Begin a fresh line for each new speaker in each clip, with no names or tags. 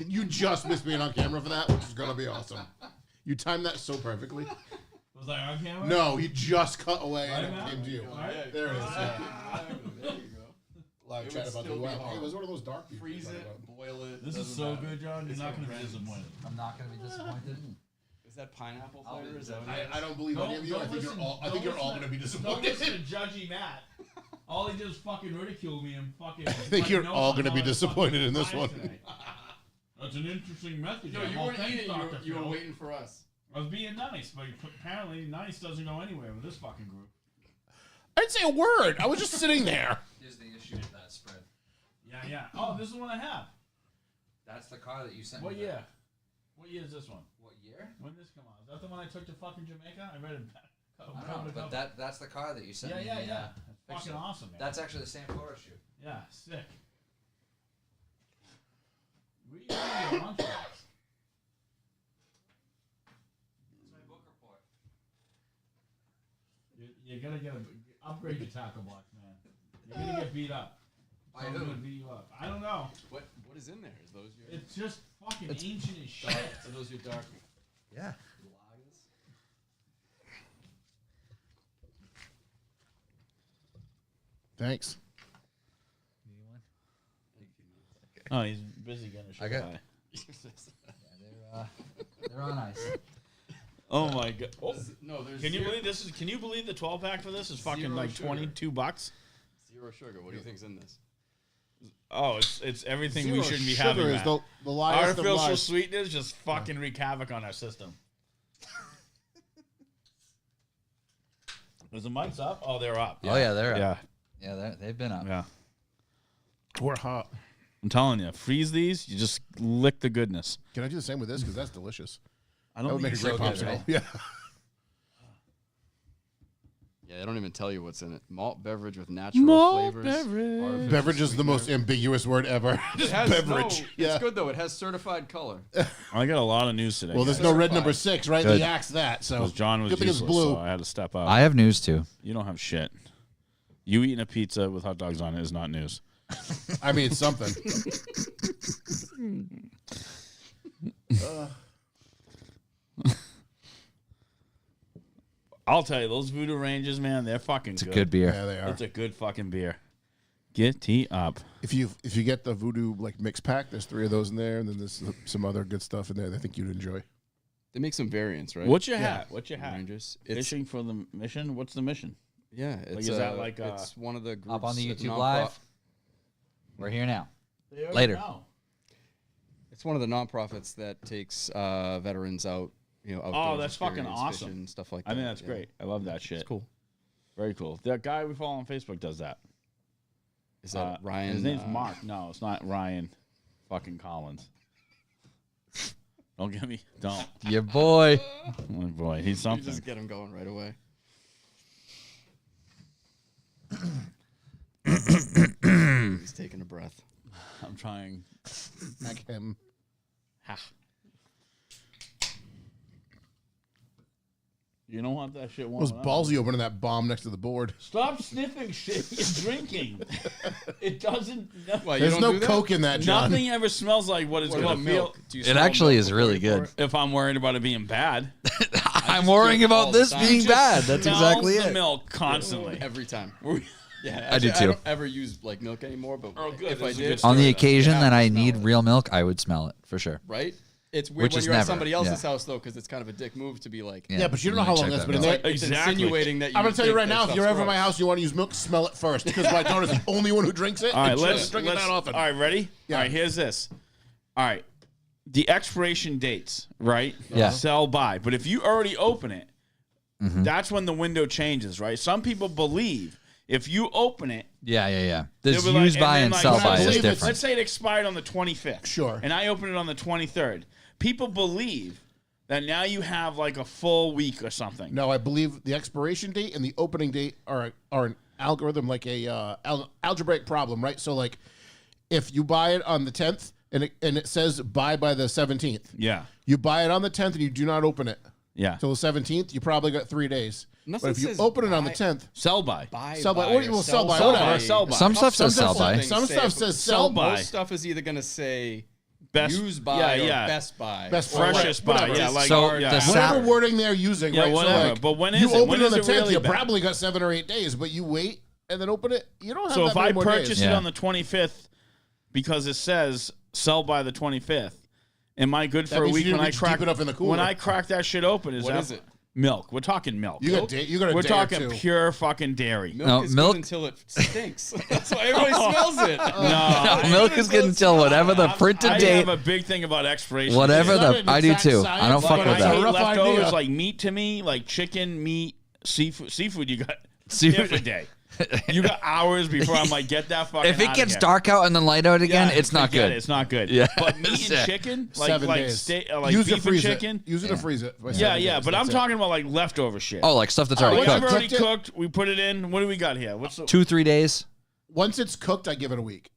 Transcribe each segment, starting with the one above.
You just missed being on camera for that, which is gonna be awesome. You timed that so perfectly.
Was I on camera?
No, you just cut away and
Right
it came to you.
Right?
There it is. Yeah.
There you go.
Live chat about the well. It was one of those dark views.
Freeze it, boil it.
This is so good, John. You're not going to be disappointed.
I'm not going to be disappointed.
Is that pineapple flavor? Is that
I don't believe any of you. I think you're all going to be
Don't
disappointed.
listen to Judgy Matt. All he did was fucking ridicule me and fucking.
I think you're all going to be disappointed in this one.
That's an interesting message.
No, you weren't eating. You were waiting for us.
I was being nice, but apparently nice doesn't go anywhere with this fucking group.
I didn't say a word. I was just sitting there.
Here's the issue with that spread.
Yeah. Oh, this is the one I have.
That's the car that you sent
What
me.
year? What year is this one?
What year?
When did this come out? Is that the one I took to fucking Jamaica? I read it.
I don't know, but that's the car that you sent me.
Yeah. That's fucking awesome, man.
That's actually the same photo shoot.
Yeah, sick. We need a lunch box.
It's my book report.
You gotta upgrade your tackle box, man. You're gonna get beat up.
By
I'm
who?
gonna beat you up. I don't know.
What is in there? Is those your?
It's just fucking ancient as shit.
Are those your dark?
Yeah.
Lagers?
Thanks.
Oh, he's busy getting a shit.
I got. Yeah, they're on ice.
Oh my god. Oh.
No, there's.
Can you believe this is? Can you believe the 12-pack for this is fucking
Zero
like
sugar.
$22?
Zero sugar. What do you think's in this?
Oh, it's everything we
Zero
shouldn't be
sugar
having.
is
Matt.
the liest of
Artificial
lies.
sweeteners just fucking wreak havoc on our system. Is the mics up? Oh, they're up.
Oh yeah, they're
Yeah.
up. Yeah, they've been up.
Yeah.
We're hot.
I'm telling you, freeze these. You just lick the goodness.
Can I do the same with this? Because that's delicious.
I
That
don't
would make a
think
great
so
popsicle.
good, right?
Yeah.
Yeah, they don't even tell you what's in it. Malt beverage with natural flavors.
beverage.
artificial
Beverage is the most
sweetener.
ambiguous word ever.
It has
beverage.
No,
Yeah.
It's good though. It has certified color.
I got a lot of news today.
Well, there's no red number 6, right?
Good.
The axe that. So
because John was
good thing it's
useless,
blue.
so I had to step up.
I have news too.
You don't have shit. You eating a pizza with hot dogs on it is not news.
I mean, it's something.
I'll tell you, those Voodoo Rangers, man, they're fucking
It's a
good.
good beer.
Yeah, they are.
It's a good fucking beer. Get tea up.
If you get the Voodoo like mix pack, there's 3 of those in there, and then there's some other good stuff in there that I think you'd enjoy.
They make some variants, right?
What's your hat? What's your hat?
Rangers.
Fishing for the mission? What's the mission?
Yeah, it's
is that like,
it's one of the groups.
Up on the
it's
YouTube
non-pro-
Live. We're here now. Later.
It's one of the nonprofits that takes veterans out. You know, outdoors
Oh, that's fucking
experience,
awesome.
fishing, stuff like that.
I think that's
yeah.
great. I love that shit.
It's cool.
Very cool. That guy we follow on Facebook does that.
Is that Ryan?
His name's Mark. No, it's not Ryan fucking Collins. Don't get me. Don't.
Your boy.
Oh, boy, he's
You
something.
just get him going right away. He's taking a breath.
I'm trying.
Like him.
Ha. You don't want that shit
It was
warming up.
ballsy opening that bomb next to the board.
Stop sniffing shit you're drinking. It doesn't.
Why, you
There's
don't
no
do that?
coke in that, John.
Nothing ever smells like what it's
What
going
about
to feel.
milk? Do you
It
smell
actually
milk
is
before
really
you pour
good.
it?
If I'm worried about it being bad,
I'm
just
worrying
do it all
about
the
this
time.
being
Just
bad. That's
smells
exactly
the
it.
milk constantly.
Every time. Yeah,
I do
actually,
too.
I don't ever use like milk anymore, but
Oh, good.
if I
This is a
did,
good
On the
story,
occasion
Yeah,
that I
smell
need
it.
real milk, I would smell it for sure.
right? It's weird
Which
when
is
you're
never,
at somebody else's
yeah.
house though, because it's kind of a dick move to be like,
Yeah, but you don't know
I'm
how
gonna
long
check
that's
that
been in
milk.
there.
it's
Exactly.
insinuating that you
I'm gonna tell you
think
right now,
that
if you're
stuff's
ever at my
gross.
house, you want to use milk, smell it first, because my daughter's the only one who drinks it.
All right,
and she
let's
doesn't drink it that often.
All right, ready?
Yeah.
All right, here's this. All right, the expiration dates, right?
Yeah.
Sell by. But if you already open it, that's when the window changes, right? Some people believe if you open it,
Yeah. There's
they'll be like-
use by
then,
and
like,
sell
when I
by is
believe it's-
different.
let's say it expired on the 25th.
Sure.
And I open it on the 23rd. People believe that now you have like a full week or something.
No, I believe the expiration date and the opening date are an algorithm, like a algebraic problem, right? So, like, if you buy it on the 10th and it says buy by the 17th,
Yeah.
you buy it on the 10th and you do not open it
Yeah.
till the 17th, you probably got 3 days.
Nothing
But if you
says
open it on the
buy-
10th,
Sell by.
sell by, what do you will sell by?
Sell
Whatever.
by. Sell by.
Some stuff says
Some
sell by.
Some stuff says
Sell
sell
by.
Most stuff is either going to say Used by or best by.
Best
freshest
by,
by.
whatever.
Yeah, like
So
yeah.
the
Whatever wording they're using,
Yeah,
right?
whatever.
So like,
But when is
you
it?
open
When
it
is
on the
it
10th,
really
you
bad?
probably got 7 or 8 days, but you wait and then open it. You don't have
So
that
if
many
I
more
purchase
days.
it
Yeah.
on the 25th because it says sell by the 25th, am I good
That
for a
means
week
you
when I
reach
crack
deep enough in the cooler.
when I crack that shit open?
What is it?
Milk. We're talking milk.
You got a
We're
day
talking
or two.
pure fucking dairy.
Milk
No,
is
milk-
good until it stinks. That's why everybody smells it.
No,
Milk is good until whatever the printed
I
date.
have a big thing about expiration.
Whatever
It's not
the
an
I do
exact
too.
science,
I don't fuck
but
with
it's
I
a
that.
hate
rough
leftovers
idea.
like meat to me, like chicken, meat, seafood. Seafood, you got
Seafood-
half a day. You got hours before I'm like, get that fucking.
If it
outta
gets
here.
dark out and then light out again,
Yeah,
it's not
forget
good.
it, It's not good.
Yeah.
But meat
Yeah.
and chicken, like
7
like
days.
like
Use it,
beef and
freeze
chicken.
it. Use it or freeze it. by
Yeah,
7
yeah.
days.
But I'm
That's it.
talking about like leftover shit.
Oh, like stuff that's already
like
yeah.
I've
cooked.
already
Cooked it.
cooked. We put it in. What do we got here? What's the,
2-3 days.
Once it's cooked, I give it a week.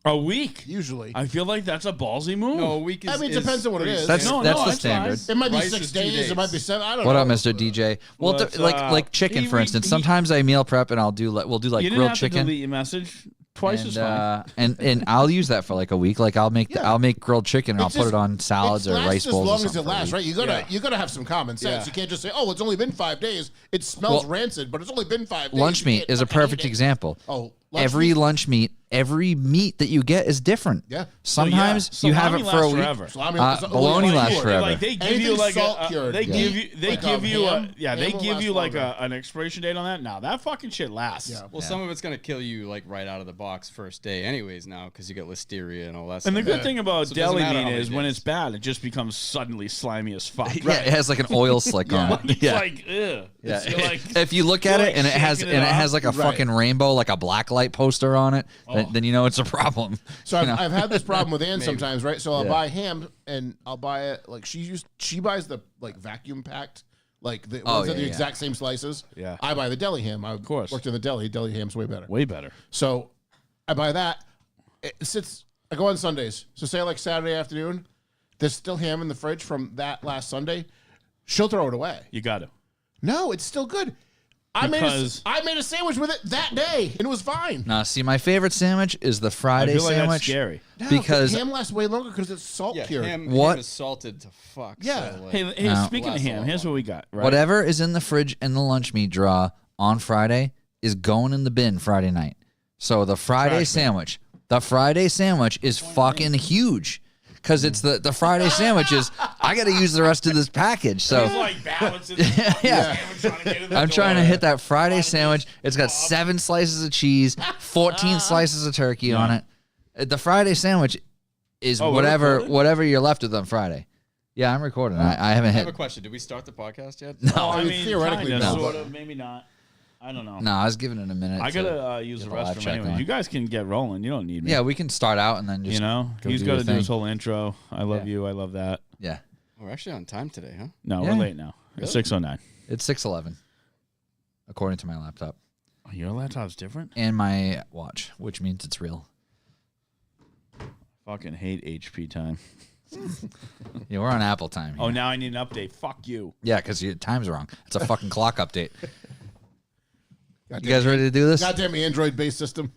a week?
Usually.
I feel like that's a ballsy move.
No, a week is.
I mean, it depends on what it
pretty
is.
That's
No,
that's
no,
the
that's fine.
standard.
It might be
Rice
6
is 2
days.
days.
It might be 7. I don't
What
know.
up, Mr. DJ? Well,
Well, it's,
like chicken, for instance. Sometimes I meal prep and we'll do like
you didn't
grilled
have
chicken.
to delete your message. Twice is fine.
And I'll use that for like a week. Like I'll make grilled chicken and I'll
It's
put
just-
it on salads
it
or
lasts
rice bowls.
as long
or
as it
something for a
lasts,
week.
right? You gotta have some common sense.
Yeah.
You can't just say, "Oh, it's only been 5 days. It smells
Well,
rancid, but it's only been 5 days."
Lunch
You
meat
can't
is a
fucking eat
perfect
it."
example.
Oh, lunch
Every
meat?
lunch meat, every meat that you get is different.
Yeah.
Sometimes
So,
you
yeah,
have
salami
it for a
lasts
week.
forever.
Salami-
Bologna
like,
lasts
like,
forever.
Like they give
Anything
you like
salt
a,
cured,
they
yeah.
give you they
Like,
give you
ham?
a they
Ham will
give
last
you like
longer.
an expiration date on that. Now that fucking shit lasts.
Yeah.
Well, some of it's gonna kill you like right out of the box first day, anyways. Now because you get listeria and all that.
And the
stuff.
good thing about
So it doesn't
deli
matter how
meat
many
is when
days.
it's bad, it just becomes suddenly slimy as fuck.
Yeah, it has like an oil slick on it.
It's
Yeah.
like, ugh.
Yeah.
You're like,
If you look at
you're
it and
like
it has
shaking
and
it
it has
off.
like a fucking rainbow, like a black light poster on it, then you know it's a problem.
So
You know?
I've had this problem with Ann sometimes, right? So I'll
Yeah.
buy ham and I'll buy it like she buys the like vacuum packed, like the,
Oh,
ones that are
yeah,
the
yeah.
exact same slices.
Yeah.
I buy the deli ham. I of
course.
worked in the deli. Deli ham's way better.
way better.
So I buy that. It sits. I go on Sundays. So say like Saturday afternoon, there's still ham in the fridge from that last Sunday. She'll throw it away.
You got to.
No, it's still good. I
Because-
made a sandwich with it that day and it was fine.
Now, see, my favorite sandwich is the
I
Friday
feel like that's
sandwich
scary.
No,
because
ham lasts way longer because it's salt
Yeah,
cured.
ham
What?
is salted to fuck.
Yeah.
So, like,
Hey,
No.
speaking of
Lasts a
ham,
lot
here's what we got. Right?
whatever is in the fridge in the lunch meat drawer on Friday is going in the bin Friday night. So the Friday sandwich is fucking huge. Because it's the Friday sandwiches, I got to use the rest of this package. So
It's like balances.
yeah. I'm trying to hit that Friday
Friday
sandwich. It's got 7 slices of cheese, 14 slices of turkey on it. The Friday sandwich is
Oh, we're
whatever
recording?
you're left with on Friday. Yeah, I'm recording. I haven't
I have a
hit.
question. Did we start the podcast yet?
Oh, I
I mean,
mean,
theoretically,
kinda,
no.
sort of, maybe not. I don't know.
No, I was giving it a minute.
I
to
gotta use the
get the live
restroom
check
anyway.
on.
You guys can get rolling. You don't need me.
Yeah, we can start out and then just
you know,
go
he's
do
got
your
to do his
thing.
whole intro. I love
Yeah.
you. I love that.
Yeah,
We're actually on time today, huh?
No,
Yeah.
we're late now. It's 6:09.
it's 6:11, according to my laptop
Oh, your laptop's different.
and my watch, which means it's real.
Fucking hate HP time.
Yeah, we're on Apple time.
Oh,
here.
now I need an update. Fuck you.
Yeah, because your time's wrong. It's a fucking clock update.
Goddamn,
You guys ready to do this?
Goddamn Android-based system.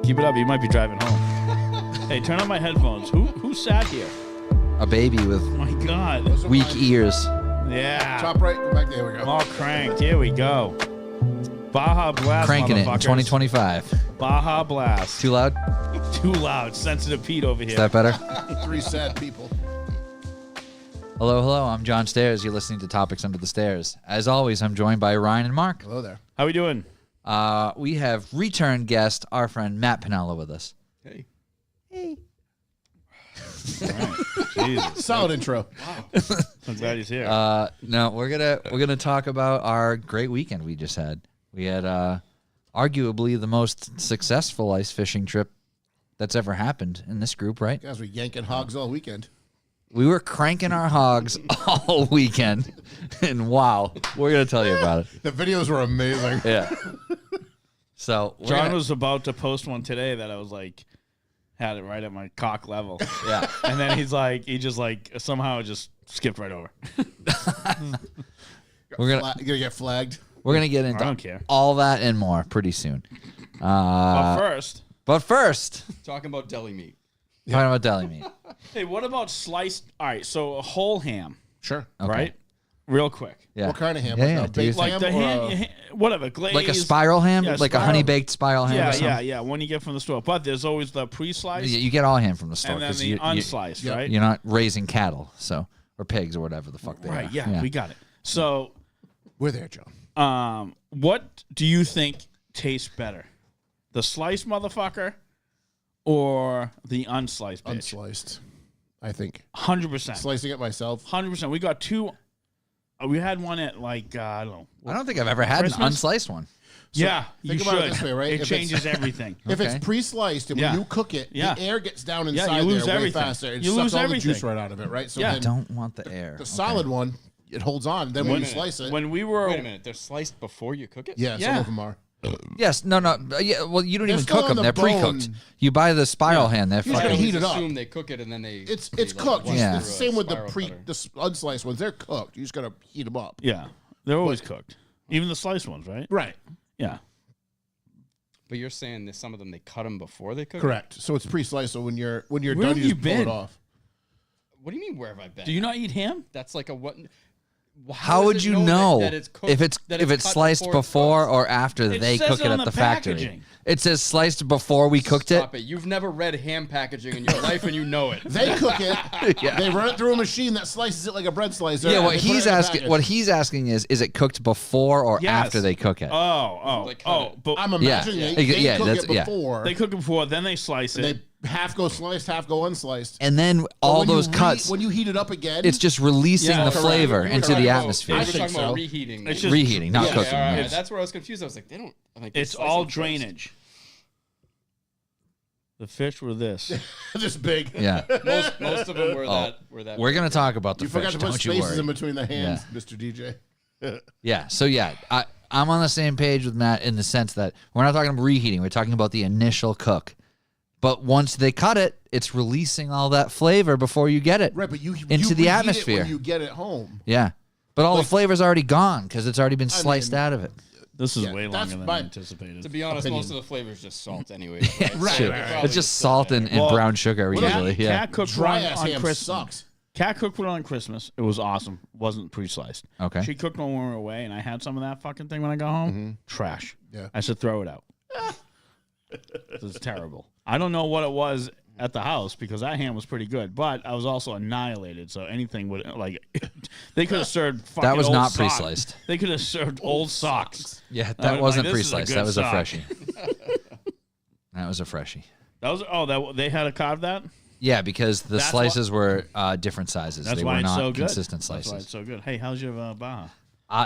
Keep it up. You might be driving home. Hey, turn on my headphones. Who sat here?
A baby with
Oh my God.
weak ears.
Yeah.
Top right, go back. There we
I'm
go.
all cranked. Here we go. Baja Blast.
Cranking it in
motherfuckers.
2025.
Baja Blast.
Too loud?
Too loud. Sensitive Pete over here.
Is that better?
3 sad people.
Hello, hello. I'm John Stairs. You're listening to Topics Under the Stairs. As always, I'm joined by Ryan and Mark.
Hello there.
How we doing?
We have return guest, our friend Matt Penella, with us.
Hey.
All right. Jesus.
Solid intro.
I'm glad he's here.
No, we're gonna talk about our great weekend we just had. We had arguably the most successful ice fishing trip that's ever happened in this group, right?
Guys were yanking hogs all weekend.
We were cranking our hogs all weekend, and wow, we're gonna tell you about it.
The videos were amazing.
Yeah. So we're
John
gonna-
was about to post one today that I was like, had it right at my cock level.
yeah.
And then he just like somehow just skipped right over.
We're gonna
You're gonna get flagged.
we're gonna get
I
into
don't care.
all that and more pretty soon.
But first,
Talking about deli meat.
talking about deli meat.
hey, what about sliced? All right, so a whole ham,
Sure.
right? Real quick.
Yeah.
What kind of ham?
Yeah,
Like
yeah,
a
do your
baked
thing.
Like the
or
ham, whatever, glazed.
Like a spiral ham,
Yeah,
like a
spiral.
honey baked spiral ham. or
Yeah,
something?
yeah. One you get from the store. But there's always the pre-sliced
You get all ham from the store
and then
because
the unsliced, right?
you're not raising cattle, so or pigs or whatever the fuck they are.
Right. Yeah, we got it. So,
We're there, John.
what do you think tastes better, the sliced motherfucker or the unsliced? Bitch?
Unsliced. I think
100%.
slicing it myself.
100%. We got two. We had one at like I don't know.
I don't think I've ever had
Christmas?
an unsliced one.
Yeah,
think
you
about it
should.
this way, right?
It
If it's-
changes everything.
If
Okay.
it's pre-sliced and
Yeah.
when you cook it,
Yeah.
the air gets down
Yeah,
inside
you lose
there
everything.
way faster. It
You
sucks
lose
all
everything.
the juice right out of it, right? So
Yeah.
then
Don't want the air.
the
Okay.
solid one, it holds on. Then when you
minute.
slice it,
When we were
Wait a minute. They're sliced before you cook it?
yeah, some
Yeah.
of them are.
Yes, no. Yeah, well, you don't
They're
even
still
cook
on
them.
the
They're pre-cooked.
bone.
You buy the spiral hand. They're
just
I
gotta
fucking.
heat it up.
assume they cook it and then they.
It's
they,
cooked.
run
Yeah.
It's the
through a
same with the
spiral cutter.
unsliced ones. They're cooked. You just gotta heat them up.
yeah, they're always cooked. Even the sliced ones, right?
Right.
Yeah.
But you're saying that some of them they cut them before they cook it?
Correct. So it's pre-sliced. So when you're
Where
done,
have
you
you
just pull
been?
it off.
What do you mean? Where have I been?
Do you not eat ham?
That's like a what?
How
does
would
it
you
know
know
that it's cooked,
if it's
that
if it's
cut
sliced
it's
before
cooked?
or after
It
they
says
cook
it
it
on
at
the
the factory?
packaging.
It says sliced before we cooked it.
Stop it! You've never read ham packaging in your life, and you know it.
They cook it. They run it through a machine that slices it like a bread slicer.
Yeah,
and
what
they put it
he's
in the
asking,
package.
what he's asking is it cooked before or
Yes.
after they cook it?
They cut it.
But
I'm imagining they
Yeah,
cook
that's-
it
yeah.
before.
they cook it before, then they slice it.
They half go sliced, half go unsliced.
And then
But
all
when you
those cuts,
when you heat it up again,
it's just releasing
Yeah,
the
correct.
flavor
We were
into
talking
the
about-
atmosphere.
We
I
were
think
talking about
so.
reheating.
It's just-
Reheating, not
Yeah,
cooking.
all right.
It's-
That's where I was confused. I was like, they don't. I'm like, they
it's
slice
all
them first.
drainage. The fish were this.
just big.
Yeah.
Most of them were that.
We're going to talk about the
You forgot
fish,
to put
don't you
spaces
worry.
in between the hands, Mr. DJ.
Yeah. So, yeah, I'm on the same page with Matt in the sense that we're not talking about reheating. We're talking about the initial cook. But once they cut it, it's releasing all that flavor before you get it
Right, but you
into
you
the
reheat it
atmosphere.
when you get it home.
Yeah. But all
Like-
the flavor's already gone because it's already been sliced out of it.
This is
Yeah,
way
that's
longer than
my-
I anticipated.
To be honest,
Opinion.
most of the flavor is just salt anyway.
Right,
Shit.
right,
It's just salt and
Well,
brown sugar usually. Yeah.
Cat cooked
Dry
one
ass
on
ham
Christmas.
sucks.
Cat cooked one on Christmas. It was awesome. Wasn't pre-sliced.
Okay.
She cooked one when we were away, and I had some of that fucking thing when I got home. Trash.
Yeah.
I should throw it out. This is terrible. I don't know what it was at the house because that ham was pretty good, but I was also annihilated. So anything would they could have served. Fucking
That was
old
not
socks.
pre-sliced.
They could have served old socks.
Yeah,
I
that
was
wasn't
like, this is a
pre-sliced.
good
That was a
sock.
freshie. That was a freshie.
That was they had to carve that.
Yeah, because the
That's
slices were different sizes.
That's
they
why
were
it's
not
so good.
consistent
That's why it's
slices.
so good. Hey, how's your Baja?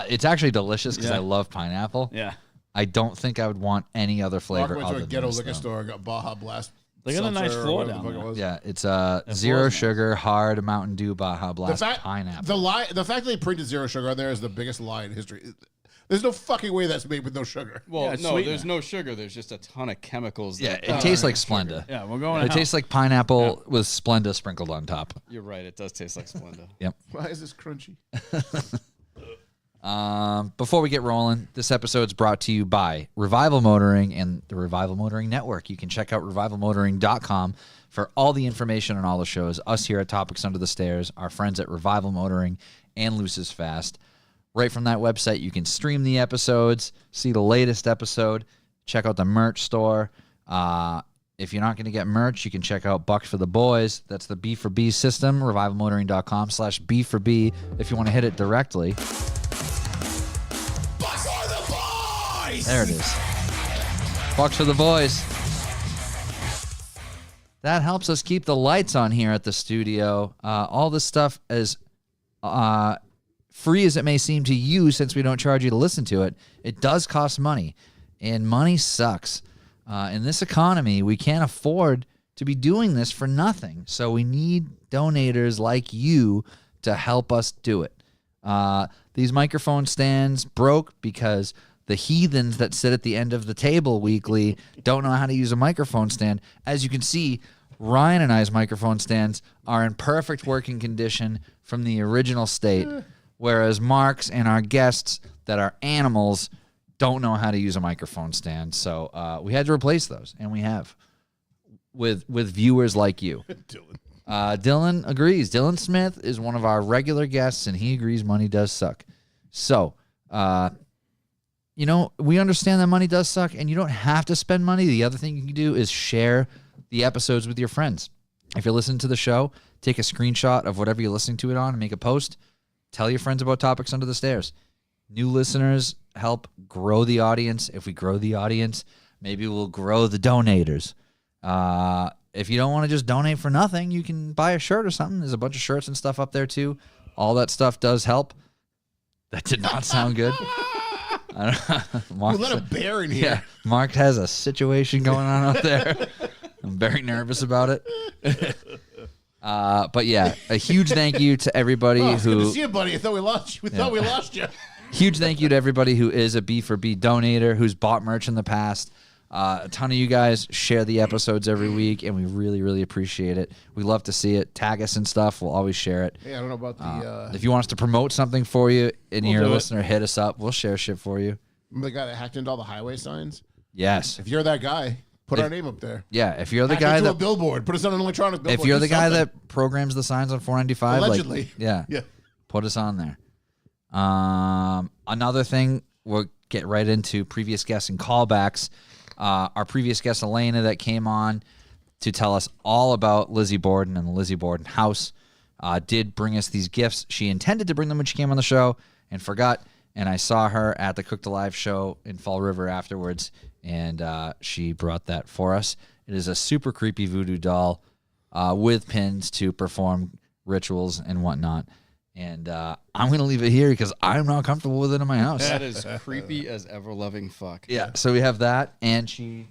It's actually delicious because
Yeah.
I love pineapple.
Yeah,
I don't think I would want any other
Mark
flavor
went to
other
a
than
ghetto
this,
liquor
though.
store, got Baja Blast.
They got a nice
seltzer or
floor
whatever
down
the fuck it
there.
was.
Yeah, it's
floor's
zero
nice.
sugar, hard Mountain Dew Baja
The
Blast
fact,
pineapple.
the fact that they printed zero sugar on there is the biggest lie in history. There's no fucking way that's made with no sugar.
Well,
Yeah, it's
no,
sweetener.
there's no sugar. There's just a ton of chemicals.
yeah,
that
it tastes like Splenda.
yeah. We're going.
It tastes like pineapple with Splenda sprinkled on top.
You're right. It does taste like Splenda.
Yep.
Why is this crunchy?
Before we get rolling, this episode's brought to you by Revival Motoring and the Revival Motoring Network. You can check out revivalmotoring.com for all the information on all the shows. Us here at Topics Under the Stairs, our friends at Revival Motoring and Luce's Fast. Right from that website, you can stream the episodes, see the latest episode, check out the merch store. If you're not going to get merch, you can check out Bucks for the Boys. That's the B4B system, revivalmotoring.com/B4B if you want to hit it directly. There it is. Bucks for the boys. That helps us keep the lights on here at the studio. All this stuff, as free as it may seem to you, since we don't charge you to listen to it, it does cost money. And money sucks. In this economy, we can't afford to be doing this for nothing. So we need donators like you to help us do it. These microphone stands broke because the heathens that sit at the end of the table weekly don't know how to use a microphone stand. As you can see, Ryan and I's microphone stands are in perfect working condition from the original state. whereas Mark's and our guests that are animals don't know how to use a microphone stand. So we had to replace those, and we have with viewers like you. Dylan agrees. Dylan Smith is one of our regular guests, and he agrees money does suck. So, we understand that money does suck, and you don't have to spend money. The other thing you can do is share the episodes with your friends. If you're listening to the show, take a screenshot of whatever you're listening to it on and make a post. Tell your friends about Topics Under the Stairs. New listeners help grow the audience. If we grow the audience, maybe we'll grow the donators. If you don't want to just donate for nothing, you can buy a shirt or something. There's a bunch of shirts and stuff up there too. All that stuff does help. That did not sound good.
We let a bear in here.
Yeah, Mark has a situation going on out there. I'm very nervous about it. But yeah, a huge thank you to everybody
It's good to
who.
see you, buddy. I thought we lost you. We thought we lost you.
Huge thank you to everybody who is a B4B donator, who's bought merch in the past. A ton of you guys share the episodes every week, and we really, really appreciate it. We love to see it. Tag us and stuff. We'll always share it.
Hey, I don't know about the.
If you want us to promote something for you and
We'll
you're a
do it.
listener, hit us up. We'll share shit for you.
Remember the guy that hacked into all the highway signs?
Yes.
If you're that guy, put our name up there.
Yeah. If you're the
Hack
guy
into a
that
billboard. Put us on an electronic billboard.
if you're
Do
the guy
something.
that programs the signs on 495,
Allegedly.
yeah, put us on there. Another thing, we'll get right into previous guests and callbacks. Our previous guest, Elena, that came on to tell us all about Lizzie Borden and the Lizzie Borden house, did bring us these gifts. She intended to bring them when she came on the show and forgot. And I saw her at the Cooked Alive show in Fall River afterwards, and she brought that for us. It is a super creepy voodoo doll with pins to perform rituals and whatnot. And I'm going to leave it here because I'm not comfortable with it in my house.
That is creepy as ever-loving fuck.
Yeah, so we have that, and she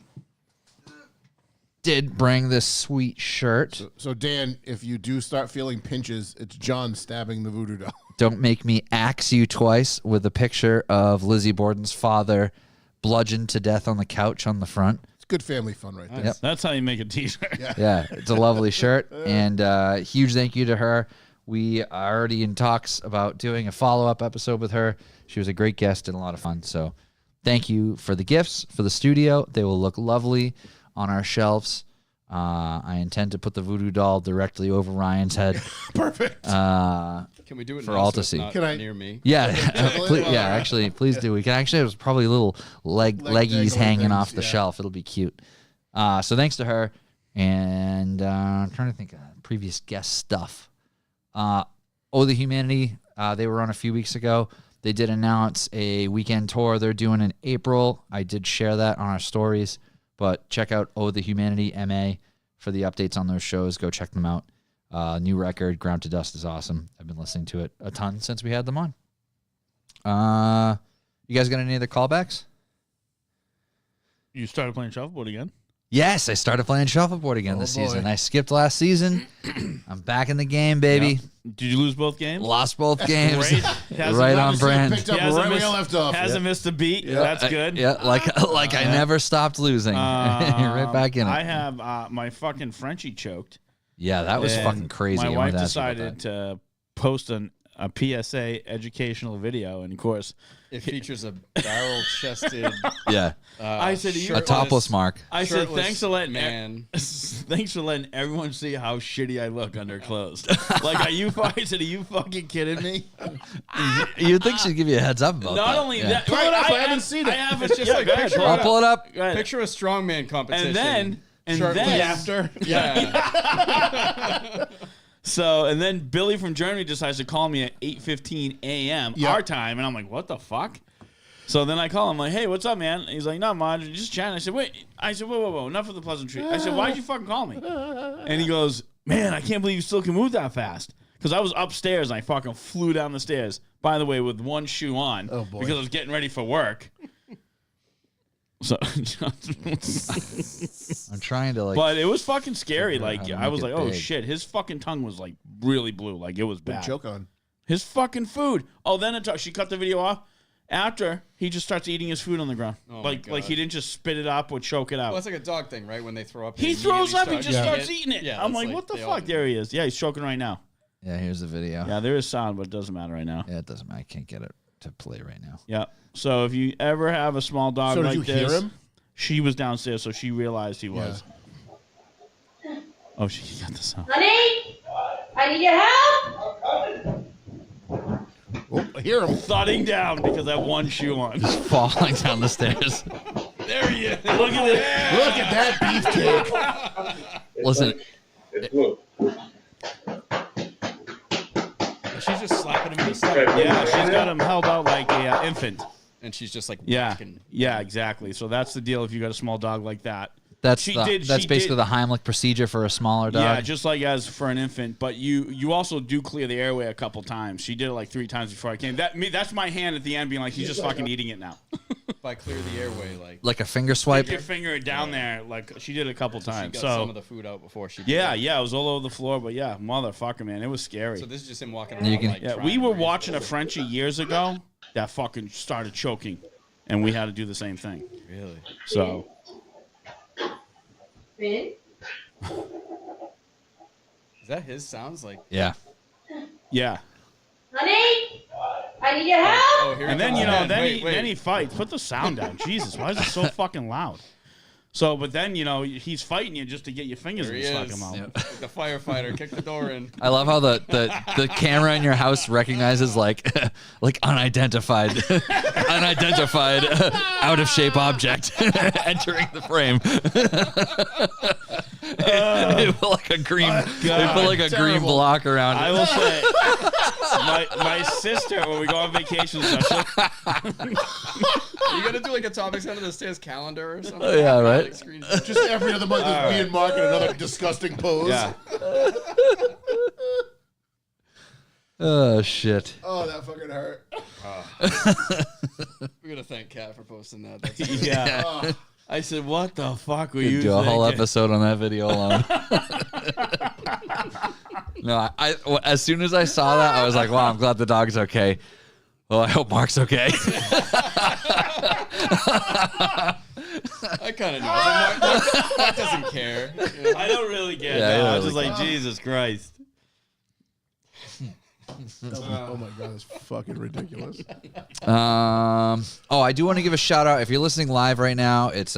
did bring this sweet shirt.
So, Dan, if you do start feeling pinches, it's John stabbing the voodoo doll.
Don't make me axe you twice, with a picture of Lizzie Borden's father bludgeoned to death on the couch on the front.
It's good family fun right there.
Yep.
That's how you make a t-shirt.
Yeah, it's a lovely shirt, and huge thank you to her. We are already in talks about doing a follow-up episode with her. She was a great guest and a lot of fun. So thank you for the gifts for the studio. They will look lovely on our shelves. I intend to put the voodoo doll directly over Ryan's head.
Perfect.
Can we do it
For
now
all
so
to
it's
see.
not
Can I-
near me?
Yeah, actually, please do. We can actually have probably little leggies
dangling
hanging
things,
off the
yeah.
shelf. It'll be cute. So thanks to her. And I'm trying to think of previous guest stuff. The Humanity, they were on a few weeks ago. They did announce a weekend tour they're doing in April. I did share that on our stories. But check out the Humanity MA for the updates on those shows. Go check them out. New record, Ground to Dust, is awesome. I've been listening to it a ton since we had them on. You guys got any other callbacks?
You started playing shuffleboard again?
Yes, I started playing shuffleboard again this
boy.
season. I skipped last season. I'm back in the game, baby.
Did you lose both games?
Lost both games.
Great. Hasn't
Right
left-
on brand.
Picked up
He hasn't
right where you
missed-
left off.
Hasn't missed a beat. That's good.
Yeah, like I never stopped losing. You're right back in it.
I have my fucking Frenchie choked.
Yeah, that was
And
fucking crazy.
My
I
wife
wanted to ask you about
decided
that.
to post a PSA educational video, and of course,
It features a barrel-chested.
Yeah,
I said,
a topless Mark.
I said,
shirtless
thanks for letting
man.
thanks for letting everyone see how shitty I look under clothes. Like, are you fucking kidding me?
You'd think she'd give you a heads up about that.
Not only
Yeah.
that,
Pull it up, I haven't
have-
seen
I
it.
have
It's just like picture
I'll pull it up.
Picture a strongman competition.
And
Shirtless.
then
After.
Yeah.
So, and then Billy from Germany decides to call me at 8:15 a.m.
Yep.
our time, and I'm like, what the fuck? So then I call him like, hey, what's up, man? And he's like, not much, just chatting. I said, wait. I said, whoa, enough of the pleasantry. I said, why'd you fucking call me? And he goes, man, I can't believe you still can move that fast. Because I was upstairs and I fucking flew down the stairs. By the way, with one shoe on.
Oh, boy.
Because I was getting ready for work. So,
I'm trying to like.
but it was fucking scary.
Figure out
Like,
how to
I
make
was
it
like, oh
big.
shit. His fucking tongue was like really blue. Like, it was
Big
bad.
choke on.
His fucking food. Oh, then she cut the video off. After, he just starts eating his food on the ground.
Oh my
like
God.
he didn't just spit it up or choke it out.
Well, it's like a dog thing, right? When they throw up,
He
they
throws
immediately
up, he just
start
starts
eating
eating it.
Yeah,
I'm
it's
like, what the
they all-
fuck? There he is. Yeah, he's choking right now.
Yeah, here's the video.
Yeah, there is sound, but it doesn't matter right now.
Yeah, it doesn't matter. I can't get it to play right now.
Yeah. So if you ever have a small dog
So
like
did you
this,
hear him?
she was downstairs, so she realized he was. Oh, she got the sound.
Honey, I need your help.
Oh, I hear him.
Thudding down because I have one shoe on.
Falling down the stairs.
There he is. Look at this.
Look at that beefcake.
Listen,
She's just slapping him in the stomach.
Yeah, she's got him held out like a infant.
And she's just like
Yeah,
whacking.
yeah, exactly. So that's the deal if you got a small dog like that.
that's
She
the,
did-
that's
she
basically
did-
the Heimlich procedure for a smaller dog.
Yeah, just like as for an infant, but you also do clear the airway a couple times. She did it like 3 times before I came. That's my hand at the end being like, he's just fucking eating it now.
If I clear the airway,
like a finger swipe.
Stick your finger down there, like she did it a couple
she
times.
got
So
some of the food out before she.
yeah,
did.
it was all over the floor, but yeah, motherfucker, man, it was scary.
So this is just him walking
You
around.
can-
like,
Yeah,
trying
we
to
were
breathe.
watching a Frenchie years ago that fucking started choking, and we had to do the same thing.
Really?
So
Finn,
Is that his sounds like?
Yeah.
yeah,
honey, I need your help.
Oh, here
and
he
then
comes
you know,
again.
then
Wait, wait.
then he fights. Put the sound down, Jesus! Why is it so fucking loud? So, but then you know he's fighting you just to get your fingers
There
in
he
his
is.
fucking mouth.
Like the firefighter kicked the door in.
I love how the camera in your house recognizes like like unidentified out of shape object entering the frame. They put like a green green block around
I
it.
will say, my sister when we go on vacation,
You gotta do like a Topics Under the Stairs calendar or something.
Yeah, right.
Like screen-
Just every other month is me and Mark in another disgusting pose.
yeah.
Oh shit.
Oh, that fucking hurt.
We're gonna thank Kat for posting that. That's
Yeah.
Oh.
I said, what the fuck were
Could
you
do a whole
thinking?
episode on that video alone. No, as soon as I saw that, I was like, wow, I'm glad the dog's okay. Well, I hope Mark's okay.
I kind of know. Mark doesn't care. You know?
I don't really get
Yeah, I
that.
don't
I was just
really
like, Jesus Christ.
Oh my god, that's fucking ridiculous.
Oh, I do want to give a shout out. If you're listening live right now, it's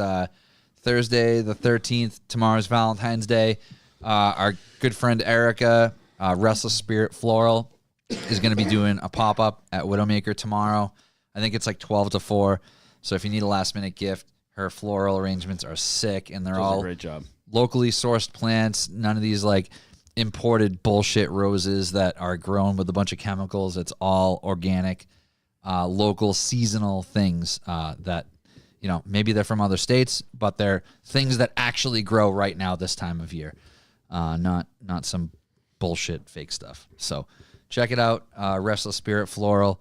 Thursday the 13th. Tomorrow's Valentine's Day. Our good friend Erica, Restless Spirit Floral, is going to be doing a pop-up at Widowmaker tomorrow. I think it's like 12 to 4. So if you need a last-minute gift, her floral arrangements are sick, and they're
Does
all
a great job.
locally sourced plants. None of these like imported bullshit roses that are grown with a bunch of chemicals. It's all organic, local, seasonal things that, you know, maybe they're from other states, but they're things that actually grow right now this time of year. Not some bullshit fake stuff. So check it out, Restless Spirit Floral.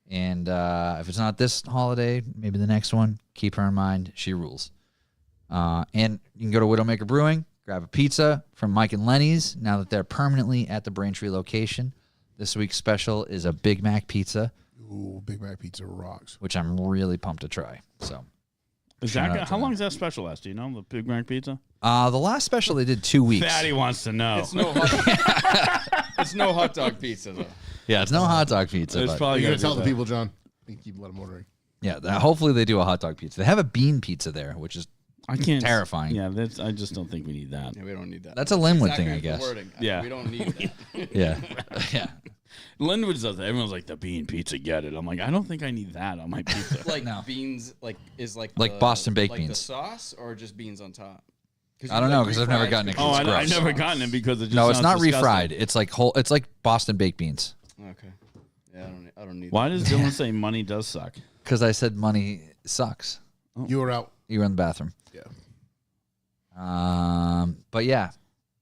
And if it's not this holiday, maybe the next one, keep her in mind. She rules. And you can go to Widowmaker Brewing, grab a pizza from Mike and Lenny's now that they're permanently at the Braintree location. This week's special is a Big Mac pizza,
Ooh, Big Mac pizza rocks.
which I'm really pumped to try. So
Is
Shout
that
out to
how
them.
long is that special last? Do you know the Big Mac pizza?
the last special they did 2 weeks.
Fatty wants to know.
It's no it's no hot dog pizza though.
Yeah, it's no hot dog pizza.
It's
But
probably
You're gonna
gotta
tell
do
the
that.
people, John. You keep letting them ordering.
yeah, hopefully they do a hot dog pizza. They have a bean pizza there, which is
I can't.
terrifying.
Yeah, I just don't think we need that.
Yeah, we don't need that.
That's a Linwood
Exactly
thing, I
the
guess.
Wording.
Yeah.
We don't need that.
Yeah, yeah.
Linwood does that. Everyone's like, the bean pizza, get it. I'm like, I don't think I need that on my pizza.
Like
No.
beans, like
Like
the-
Boston baked
like
beans.
The sauce or just beans on top?
I don't know, 'cause I've never gotten it.
Oh,
It's
I've
gross.
never gotten it because it just
No, it's
sounds
not
disgusting.
refried. It's like whole. It's like Boston baked beans.
Okay. Yeah, I don't need.
Why
that.
does Dylan say money does suck?
Because I said money sucks.
You were out.
You were in the bathroom.
Yeah.
But yeah.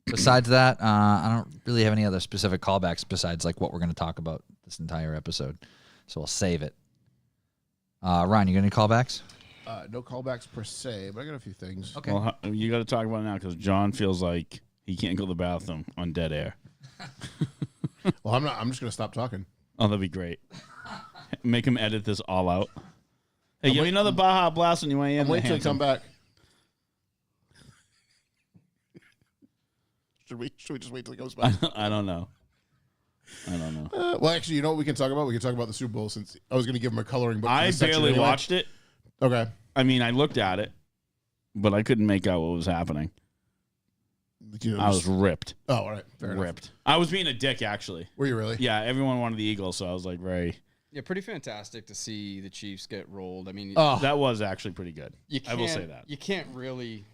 Besides that, I don't really have any other specific callbacks besides like what we're going to talk about this entire episode. So we'll save it. Ryan, you got any callbacks?
No callbacks per se, but I got a few things.
Okay.
Well, you got to talk about it now because John feels like he can't go to the bathroom on dead air.
Well, I'm not. I'm just gonna stop talking.
Oh, that'd be great. Make him edit this all out. Hey, give me another Baja Blast when you want in.
Wait till you come back. Should we just wait till he comes back?
I don't know. I don't know.
Well, actually, you know what we can talk about? We can talk about the Super Bowl since I was going to give him a coloring book.
I barely watched it.
Okay.
I mean, I looked at it, but I couldn't make out what was happening.
You know,
I was ripped.
Oh, all right. Fair enough.
Ripped. I was being a dick, actually.
Were you really?
Yeah, everyone wanted the Eagles, so I was like, very.
Yeah, pretty fantastic to see the Chiefs get rolled. I mean,
That was actually pretty good. I will say that.
You can't really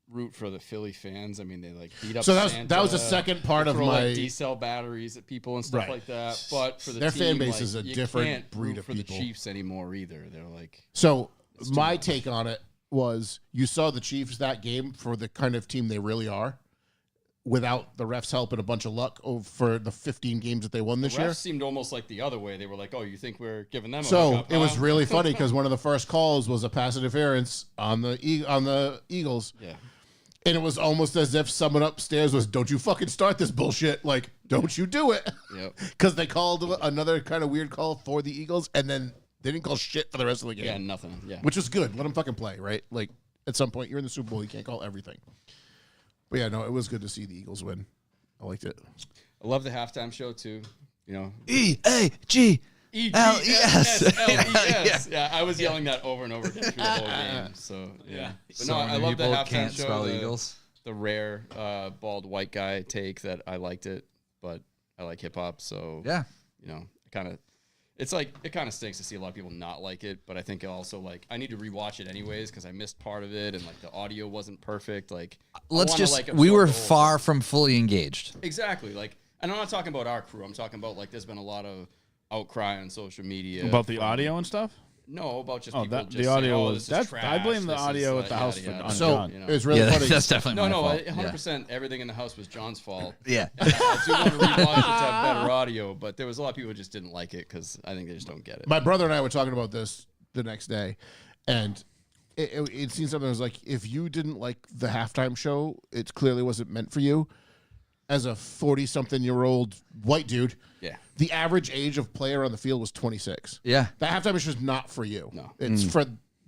root for the Philly fans. I mean, they like beat up.
So
Santa,
that was the second part of
throw,
my
like, D-cell batteries at people and stuff
Right.
like that. But for the
Their
team,
fan base
like,
is a
you
different
can't
breed
root
of
for
people.
the Chiefs anymore either. They're like,
So
too
my
much.
take on it was you saw the Chiefs that game for the kind of team they really are, without the refs' help and a bunch of luck for the 15 games that they won this
the refs
year.
seemed almost like the other way. They were like, "Oh, you think we're giving them?" a
So
hookup,
it was
huh?"
really funny because one of the first calls was a pass interference on the Eagles.
Yeah.
And it was almost as if someone upstairs was, "Don't you fucking start this bullshit. Like, don't you do it."
Yep.
Because they called another kind of weird call for the Eagles, and then they didn't call shit for the rest of the game.
Yeah, nothing. Yeah.
Which was good. Let them fucking play, right? Like, at some point, you're in the Super Bowl. You can't call everything. But yeah, no, it was good to see the Eagles win. I liked it.
I love the halftime show too. You know,
EAG.
E-G-S-L-E-S.
Yeah.
Yeah, I was yelling that over and over again through the whole game. So yeah, but no, I
many
love the
people
halftime
can't
show.
spell
the,
Eagles.
the rare bald white guy take that I liked it, but I like hip hop, so
Yeah.
you know, it's like it kind of stinks to see a lot of people not like it, but I think also like I need to rewatch it anyways because I missed part of it and like the audio wasn't perfect. Like
Let's
I wanna,
just.
like,
We
absorb
were
the whole
far from fully engaged.
Exactly. Like, and I'm not talking about our crew. I'm talking about like there's been a lot of outcry on social media
About the
from-
audio and stuff?
No, about just
Oh,
people
that
just
the
saying,
audio
oh,
was
this is
that. I
trash,
blame the
this is,
audio at the
yada,
house
yada,
for
yada.
on
So
John.
You know.
it was really
Yeah,
funny.
that's definitely
No,
my fault.
100%. Everything in the house was John's fault.
Yeah.
I do want to rewatch it to have better audio, but there was a lot of people who just didn't like it because I think they just don't get it.
My brother and I were talking about this the next day, and it seemed something that was like, if you didn't like the halftime show, it clearly wasn't meant for you. As a 40-something-year-old white dude,
Yeah.
the average age of player on the field was 26.
Yeah.
The halftime show is not for you.
No.
It's for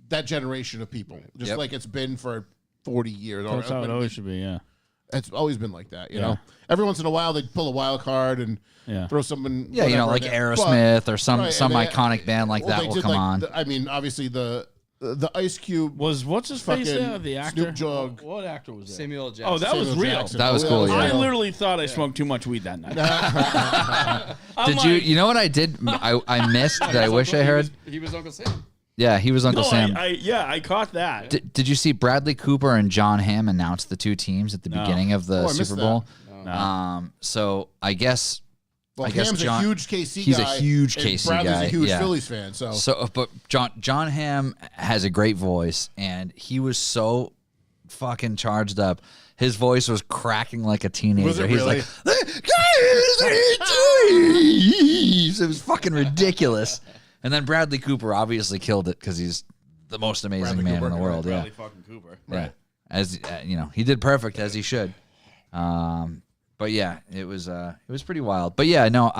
that generation of people, just
Yep.
like it's been for 40 years.
That's how it always should be. Yeah.
It's always been like that, you know. Every once in a while, they pull a wild card and
Yeah.
throw someone.
Yeah, you know, like
whatever in there.
Aerosmith or some
Right, and they-
iconic band like
well,
that
they
will
did,
come
like,
on.
I mean, obviously the Ice Cube
Was what's his face
Fucking
there? The actor.
Snoop Dogg.
What actor was that?
Samuel L. Jackson.
Oh, that was
Samuel
real.
Jackson.
That was cool, yeah.
I
real.
literally thought I smoked too much weed that night. I'm
Did you?
like,
You know what I did? I missed that. I wish I heard.
He was Uncle Sam.
Yeah, he was Uncle
No,
Sam.
I caught that.
Did you see Bradley Cooper and John Hamm announce the two teams at the
No.
beginning of the
Oh, I missed
Super
that.
Bowl?
No.
So I guess.
Well,
I guess
Ham's
John-
a huge KC
he's a
guy.
huge
and
KC
Bradley's
guy,
a huge
yeah.
Phillies fan. So,
So, but John Hamm has a great voice, and he was so fucking charged up. His voice was cracking like a teenager.
Was it
He's
really?
like, it was fucking ridiculous. And then Bradley Cooper obviously killed it because he's the most amazing
Bradley
man
Cooper,
in the world.
Bradley
Yeah,
fucking Cooper.
yeah. As you know, he did perfect as he should. But yeah, it was pretty wild. But yeah, no,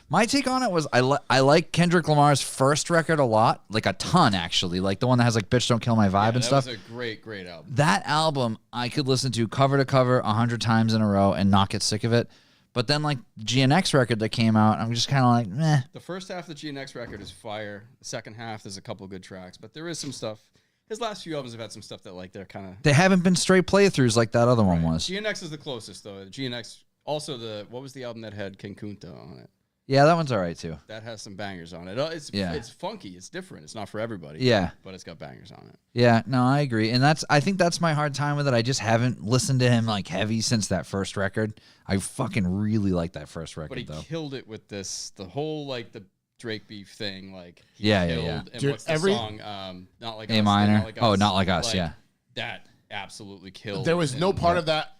my take on it was I like Kendrick Lamar's first record a lot, like a ton actually, like the one that has like "Bitch Don't Kill My Vibe" and
That
stuff.
was a great album.
That album I could listen to cover to cover 100 times in a row and not get sick of it. But then like the GNX record that came out, I'm just kind of like, meh.
The first half of the GNX record is fire. The second half, there's a couple good tracks, but there is some stuff. His last few albums have had some stuff that like they're kind of.
They haven't been straight playthroughs like that other one was.
GNX is the closest though. The GNX also what was the album that had King Kunta on it?
Yeah, that one's all right too.
That has some bangers on it.
Yeah.
It's funky. It's different. It's not for everybody.
Yeah.
But it's got bangers on it.
Yeah, no, I agree. And I think that's my hard time with it. I just haven't listened to him like heavy since that first record. I fucking really like that first record
But he
though.
killed it with the whole like the Drake beef thing. Like he
Yeah, yeah,
killed,
yeah.
And
Dude,
what's the song? Not like
A
Us,
minor?
Not Like
Oh,
Us.
Not Like Us,
Like,
yeah.
That absolutely killed.
there was no
and-
part of that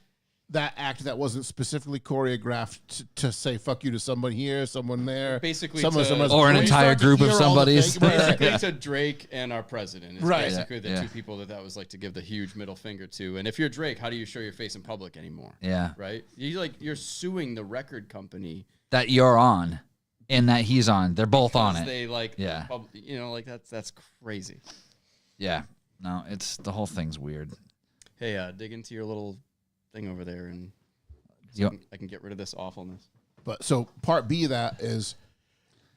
act that wasn't specifically choreographed to say "fuck you" to someone here, someone there,
Basically
someone,
to-
someone
Or an
when you
entire
start to
group of
hear all the
somebody's.
things-
Basically to Drake and our president. It's
Right.
basically the
Yeah.
two people that was like to give the huge middle finger to. And if you're Drake, how do you show your face in public anymore?
Yeah.
Right? You're suing the record company.
That you're on and that he's on. They're both on
because
it.
They like
Yeah.
like that's crazy.
Yeah. No, it's the whole thing's weird.
Hey, dig into your little thing over there and
You-
I can get rid of this awfulness.
But so part B of that is,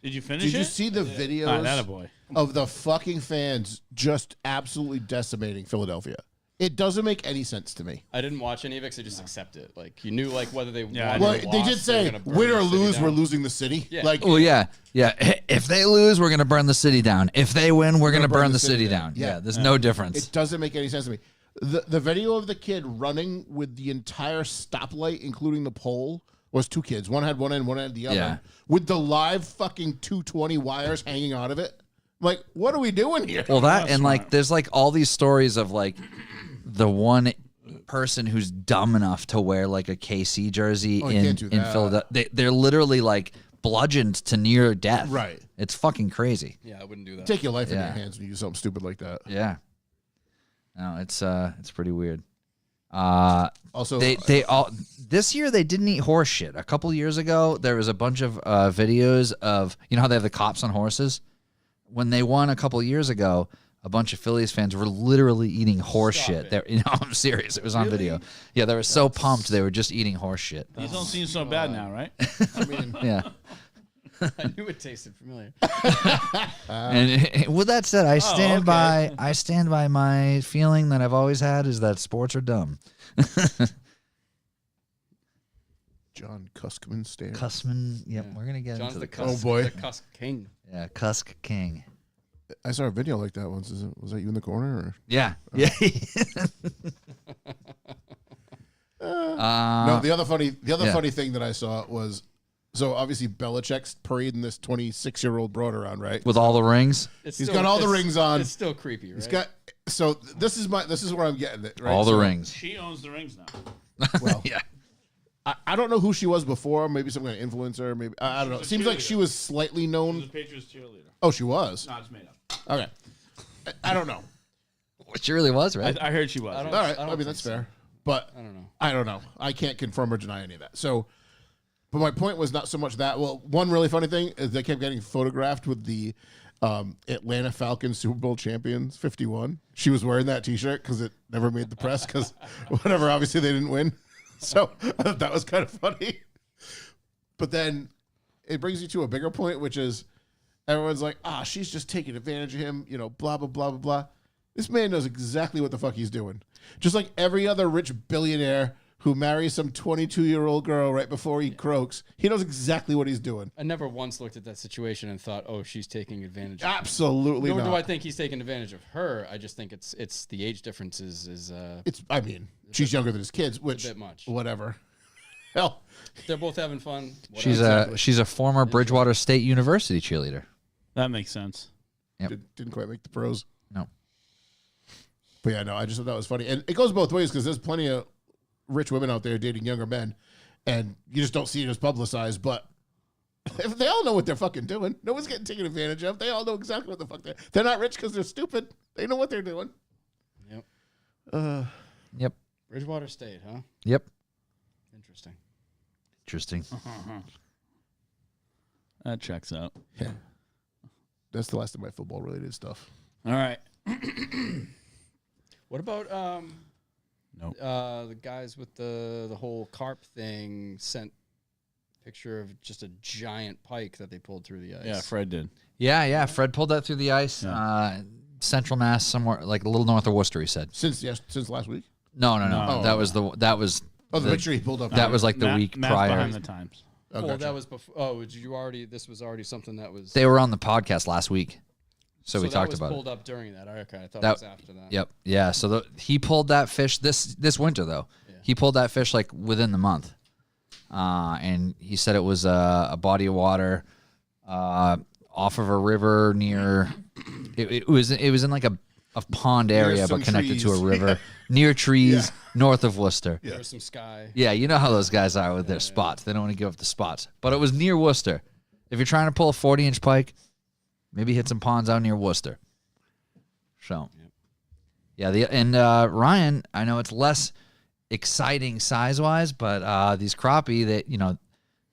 Did you finish
did
it?
you see the videos
Attaboy.
of the fucking fans just absolutely decimating Philadelphia? It doesn't make any sense to me.
I didn't watch any of it because I just accept it. Like you knew like whether they
Yeah,
won
I
or
Well,
know.
they
lost,
did
were
say,
gonna burn
win
the
or
city
lose,
down.
we're losing the city.
Yeah.
Like,
Well, yeah. If they lose, we're gonna burn the city down. If they win, we're gonna burn the city down.
Yeah.
Yeah, there's no difference.
it doesn't make any sense to me. The video of the kid running with the entire stoplight, including the pole, was two kids. One had one end, one had the other.
Yeah.
With the live fucking 220 wires hanging out of it. Like, what are we doing here?
Well, that
That's
and like,
smart.
there's like all these stories of like the one person who's dumb enough to wear like a KC jersey
Oh, you
in
can't do that.
Philadelphia. They're literally like bludgeoned to near death.
Right.
It's fucking crazy.
Yeah, I wouldn't do that.
Take your life in your
Yeah.
hands when you do something stupid like that.
Yeah. No, it's pretty weird.
Also,
They all this year they didn't eat horse shit. A couple years ago, there was a bunch of videos of how they have the cops on horses. When they won a couple years ago, a bunch of Phillies fans were literally eating horse shit. I'm serious. It was on video. Yeah, they were so pumped they were just eating horse shit.
These don't seem so bad now, right?
I mean,
Yeah.
I knew it tasted familiar.
And with that said, I stand by my feeling that I've always had is that sports are dumb.
John Cuskman stand.
Cussman, yep, we're gonna get
John's
into
the
the
cusk,
boy.
the cusk king.
yeah, Cusk King.
I saw a video like that once. Was that you in the corner? Or?
Yeah, yeah.
No, the other funny
yeah.
funny thing that I saw was, so obviously Belichick's parading this 26-year-old broad around, right?
With all the rings,
It's
He's got all the rings on.
It's still creepy, right?
He's got. So this is where I'm getting it. Right?
all the
So,
rings.
She owns the rings now.
Well,
Yeah.
I don't know who she was before. Maybe some kind of influencer. Maybe I don't know. It seems like she was slightly
She's a
known.
Patriots cheerleader.
Oh, she was.
No, it's made up.
Okay. I don't know.
Which really was, right?
I heard she was.
I don't-
All right.
I
I
don't
mean, that's
think so.
fair. But
I don't know.
I don't know. I can't confirm or deny any of that. So, but my point was not so much that. Well, one really funny thing is they kept getting photographed with the Atlanta Falcons Super Bowl champions 51. She was wearing that T-shirt because it never made the press because whatever. Obviously, they didn't win. So I thought that was kind of funny. But then it brings you to a bigger point, which is everyone's like, she's just taking advantage of him. Blah blah blah blah blah. This man knows exactly what the fuck he's doing. Just like every other rich billionaire who marries some 22-year-old girl right before he croaks, he knows exactly what he's doing.
I never once looked at that situation and thought, "Oh, she's taking advantage."
Absolutely
Nor
not.
do I think he's taking advantage of her. I just think it's the age difference is
I mean, she's younger than his kids, which
bit much.
whatever. Hell,
they're both having fun.
she's
whatever.
she's a former Bridgewater State University cheerleader.
That makes sense.
Yep.
didn't quite make the pros.
No.
But yeah, no, I just thought that was funny. And it goes both ways because there's plenty of rich women out there dating younger men, and you just don't see it as publicized. But if they all know what they're fucking doing, no one's getting taken advantage of. They all know exactly what the fuck they're not rich because they're stupid. They know what they're doing.
Yep.
Yep.
Bridgewater State, huh?
Yep.
Interesting.
Interesting.
That checks out.
Yeah. That's the last of my football related stuff.
All right.
What about
Nope.
the guys with the whole carp thing sent picture of just a giant pike that they pulled through the ice.
Yeah, Fred did.
Yeah. Fred pulled that through the ice.
Yeah.
Central Mass, somewhere like a little north of Worcester. He said.
Since last week.
No.
No.
That was
Oh, the picture he pulled up.
That was like the week
Matt's
prior.
behind the times.
Oh,
Well,
gotcha.
that was before. Oh, did you already? This was already something that was.
They were on the podcast last week, so we
that
talked
was
about
pulled
it.
up during that. Okay, I thought
That-
it was after that.
Yep. Yeah. So he pulled that fish this winter though.
Yeah.
He pulled that fish like within the month, and he said it was a body of water off of a river near. It was in like a pond area,
some
but connected to a
trees.
river near trees north of Worcester.
There was some sky.
Yeah, you know how those guys are with their spots. They don't want to give up the spots. But it was near Worcester. If you're trying to pull a 40-inch pike, maybe hit some ponds out near Worcester. So, yeah. Ryan, I know it's less exciting size-wise, but these crappie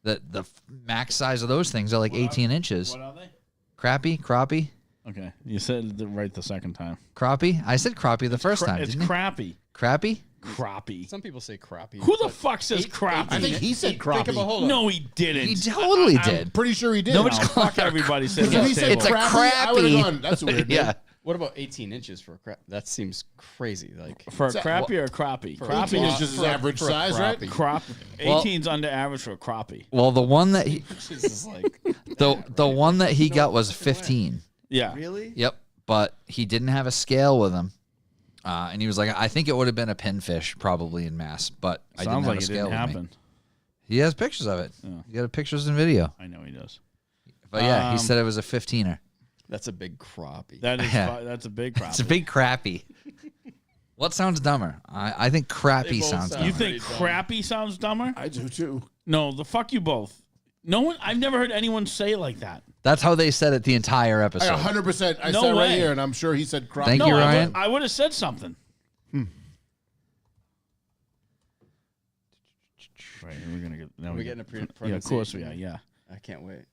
that the max size of those things are like 18 inches.
What are they?
Crappie.
Okay, you said it right the second time.
I said crappie the first time.
It's
didn't I?
crappy.
Crappie.
Crappie.
Some people say crappie.
Who the
but
fuck says crappie?
I think he said
Think
crappie.
of a hold on.
No, he didn't.
He totally
I'm
did.
pretty sure he did.
Nobody's
No, fuck everybody says
If
that.
he said
It's a
crappie, I would
crappie.
have gone. That's weird.
Yeah.
What about 18 inches for a crap? That seems crazy. Like
For a crappie or a crappie?
For
Crappie
18
is
inches is
for a-
average
for a
size, right?
crappie.
crop.
Well-
18's under average for a crappie.
Well, the one that he,
this is like
the one that he got was 15.
Yeah.
really.
Yep, but he didn't have a scale with him, and he was like, I think it would have been a pinfish probably in mass, but I didn't
Sounds
have
like
a
it
scale
didn't
with me.
happen.
He has pictures of it.
Yeah.
He got pictures and video.
I know he does.
But yeah, he said it was a 15er.
That's a big crappie.
That is
Yeah.
that's a big crappie.
It's a big crappie. What sounds dumber? I think crappy
both
sounds
sound-
dumber.
You think
Pretty dumb.
crappie sounds dumber?
I do too.
No, the fuck you both. No one. I've never heard anyone say it like that.
That's how they said it the entire
I
episode.
100%. I
No
said right
way.
here, and I'm sure he said crappie.
Thank
No,
you, Ryan.
I would have said something. Right, we're gonna get. Now
Are we getting a
Yeah, of
pronunciation?
course we are. Yeah.
I can't wait.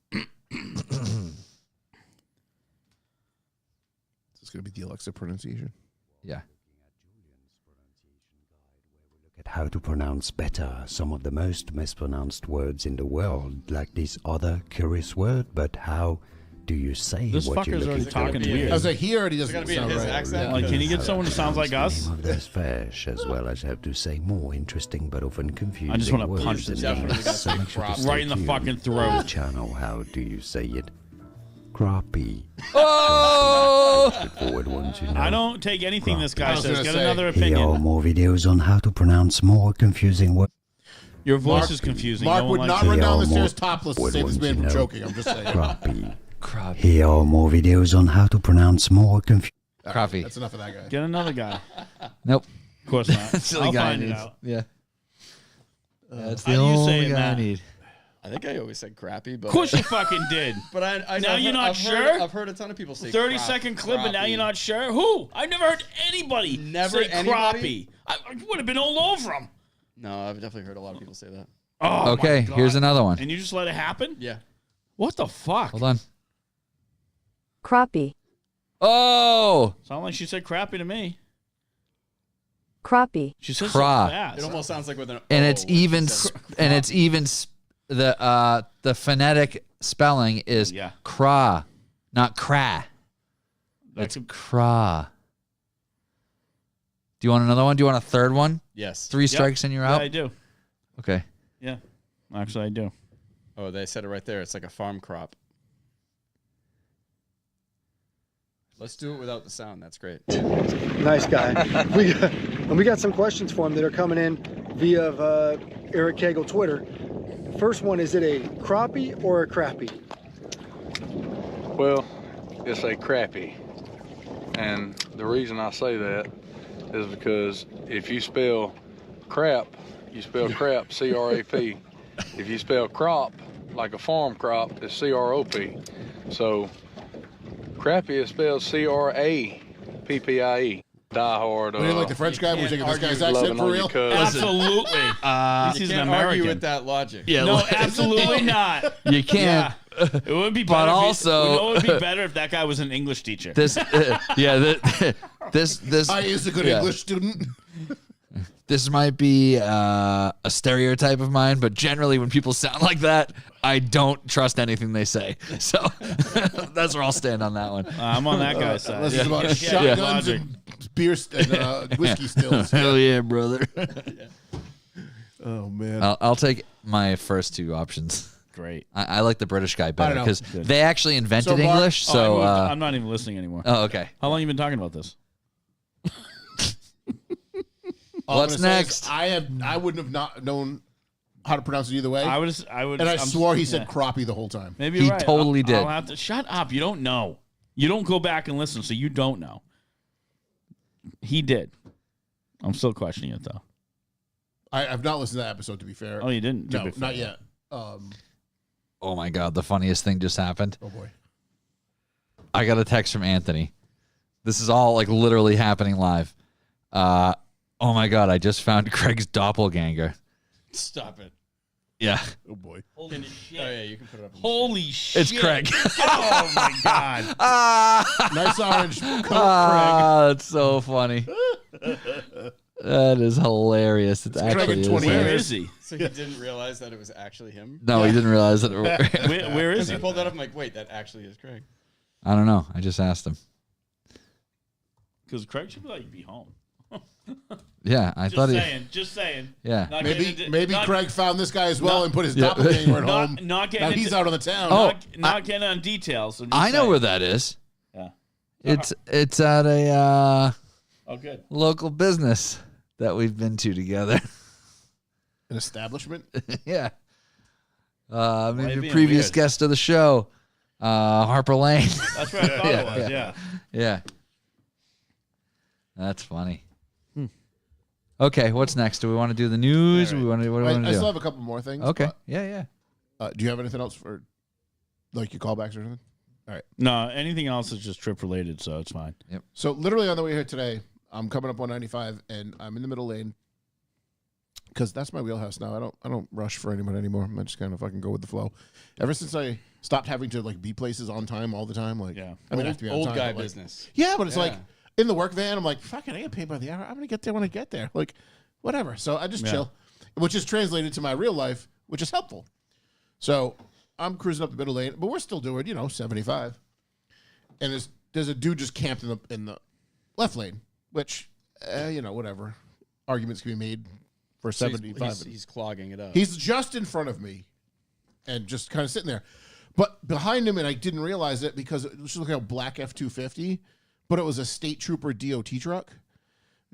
It's going to be the Alexa pronunciation.
Yeah.
At how to pronounce better some of the most mispronounced words in the world, like this other curious word, but how do you say
This
what you're
fucker's already
looking
talking
for?
weird.
I was like, he already
Is it
doesn't
gonna be in
sound
his
right.
accent?
Like, can you get someone who sounds like us?
Name of those fish, as well as how to say more interesting but often confusing
I just wanna
words
punch
in
this
guy.
English.
Definitely
So
gonna
make sure to
say
stay
Right in the
tuned.
fucking
On
throat.
the channel, how do you say it? Crappie.
Oh!
Forward ones, you know.
I don't take anything this guy
I was
says.
gonna
Get
say,
another
Here are
opinion.
more videos on how to pronounce more confusing words.
Your voice
Mark-
is confusing.
Mark
no one
would
likes
not
it.
run down the
Yeah,
stairs
more
topless to
would
save this
ones,
man
you
from
know.
choking. I'm just saying.
Crappie.
Crappie.
Here are more videos on how to pronounce more confusing.
Crappie.
That's enough of that guy.
Get another guy.
Nope.
Of course not.
That's the
I'll
guy
find it
needs.
out.
Yeah. That's
How
the
do you say
only
it,
guy I
Matt?
need.
I think I always said crappy, but
Of course you fucking did.
But I
Now
I've
you're
heard-
not
I've
sure?
Heard, I've heard a ton of people say
30-second clip, and now
crappie.
you're not sure? Who? I've never heard anybody
Never
say
anybody?
crappie. I would have been all over him.
No, I've definitely heard a lot of people say that.
Oh,
Okay,
my God.
here's another one.
And you just let it happen?
Yeah.
What the fuck?
Hold on.
Crappie,
Oh!
Sound like she said crappy to me.
crappie,
She says
Cra.
so fast.
It almost sounds like with an
And
O
it's
when she
even
says
and it's even the phonetic spelling is
Yeah.
cra, not cra.
That's
It's cra. Do you want another one? Do you want a third one?
Yes.
3 strikes and you're
yeah,
out?
I do.
Okay.
Yeah. Actually, I do.
Oh, they said it right there. It's like a farm crop. Let's do it without the sound. That's great.
Nice guy. We got some questions for him that are coming in via Eric Cagle Twitter. First one, is it a crappie or a crappie?
Well, it's a crappie. And the reason I say that is because if you spell crap, you spell crap, C-R-A-P. If you spell crop, like a farm crop, it's C-R-O-P. So, crappie is spelled C-R-A-P-P-I-E. Die hard.
We didn't like the French guy. We're taking this guy's accent
loving
for
on
real.
your cousin.
Absolutely.
You
He's an
can't argue
American.
with that logic.
Yeah,
No, absolutely not.
You can't.
It would be better.
But
if
also-
you know, it would be better if that guy was an English teacher.
This this
I is a good
yeah.
English student.
This might be a stereotype of mine, but generally when people sound like that, I don't trust anything they say. So that's where I'll stand on that one.
I'm on that guy's side.
Unless it's about
Yeah,
shotguns
logic.
and beer and whiskey stills.
Hell yeah, brother.
Oh man.
I'll take my first 2 options.
Great.
I like the British guy better
know.
because
Good.
they actually invented
So, Mark-
English.
Oh,
So
I'm not even listening anymore.
oh, okay.
How long you been talking about this?
All I'm
What's
gonna say is
next?
I wouldn't have not known how to pronounce it either way.
I would.
and I
I'm-
swore he said
yeah.
crappie the whole time.
Maybe
He
you're right.
totally did.
I'll have to shut up. You don't know. You don't go back and listen, so you don't know. He did. I'm still questioning it though.
I've not listened to that episode, to be fair.
Oh, you didn't? To
No,
be fair.
not yet.
Oh my God, the funniest thing just happened.
Oh boy.
I got a text from Anthony. This is all like literally happening live. Oh my God, I just found Craig's doppelganger.
Stop it.
Yeah,
Oh boy.
Holy
Oh
shit!
yeah, you can put it up.
Holy shit!
it's Craig.
Oh my god!
Nice orange coat, Craig.
Ah, that's so funny. That is hilarious. It's actually
Dragon
is.
20
Where
years.
is he?
So he didn't realize that it was actually him?
No, he didn't realize that.
Where is
He
he?
pulled that up. I'm like, wait, that actually is Craig.
I don't know. I just asked him.
Because Craig should be home.
Yeah, I thought
Just saying.
Yeah.
Not
Maybe
getting into-
maybe
not-
Craig found this guy as well
not-
and put his
Yeah.
doppelganger at
Not,
home.
not getting
Now
into,
he's out on the town.
Oh,
not getting on details. So just
I know
saying.
where that is.
Yeah.
It's at a
Oh, good.
local business that we've been to together.
An establishment.
Yeah.
you
Maybe a
being
previous
weird?
guest of the show, Harper Lane.
That's where I thought it was. Yeah.
Yeah. That's funny. Okay, what's next? Do we want to do the news?
All
We want to. What do we
I,
want to
I
do?
still have a couple more things.
Okay. Yeah.
Do you have anything else for, like, your callbacks or anything? All right.
No, anything else is just trip related, so it's fine.
So literally on the way here today, I'm coming up 195 and I'm in the middle lane because that's my wheelhouse now. I don't rush for anyone anymore. I just kind of fucking go with the flow. Ever since I stopped having to be places on time all the time,
Yeah.
I mean, I have to be on
Old
time,
guy
but,
business.
Yeah, but it's
Yeah.
like in the work van, I'm like, fucking, I get paid by the hour. I'm gonna get there when I get there. Like, whatever. So I just chill, which is translated to my real life, which is helpful. So I'm cruising up the middle lane, but we're still doing 75. And there's a dude just camped in the left lane, which whatever arguments can be made for 75.
He's clogging it up.
He's just in front of me, and just kind of sitting there, but behind him, and I didn't realize it because it was like a black F-250, but it was a state trooper DOT truck,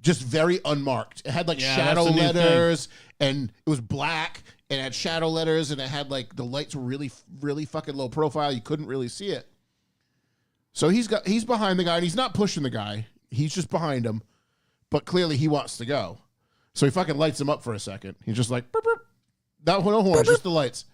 just very unmarked. It had shadow
that's the new
letters, and it was black, and it had shadow letters, and it had the lights were really, really fucking low profile. You couldn't really see it. So he's behind the guy, and he's not pushing the guy. He's just behind him, but clearly he wants to go. So he fucking lights him up for a second. He's just like, burp, burp. No horn, just the lights.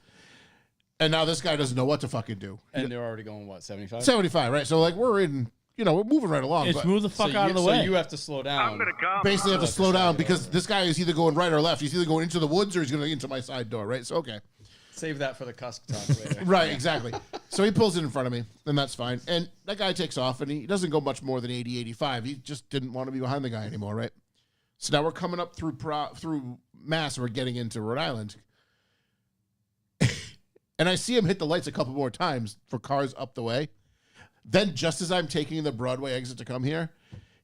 And now this guy doesn't know what to fucking do.
And they're already going, what, 75?
75, right? So we're in, we're moving right along.
It's
but
move the fuck out of the way.
So you have to slow down.
basically have to slow down because this guy is either going right or left. He's either going into the woods or he's going into my side door, right? So, okay.
Save that for the cusk talk later.
Right, exactly. So he pulls it in front of me, and that's fine. And that guy takes off, and he doesn't go much more than 80, 85. He just didn't want to be behind the guy anymore, right? So now we're coming up through Mass, and we're getting into Rhode Island. And I see him hit the lights a couple more times for cars up the way. Then just as I'm taking the Broadway exit to come here,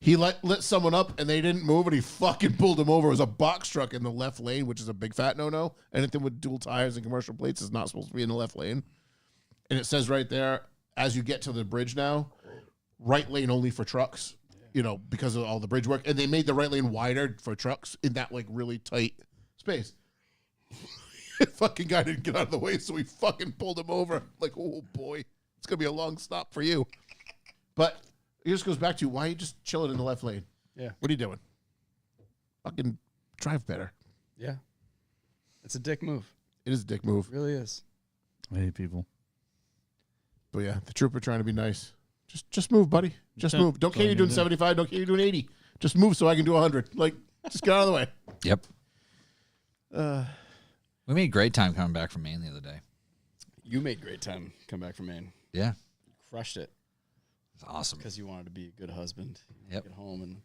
he lit someone up, and they didn't move, and he fucking pulled him over. It was a box truck in the left lane, which is a big fat no-no. Anything with dual tires and commercial plates is not supposed to be in the left lane. And it says right there, as you get to the bridge now, right lane only for trucks, because of all the bridge work. And they made the right lane wider for trucks in that really tight space. Fucking guy didn't get out of the way, so he fucking pulled him over. Like, oh boy, it's gonna be a long stop for you. But it just goes back to, why are you just chilling in the left lane?
Yeah.
What are you doing? Fucking drive better.
Yeah. It's a dick move.
It is a dick move.
It really is.
I hate people.
But yeah, the trooper trying to be nice. Just move, buddy. Just move. Don't care you doing 75. Don't care you doing 80. Just move so I can do 100. Just get out of the way.
Yep. We made great time coming back from Maine the other day.
You made great time come back from Maine.
Yeah.
Crushed it.
It's awesome.
Because you wanted to be a good husband.
Yep.
Get home and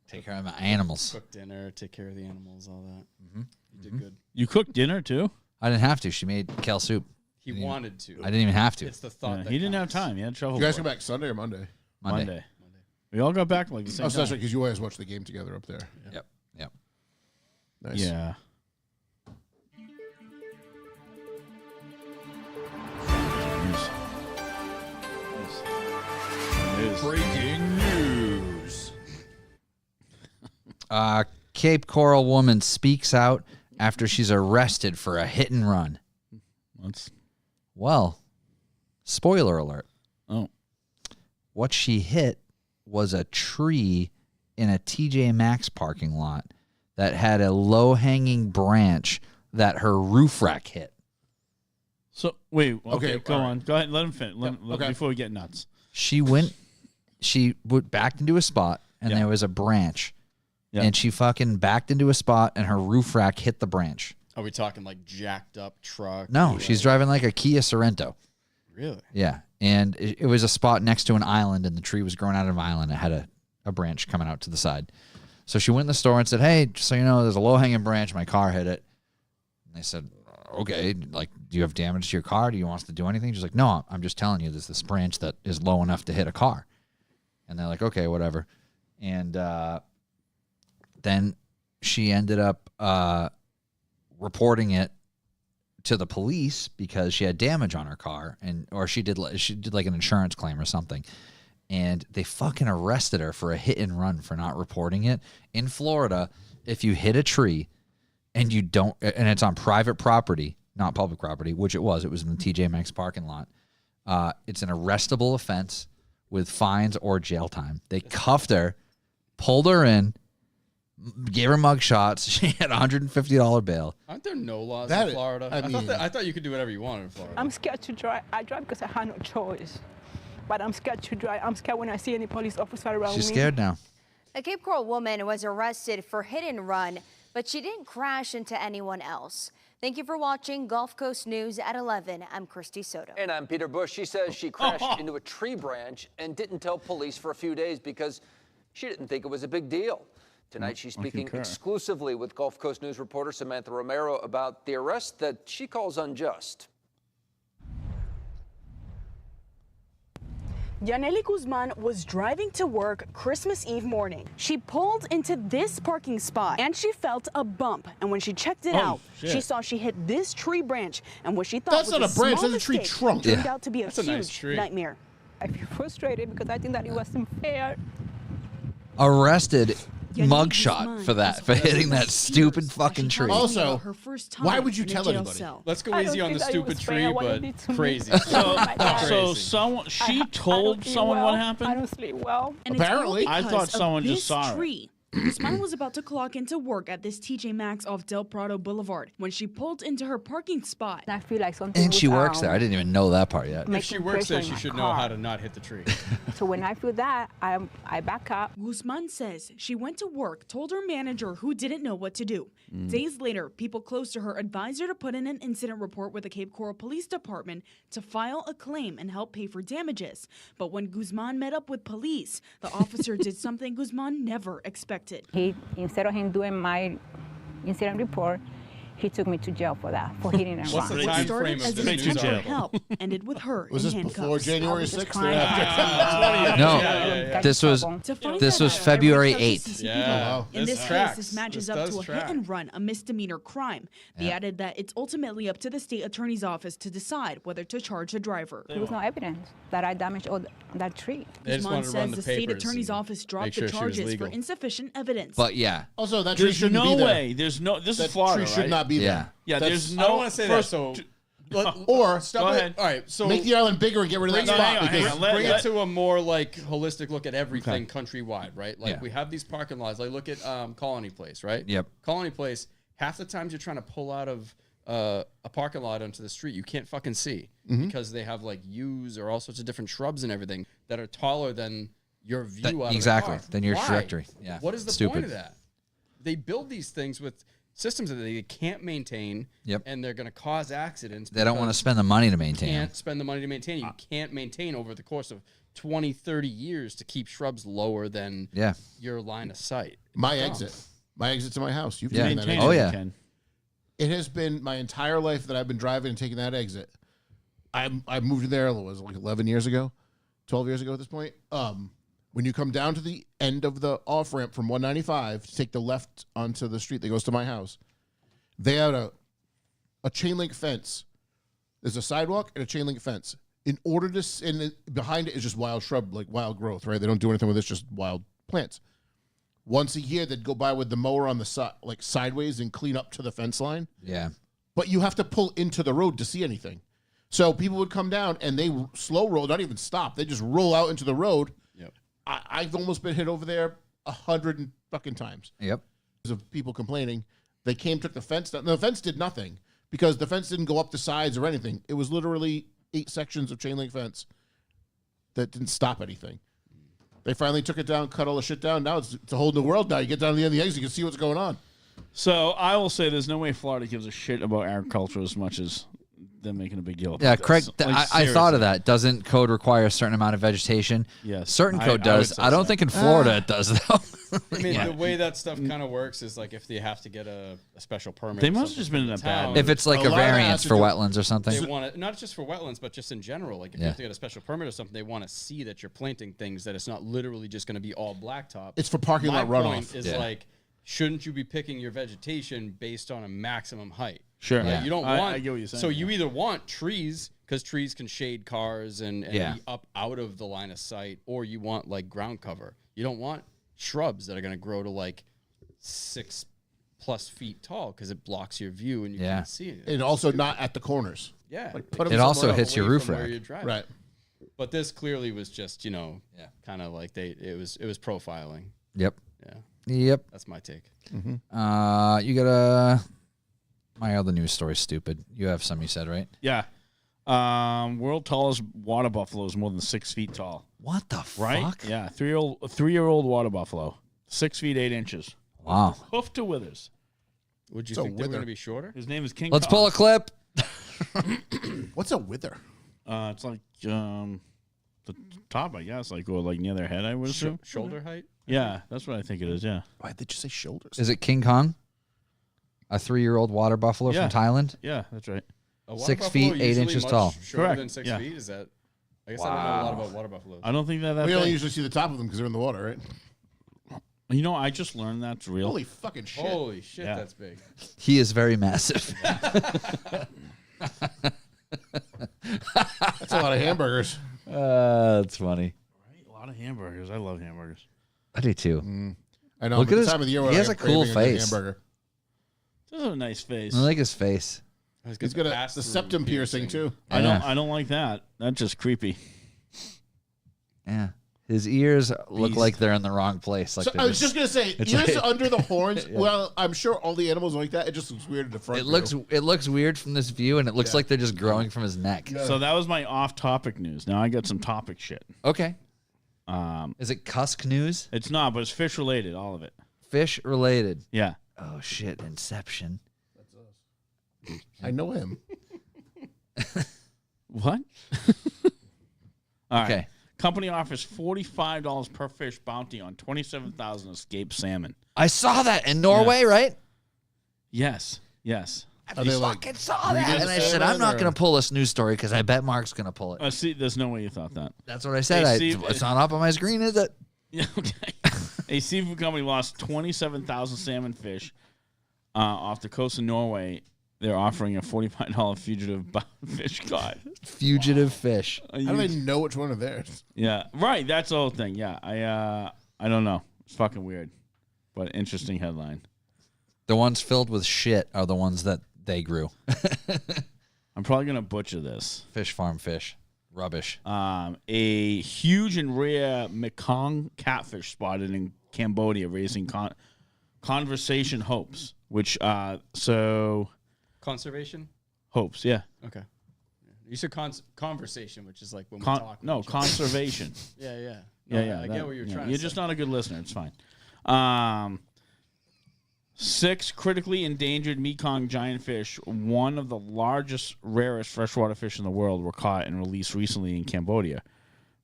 take care of my animals.
Cook dinner, take care of the animals, all that.
Mm-hmm.
You did good.
You cooked dinner too?
I didn't have to. She made kale soup.
He wanted to.
I didn't even have to.
It's the thought
Yeah,
that
he didn't have
counts.
time. He had trouble.
You guys come back Sunday or Monday?
Monday.
We all got back the same
Oh, so that's
time.
right, because you always watch the game together up there.
Yep.
Nice.
Yeah.
Breaking news.
Cape Coral woman speaks out after she's arrested for a hit and run. Well, spoiler alert.
Oh.
What she hit was a tree in a TJ Maxx parking lot that had a low-hanging branch that her roof rack hit.
So, wait. Okay,
Okay,
go
all
on.
right.
Go ahead. Let him finish.
okay.
Before we get nuts.
She backed into a spot, and there was a branch.
Yeah.
And she fucking backed into a spot, and her roof rack hit the branch.
Are we talking jacked up truck?
No, she's driving like a Kia Sorento.
Really?
Yeah. And it was a spot next to an island, and the tree was growing out of an island. It had a branch coming out to the side. So she went in the store and said, hey, just so you know, there's a low-hanging branch. My car hit it. And they said, okay, like, do you have damage to your car? Do you want us to do anything? She's like, no, I'm just telling you there's this branch that is low enough to hit a car. And they're like, okay, whatever. And then she ended up reporting it to the police because she had damage on her car, or she did like an insurance claim or something. And they fucking arrested her for a hit and run for not reporting it. In Florida, if you hit a tree and you don't, and it's on private property, not public property, which it was in the TJ Maxx parking lot, it's an arrestable offense with fines or jail time. They cuffed her, pulled her in, gave her mug shots. She had a $150 bail.
Aren't there no laws
That-
in Florida? I thought you could do whatever you wanted in Florida.
I'm scared to drive. I drive because I have no choice. But I'm scared to drive. I'm scared when I see any police officer around
She's
me.
scared now.
A Cape Coral woman was arrested for hit and run, but she didn't crash into anyone else. Thank you for watching Gulf Coast News at 11. I'm Christy Soto.
And I'm Peter Bush. She says she crashed into a tree branch and didn't tell police for a few days because she didn't think it was a big deal. Tonight, she's speaking exclusively with Gulf Coast News reporter Samantha Romero about the arrest that she calls unjust.
Yaneli Guzman was driving to work Christmas Eve morning. She pulled into this parking spot and she felt a bump. And when she checked it out, she saw she hit this tree branch. And what she thought
That's
was
not a branch,
small
that's a tree
mistake
trunk.
turned out to be a
That's a nice
huge
tree.
nightmare. I feel frustrated because I think that it wasn't fair.
Arrested
Yaneli
mugshot
Guzman
for that, for hitting that stupid fucking tree.
Also,
her first time
why would you
in a
tell
jail
anybody?
cell.
Let's go
I don't
easy on
think
the
that it
stupid
was fair
tree,
what
but
it did to me.
crazy.
So she told someone what happened?
I don't sleep well.
And
Apparently.
it's all
I
because
thought
of
someone just
this
saw it.
tree. Guzman was about to clock into work at this TJ Maxx off Del Prado Boulevard when she pulled into her parking spot.
I feel like something
And she
was,
works there. I didn't even know that part yet.
If she works there, she should know how to not hit the tree.
So when I feel that, I back up.
Guzman says she went to work, told her manager who didn't know what to do. Days later, people close to her advised her to put in an incident report with the Cape Coral Police Department to file a claim and help pay for damages. But when Guzman met up with police, the officer did something Guzman never expected.
He, instead of him doing my incident report, he took me to jail for that, for hitting and
What's
run.
the
What
time
started
frame of
as
this
an
Straight to
attempt
news
to
jail.
help ended with her
Was
in
this
handcuffs.
before January
just
6th?
crying.
No, this was this was February 8th.
Yeah.
In this
tracks.
case, this matches
This
up
does
to a
track.
hit and run, a misdemeanor crime. They added that it's ultimately up to the state attorney's office to decide whether to charge the driver.
There was no evidence that I damaged that tree.
They just
Guzman
wanted to run
says
the
the state
papers
attorney's
and
office
make
dropped
sure
the
she was
charges for
legal.
insufficient evidence.
But yeah,
Also, that tree
There's
shouldn't
no
be there.
way. There's no. This
That
is Florida,
tree should
right?
not be
Yeah.
there.
Yeah,
That's-
there's
I don't
no.
want to say
first,
that. So,
Or
go
it.
ahead. All right. So
Make the island bigger and get rid of that
No,
spot.
hang on, hang
because-
on. Let-
bring
let-
it to a more like holistic look at everything countrywide, right? Like
Yeah.
we have these parking lots. Like look at Colony Place, right?
Yep.
Colony Place. Half the times you're trying to pull out of a parking lot onto the street, you can't fucking see because they have like yews or all sorts of different shrubs and everything that are taller than your view out
exactly,
of the car.
than your
Why?
trajectory. Yeah.
What is the
Stupid.
point of that? They build these things with systems that they can't maintain.
Yep.
And they're going to cause accidents.
They don't want to
because
spend the money to maintain them.
can't spend the money to maintain. You can't maintain over the course of 20, 30 years to keep shrubs lower than
Yeah.
your line of sight.
My
Dumb.
exit to my house. You've
Yeah.
taken that
Maintain
exit.
Oh,
it,
yeah.
Ken.
It has been my entire life that I've been driving and taking that exit. I moved there, it was like 11 years ago, 12 years ago at this point. When you come down to the end of the off ramp from 195 to take the left onto the street that goes to my house, they had a chain link fence. There's a sidewalk and a chain link fence. In order to, behind it is just wild shrub, like wild growth, right? They don't do anything with it, it's just wild plants. Once a year, they'd go by with the mower on the side, like sideways, and clean up to the fence line.
Yeah.
But you have to pull into the road to see anything. So people would come down and they slow roll, not even stop. They just roll out into the road.
Yep.
I've almost been hit over there 100 fucking times.
Yep.
Because of people complaining. They came, took the fence down. The fence did nothing because the fence didn't go up the sides or anything. It was literally 8 sections of chain link fence that didn't stop anything. They finally took it down, cut all the shit down. Now it's a whole new world now. You get down to the end of the exit, you can see what's going on.
So I will say there's no way Florida gives a shit about agriculture as much as they're making a big deal about
Yeah,
this.
Craig,
Like,
I thought of
seriously.
that. Doesn't code require a certain amount of vegetation?
Yes.
Certain
I
code
would
does.
say
I don't
so.
think in Florida it does, though.
I mean,
Yeah.
the way that stuff kind of works is like if they have to get a special permit.
They
or
must have
something
just been
from
in
the
a bad
town,
mood.
If it's like
A
a
lot of that
variance
has to
for
do-
wetlands or something.
They want it not just for wetlands, but just in general. Like if you
Yeah.
have to get a special permit or something, they want to see that you're planting things that it's not literally just going to be all blacktop.
It's for parking
My
lot runoff.
point is like, shouldn't you be picking your vegetation based on a maximum height?
Sure.
Like, you don't want.
I get what you're saying.
So you either want trees because trees can shade cars and
Yeah.
be up out of the line of sight, or you want like ground cover. You don't want shrubs that are going to grow to like 6+ feet tall because it blocks your view and you
Yeah.
can't see it.
And also not at the corners.
Yeah.
Like, put 'em
It also
somewhere
hits
else.
your
away
roof
from where
rack.
you're driving.
Right.
But this clearly was just, kind of like it was profiling.
Yep.
Yeah.
Yep.
That's my take.
You got my other news story's stupid. You have some you said, right?
Yeah. World tallest water buffalo is more than 6 feet tall.
What the
Right?
fuck?
Yeah. 3-year-old water buffalo. 6 feet 8 inches.
Wow.
Hoof to withers.
Would you
So
think they were
wither.
going to be shorter?
His name is King
Let's
Kong.
pull a clip.
What's a wither?
It's like the top, I guess, like or like near their head, I would assume.
Shoulder height?
Yeah, that's what I think it is. Yeah.
Why did they just say shoulders?
Is it King Kong? A 3-year-old water buffalo
Yeah.
from Thailand?
Yeah, that's right.
A water
6
buffalo
feet, 8
usually
inches
much
tall.
Shorter
Correct.
than 6
Yeah.
feet? Is that? I guess I don't know a lot about water buffaloes.
I don't think that.
We only
big.
usually see the top of them because they're in the water, right?
You know, I just learned that's real.
Holy fucking shit.
Holy shit,
Yeah.
that's big.
He is very massive.
That's a lot of hamburgers.
That's funny.
Right? A lot of hamburgers. I love hamburgers.
I do too.
I know.
Look
but
at
the
his-
time of the year
he
when
has
I
a cool
craving good
face.
Hamburger.
This is a nice face.
I like his face.
He's got the septum piercing too.
I
Yeah.
don't like that. That's just creepy.
Yeah. His ears look
Beast.
like they're in the wrong place. Like
So
they're
I was just gonna say
It's
ears
like-
under the horns. Well, I'm sure all the animals are like that. It just looks weird in the front.
it looks weird from this view, and it looks
Yeah.
like they're just growing from his neck.
So that was my off-topic news. Now I got some topic shit.
Okay. Is it Cusk news?
It's not, but it's fish related. All of it.
Fish related.
Yeah.
Oh shit! Inception.
I know him.
What? All right.
Okay.
Company offers $45 per fish bounty on 27,000 escaped salmon.
I saw that in Norway, right?
Yes. Yes.
Are they like
Fucking saw that,
breeding
and I said,
salmon
I'm not
or-
going to pull this news story because I bet Mark's going to pull it.
See, there's no way you thought that.
That's what I said.
Hey, Steve,
It's not up on my screen, is it?
Yeah, okay. A seafood company lost 27,000 salmon fish off the coast of Norway. They're offering a $45 fugitive fish caught.
Fugitive fish.
How do they know which one are theirs?
Yeah, right. That's the whole thing. Yeah, I don't know. It's fucking weird, but interesting headline.
The ones filled with shit are the ones that they grew.
I'm probably gonna butcher this.
Fish farm fish. Rubbish.
A huge and rare Mekong catfish spotted in Cambodia, raising conversation hopes. Which
Conservation?
hopes, yeah.
Okay. You said conversation, which is like when we talk.
No, conservation.
Yeah, yeah.
Yeah,
No,
yeah.
I get what you're trying
You're
to
just
say.
not a good listener. It's fine. 6 critically endangered Mekong giant fish, one of the largest, rarest freshwater fish in the world, were caught and released recently in Cambodia,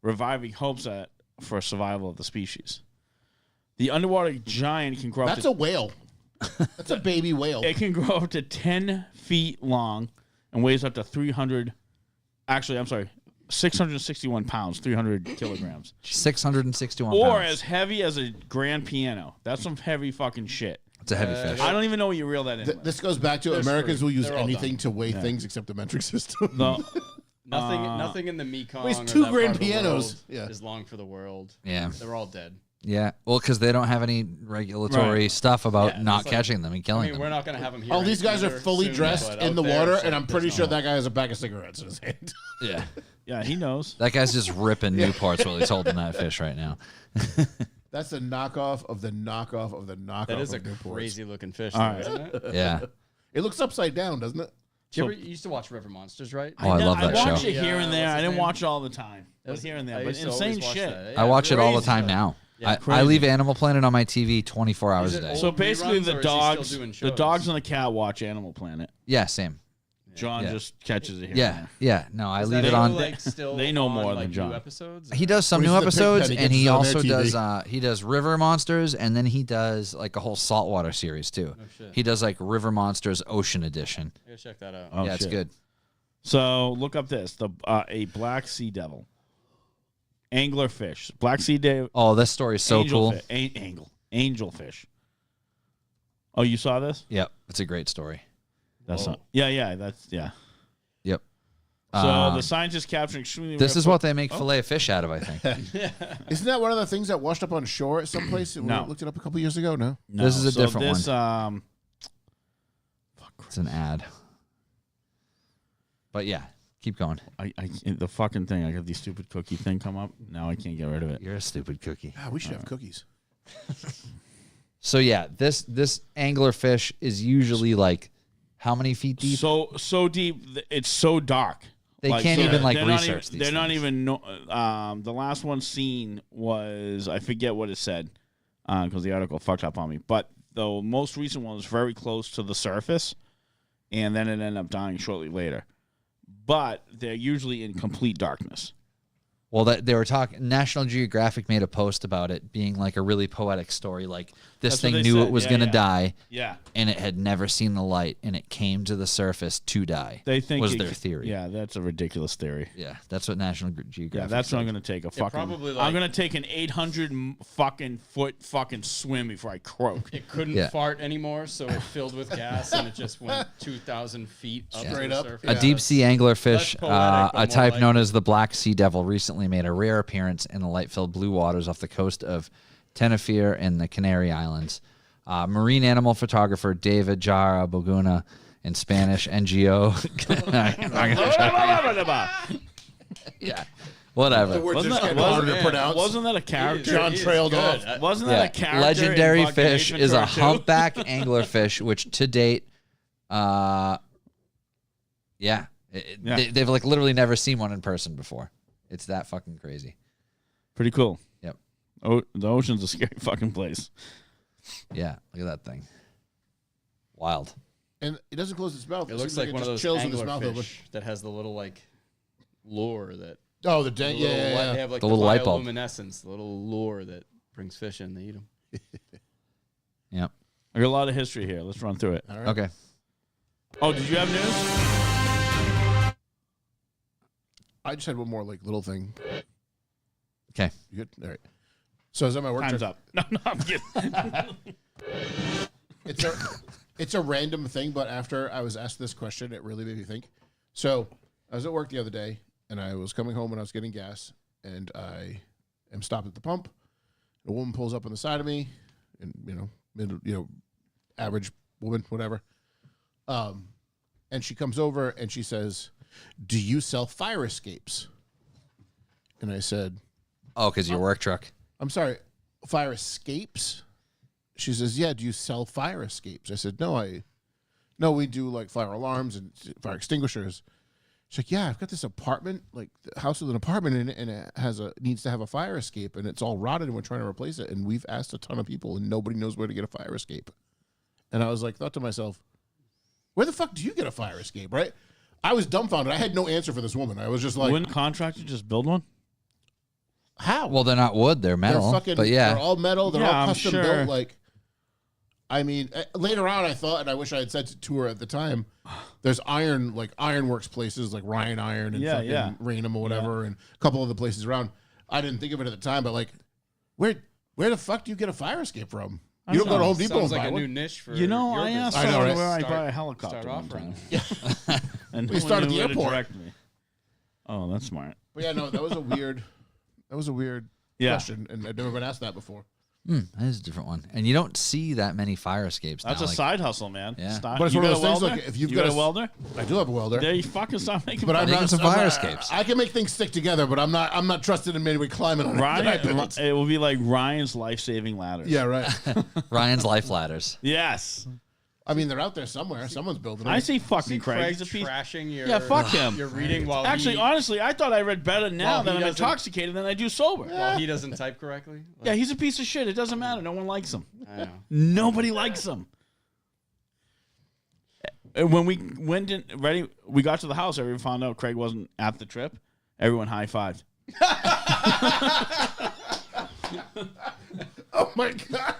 reviving hopes for survival of the species. The underwater giant can grow up
That's
to...
a whale. That's a baby whale.
It can grow up to 10 feet long and weighs up to 661 pounds, 300 kilograms.
661
Or
pounds.
as heavy as a grand piano. That's some heavy fucking shit.
It's a heavy fish.
I don't even know what you reel that in. with.
This goes back to
They're
Americans
screwed.
will use
They're all
anything
done.
to weigh things except the metric system.
No.
Nothing in the Mekong.
Weighs
or
2
that
grand
part of the
pianos.
world
Yeah.
is long for the world.
Yeah.
They're all dead.
Yeah. Well, because they don't have any regulatory
Right.
stuff about
Yeah,
not
it's like-
catching them and killing
I mean,
them.
we're not going to have them here.
All these guys are
either
fully
soon,
dressed
but
in
out
the
there,
water,
it's
and
like
I'm pretty
there's
sure
no-
that guy has a bag of cigarettes in his hand.
Yeah.
Yeah, he knows.
That guy's just ripping Newports while he's holding that fish right now.
That's the knockoff of the knockoff of the knockoff.
That is a
of Newports.
crazy looking fish,
All
though,
right.
isn't it?
Yeah.
It looks upside down, doesn't it?
You used to watch River Monsters, right?
Oh, I love that
I watch
show.
it here and there.
What's
I
his
didn't
name?
watch it all the time. But
That's-
here and
I
there. But
used to always
insane
watch
shit.
that.
I watch it all the
crazy
time
stuff.
now.
Yeah,
I
crazy.
leave Animal Planet on my TV 24 hours
Is
a
it
day.
old
So basically,
reruns,
the
or is he still
dogs,
doing
the
shows?
dogs and the cat watch Animal Planet.
Yeah, same.
John
Yeah.
just catches it here.
Yeah, yeah. No, I
Is
leave
that
it on.
like still
They know
on,
more
like,
than John.
New episodes?
He does some
When
new
he's in the pig
episodes,
pen, he
and
gets
he
on
also
their
does he does River Monsters, and then he does like a whole saltwater series too.
shit.
He does like River Monsters Ocean Edition.
I gotta check that out.
Oh,
yeah, it's
shit.
good.
So look up this: a black sea devil, anglerfish, black sea devil.
Oh, this story is so cool.
Angelfish. Oh, you saw this?
Yep, it's a great story.
That's not. Yeah.
Yep.
So the scientists captured extremely.
This
rare
is what they make fillet of fish out of, I think.
Isn't that one of the things that washed up on shore at some place?
No.
We looked it up a couple years ago. No.
No,
This is a
so
different
this,
one. It's an ad. But yeah, keep going.
The fucking thing. I got the stupid cookie thing come up. Now I can't get rid of it.
You're a stupid cookie.
Ah, we should have cookies.
So yeah, this anglerfish is usually like how many feet deep?
So deep. It's so dark.
They can't even like
they're
research these
They're not
things.
even. The last one seen was, I forget what it said, because the article fucked up on me. But the most recent one was very close to the surface, and then it ended up dying shortly later. But they're usually in complete darkness.
Well, they were talking. National Geographic made a post about it being like a really poetic story. Like this
That's what
thing
they
knew
said.
it was
Yeah,
going to
yeah.
die,
Yeah.
and it had never seen the light, and it came to the surface to die.
They think
was
it-
their theory.
Yeah, that's a ridiculous theory.
Yeah, that's what National Geographic.
Yeah, that's what I'm
said.
gonna take a
It
fucking.
probably,
I'm
like-
gonna take an 800 fucking foot fucking swim before I croak.
It couldn't
Yeah.
fart anymore, so it filled with gas, and it just went 2,000 feet up to
Straight
the
up.
surface.
A deep sea anglerfish,
Less poetic, but
a
more
type
like-
known as the black sea devil, recently made a rare appearance in the light-filled blue waters off the coast of Tenerife and the Canary Islands. Marine animal photographer David Jara Boguna, in Spanish NGO. Yeah, whatever.
The words
Wasn't
just
that-
getting harder to
man,
pronounce.
Wasn't that a character?
John trailed
good.
off.
Wasn't
Yeah.
that a character?
Legendary
in fucking
fish
Ace
is a
Ventura 2?
humpback anglerfish, which to date, yeah, they've like literally never seen one in person before. It's that fucking crazy.
Pretty cool.
Yep.
Oh, the ocean's a scary fucking place.
Yeah, look at that thing. Wild.
And it doesn't close its mouth.
It looks
seems
like one of
just
those
chills with its mouth open.
anglerfish that has the little like lure that.
Oh, the dang,
the little
yeah,
light-
yeah.
They have like
The
the,
little light bulb.
bioluminescence, the little lure that brings fish in. They eat them.
Yep.
I got a lot of history here. Let's run through it.
All right.
Okay.
Oh, did you have news?
I just had one more like little thing.
Okay.
You good? All right. So I was at my work.
Time's
trip.
up. No, I'm kidding.
It's a random thing, but after I was asked this question, it really made me think. So I was at work the other day, and I was coming home and I was getting gas, and I am stopped at the pump. A woman pulls up on the side of me, and average woman, whatever. And she comes over and she says, "Do you sell fire escapes?" And I said,
Oh, because your work truck.
"I'm sorry, fire escapes?" She says, "Yeah, do you sell fire escapes?" I said, No, we do like fire alarms and fire extinguishers." She's like, "Yeah, I've got this apartment, like the house with an apartment in it, and it needs to have a fire escape, and it's all rotted, and we're trying to replace it, and we've asked a ton of people, and nobody knows where to get a fire escape." And I was like, thought to myself, where the fuck do you get a fire escape, right? I was dumbfounded. I had no answer for this woman. I was just like,
Wouldn't contractor just build one?
how?
Well, they're not wood; they're metal.
They're fucking,
but yeah,
they're all metal. They're
Yeah,
all
I'm
custom
sure.
built. Like, I mean, later on, I thought, and I wish I had said to her at the time, there's ironworks places like Ryan Iron and fucking Raynham or whatever, and a couple other places around. I didn't think of it at the time, but like, where the fuck do you get a fire escape from? You don't go to Home Depot and
Sounds
buy
like a
one.
new niche for
You know,
your
I asked
business.
I know,
someone
right?
where I
Start-
buy a helicopter
start
one
off
time.
right.
And
We
no
start
one
at the
knew where to
airport.
direct me. Oh, that's smart.
But yeah, no, that was a weird
Yeah.
question, and I'd never been asked that before.
that is a different one. And you don't see that many fire escapes.
That's
now.
a side hustle, man.
Yeah.
Stop.
But it's
You
one of
got
those
a
things,
welder?
like, if you've
You
got
got
a
a welder,
I do have a welder.
there you fucking stop making.
But I'm
Making
not
some
I'm
fire
not-
escapes.
I can make things stick together, but I'm not trusted in maybe climbing on
Ryan,
it.
it will be like Ryan's life-saving ladders.
Yeah, right.
Ryan's life ladders.
Yes.
I mean, they're out there somewhere. Someone's building them.
I see fucking
See
Craig.
Craig
He's a piece.
trashing your.
Yeah, fuck him.
Your reading while
Actually,
he,
honestly, I thought I read better now
Well,
that
he
I'm
doesn't-
intoxicated than I do sober.
while he doesn't type correctly.
Yeah, he's a piece of shit. It doesn't matter. No one likes him.
I know.
Nobody likes him. when we went in, we got to the house. Everyone found out Craig wasn't at the trip. Everyone high-fived.
Oh my god!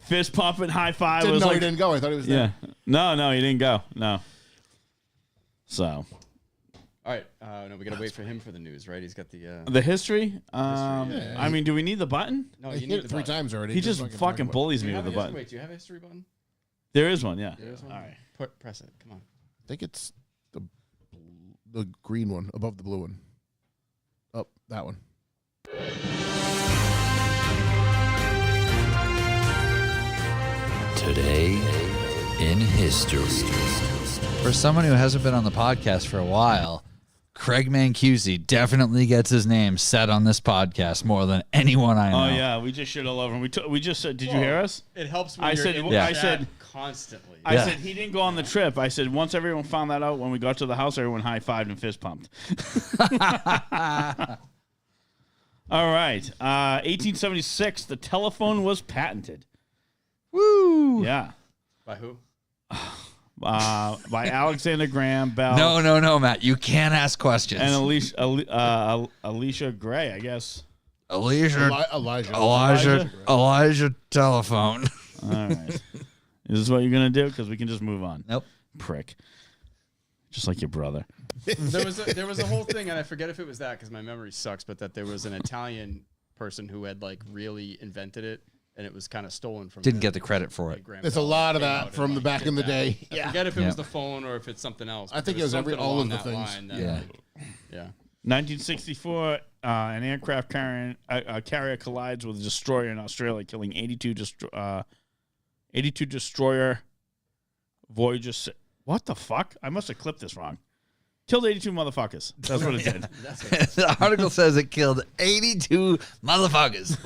Fist pumping, high five.
Didn't
was
know
like,
he didn't go. I thought he was there.
Yeah. No, he didn't go. No. So.
All right. No, we gotta wait for him for the news, right? He's got the
history. I mean, do we need the button?
No,
He
you
hit
need
it 3 times already.
He just fucking bullies me
Do you
with the
have a
button.
Wait, do you have a history button?
There is one. Yeah.
There's one.
All right.
Press it. Come on.
I think it's the green one above the blue one. Oh, that one.
Today in history. For someone who hasn't been on the podcast for a while, Craig Mancusi definitely gets his name said on this podcast more than anyone I know.
Oh yeah, we just shit all over him. We just said, did you hear us?
It helps when
I
you're
said,
in
I
chat
said
constantly.
I said he didn't go on the trip. I said once everyone found that out, when we got to the house, everyone high-fived and fist pumped. All right. 1876, the telephone was patented.
Woo!
Yeah.
By who?
By Alexander Graham Bell.
No, Matt. You can't ask questions.
And Alicia Gray, I guess.
Elijah telephone.
All right. Is this what you're going to do? Because we can just move on.
Nope.
Prick. Just like your brother.
There was a whole thing, and I forget if it was that because my memory sucks, but that there was an Italian person who had like really invented it, and it was kind of stolen from.
Didn't get the credit for it.
There's a lot of that from the back in the day.
I forget if it was the phone or if it's something else.
I think it was all of the things.
Yeah.
1964, an aircraft carrier collides with a destroyer in Australia, killing 82 destroyer Voyager. What the fuck? I must have clipped this wrong. Killed 82 motherfuckers. That's what it did.
The article says it killed 82 motherfuckers.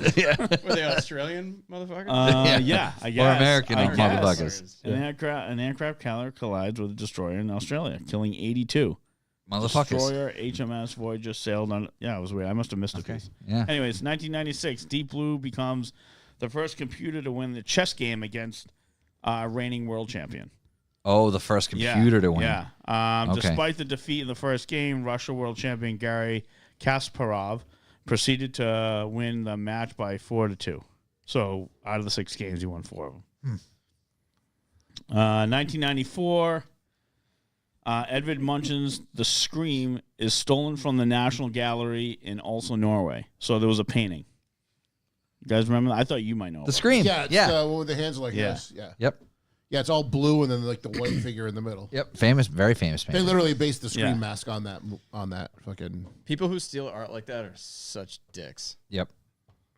Were they Australian motherfuckers?
Yeah, I guess.
Or American motherfuckers.
An aircraft carrier collides with a destroyer in Australia, killing 82.
Motherfuckers.
Destroyer HMS Voyager sailed on. Yeah, it was weird. I must have missed a piece.
Yeah.
Anyways, 1996, Deep Blue becomes the first computer to win the chess game against reigning world champion.
Oh, the first computer to win.
Yeah. Despite the defeat in the first game, Russia world champion Garry Kasparov proceeded to win the match by 4-2. So out of the 6 games, he won 4 of them. 1994, Edvard Munchen's The Scream is stolen from the National Gallery in Oslo, Norway. So there was a painting. You guys remember that? I thought you might know.
The Scream.
Yeah, it's, what the hands are like this. Yeah.
Yep.
Yeah, it's all blue and then like the white figure in the middle.
Yep. Famous, very famous painting.
They literally based the Scream mask on that fucking.
People who steal art like that are such dicks.
Yep.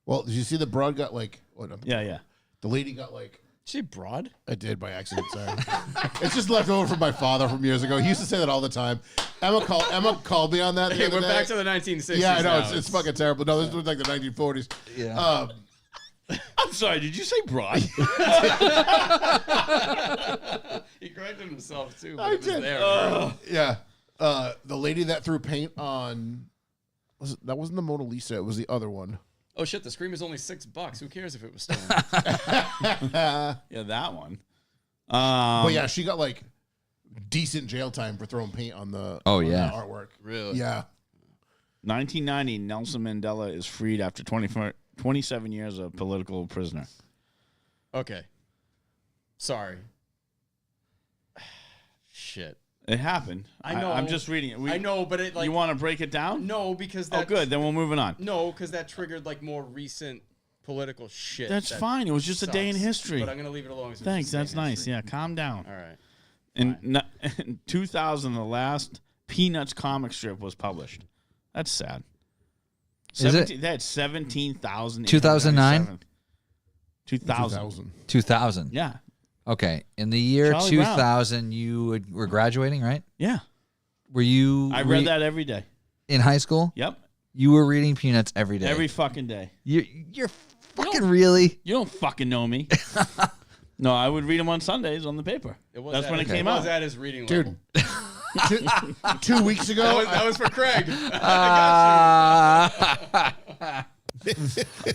Well, did you see the broad got like?
Yeah.
The lady got like.
She broad?
I did by accident. Sorry. It's just left over from my father from years ago. He used to say that all the time. Emma called me on that.
Hey, we're back to the 1960s.
Yeah, I know.
Now.
It's fucking terrible. No, this was like the 1940s.
Yeah.
I'm sorry, did you say broad?
He corrected himself too. But
I
it was
did.
there.
Yeah. The lady that threw paint on. That wasn't the Mona Lisa. It was the other one.
Oh shit! The Scream is only $6. Who cares if it was stolen?
Yeah, that one.
But yeah, she got like decent jail time for throwing paint on the artwork.
Really?
Yeah.
1990, Nelson Mandela is freed after 27 years of political prisoner.
Okay. Sorry. Shit.
It happened.
I know.
I'm just reading it.
I know, but it like.
You want to break it down?
No, because
that. Oh, good. Then we're moving on.
No, because that triggered like more recent political shit.
That's fine. It was just a day in history.
But I'm gonna leave it alone.
Thanks. That's nice. Yeah, calm down.
All right.
In 2000, the last Peanuts comic strip was published. That's sad.
Is it?
They had 17,000.
2009?
2000.
2000.
Yeah.
Okay. In the year
Charlie
2000, you were graduating, right?
Yeah.
Were you?
I read that every day.
In high school?
Yep.
You were reading Peanuts every day.
Every fucking day.
You're fucking really?
You don't fucking know me. No, I would read them on Sundays on the paper. That's when it came out.
Was at his reading
Dude.
level.
2 weeks ago.
That was for Craig.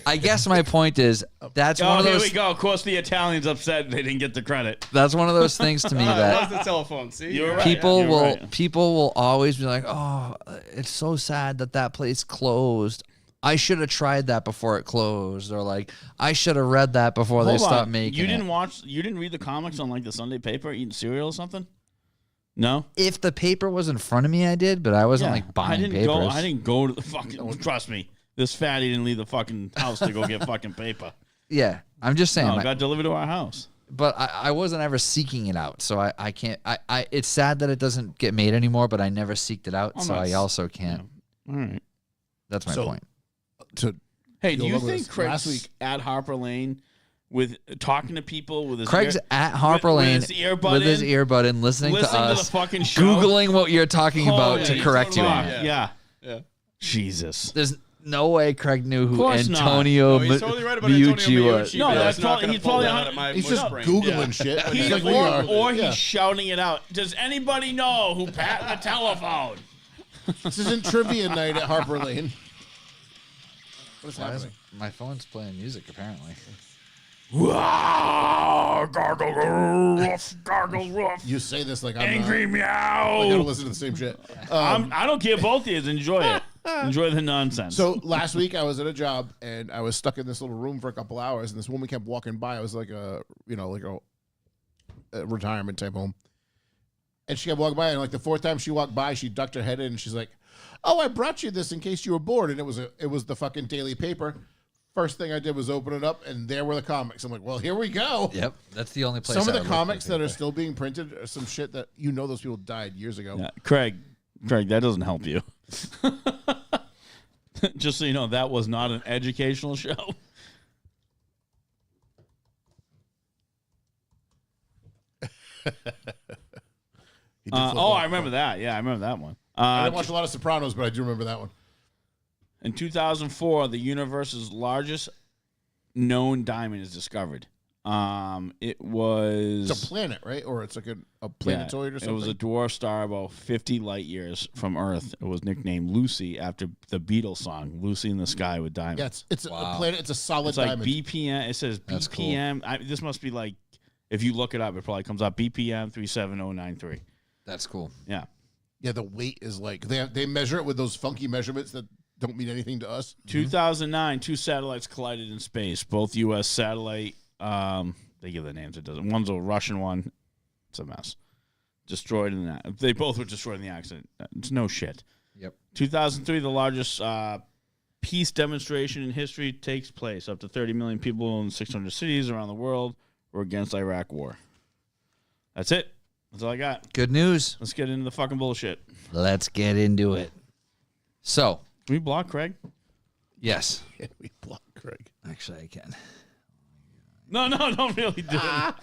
I guess my point is that's one of
here
those.
we go. Of course, the Italians upset they didn't get the credit.
That's one of those things to me
That was
that
the telephone. See,
You're right.
people
You're
will
right.
people will always be like, "Oh, it's so sad that place closed. I should have tried that before it closed," or like, "I should have read that before they
Hold
stopped
on.
making
You
it."
didn't read the comics on like the Sunday paper, eating cereal or something? No.
If the paper was in front of me, I did, but I wasn't like buying papers.
I didn't go to the fucking. Trust me, this fatty didn't leave the fucking house to go get fucking paper.
Yeah, I'm just saying.
No, it got delivered to our house.
But I wasn't ever seeking it out, so I can't. I it's sad that it doesn't get made anymore, but I never seeked it out, so I also can't.
All right.
That's my point.
Hey, do
go
you
along with
think
this,
Craig's
last week
at Harper Lane with talking to people with his
Craig's at Harper Lane
with his
earbud in, listening to us,
the fucking show,
Googling what you're talking about to
Holy
correct you on
fuck,
it.
Yeah. Jesus.
There's no way Craig knew who
course not.
Antonio
No, he's totally right about
Miucci
Antonio
was.
Miucci,
No,
but
that's
it's not
probably-
gonna
he's
pull
probably
that
on-
out of my
He's
mush
just
brain.
Googling shit.
He,
Just like we are.
or
Yeah.
he's shouting it out. Does anybody know who pat the telephone?
This isn't trivia night at Harper Lane. What is happening?
My phone's playing music apparently.
Gargle roof, gargle roof.
You say this like I'm
Angry
not,
meow.
I gotta listen to the same shit.
I don't care. Both of you enjoy it. Enjoy the nonsense.
So last week I was at a job and I was stuck in this little room for a couple hours, and this woman kept walking by. It was like a retirement type home, and she kept walking by, and like the fourth time she walked by, she ducked her head in, and she's like, "Oh, I brought you this in case you were bored," and it was the fucking daily paper. First thing I did was open it up, and there were the comics. I'm like, well, here we go.
Yep, that's the only place.
Some of
I
the
would look
comics
for
that are
paper.
still being printed are some shit that those people died years ago.
Yeah. Craig, that doesn't help you. Just so you know, that was not an educational show. I remember that. Yeah, I remember that one.
I didn't watch a lot of Sopranos, but I do remember that one.
In 2004, the universe's largest known diamond is discovered. It was
It's a planet, right? Or it's like a planetoid or something?
It was a dwarf star about 50 light years from Earth. It was nicknamed Lucy after the Beatles song "Lucy in the Sky with Diamonds."
Yeah, it's a planet. It's a solid
It's like
diamond.
BPM. It says
That's cool.
BPM. This must be like, if you look it up, it probably comes up BPM 37093.
That's cool.
Yeah.
Yeah, the weight is like they measure it with those funky measurements that don't mean anything to us.
2009, two satellites collided in space. Both U.S. satellite. They give the names. It doesn't. One's a Russian one. It's a mess. Destroyed in that. They both were destroyed in the accident. It's no shit.
Yep.
2003, the largest peace demonstration in history takes place. Up to 30 million people in 600 cities around the world were against Iraq war. That's it. That's all I got.
Good news.
Let's get into the fucking bullshit.
Let's get into it. So,
Can we block Craig?
yes.
Yeah, we block Craig.
Actually, I can.
No, don't really do it.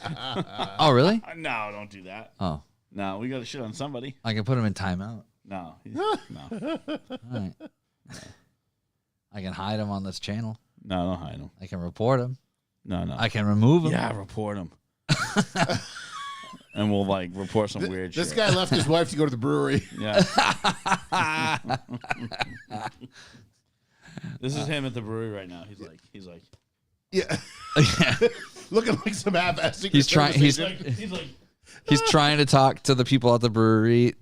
Oh, really?
No, don't do that.
Oh,
No, we got to shit on somebody.
I can put him in timeout.
No. No.
All right. I can hide him on this channel.
No, don't hide him.
I can report him.
No.
I can remove him.
Yeah, report him. And we'll like report some weird shit.
This guy left his wife to go to the brewery.
Yeah. This is him at the brewery right now. He's like
Yeah. Looking like some half-assed Secret
He's trying.
Service
He's
agent.
he's trying to talk to the people at the brewery,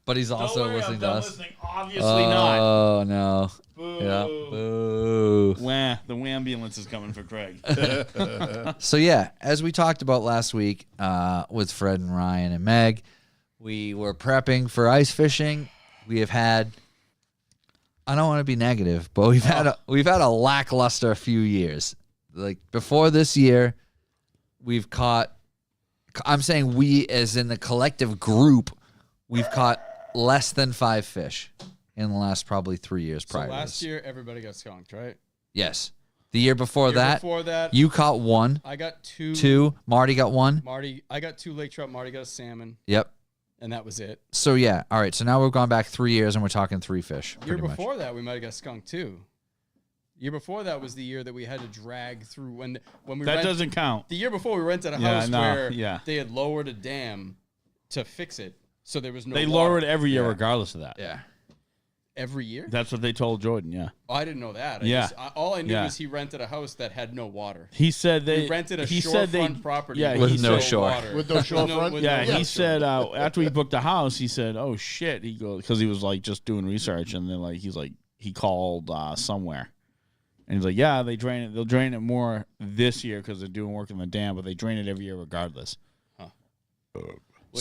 but he's
Don't
also
worry,
listening
I'm
to
done
us.
listening. Obviously not.
Oh no!
Boo.
Yeah. Boo.
Wah, the wambulance is coming for Craig.
So yeah, as we talked about last week with Fred and Ryan and Meg, we were prepping for ice fishing. We have had. I don't want to be negative, but we've had a lackluster few years. Like before this year, we've caught. I'm saying we, as in the collective group, we've caught less than 5 fish in the last probably 3 years
So
prior. to
last
this.
year, everybody got skunked, right?
Yes. The year before that,
Before that,
you caught 1.
I got 2.
2. Marty got 1.
I got 2 lake trout. Marty got a salmon,
Yep.
and that was it.
So yeah, all right. So now we've gone back 3 years and we're talking 3 fish.
Year
Pretty much.
before that, we might have got skunked too. Year before that was the year that we had to drag through when we
That doesn't count.
The year before we rented a
Yeah,
house
no,
where
yeah.
they had lowered a dam to fix it, so there was no.
They
water.
lower it every year
Yeah.
regardless of that.
Yeah.
every year?
That's what they told Jordan. Yeah.
Oh, I didn't know that. All I knew was he rented a house that had no water.
He said
He rented a shorefront property
with no shore.
water.
With no shorefront?
Yeah, he said after he booked the house, he said, "Oh shit!" He goes because he was like just doing research, and then like he called somewhere, and he's like, "Yeah, they drain it. They'll drain it more this year because they're doing work in the dam, but they drain it every year regardless."
Huh. Well,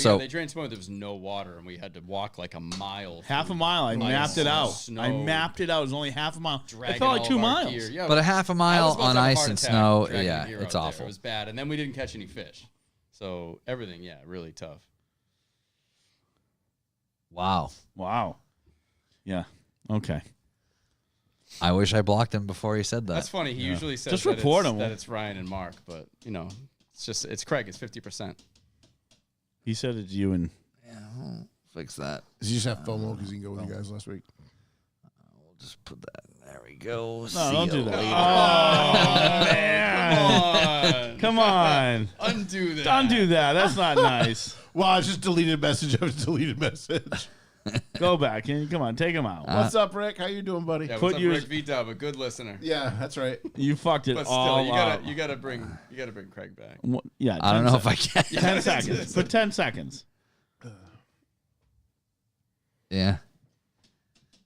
So-
yeah, they drained some. There was no water, and we had to walk like a mile.
Half a mile. I mapped it out. I mapped it out. It was only half a mile. It felt like 2 miles.
Yeah,
But a half a
I
mile
was about
on
to have a
ice
heart
and
attack
snow,
dragging
yeah,
gear
it's
out there.
awful.
It was bad, and then we didn't catch any fish. So everything, yeah, really tough.
Wow.
Yeah. Okay.
I wish I blocked him before he said that.
That's funny. He usually says
Just
that
report him.
that it's Ryan and Mark, but it's Craig. It's 50%.
He said it's you and.
Yeah, we'll fix that.
Does he just have FOMO because he didn't go with you guys last week?
We'll just put that. There we go.
No,
See
don't
you
do that.
later.
Oh man! Come on!
Undo that.
Don't do that. That's not nice.
Well, I just deleted message after deleted message.
Go back and come on, take him out.
What's up, Rick? How you doing, buddy?
Yeah,
Put
what's up,
yours-
Rick V-Dub, a good listener.
Yeah, that's right.
You fucked it
But still,
all
you
up.
gotta bring Craig back.
Yeah,
I don't
10
know if I can.
10 seconds. Put 10 seconds.
Yeah.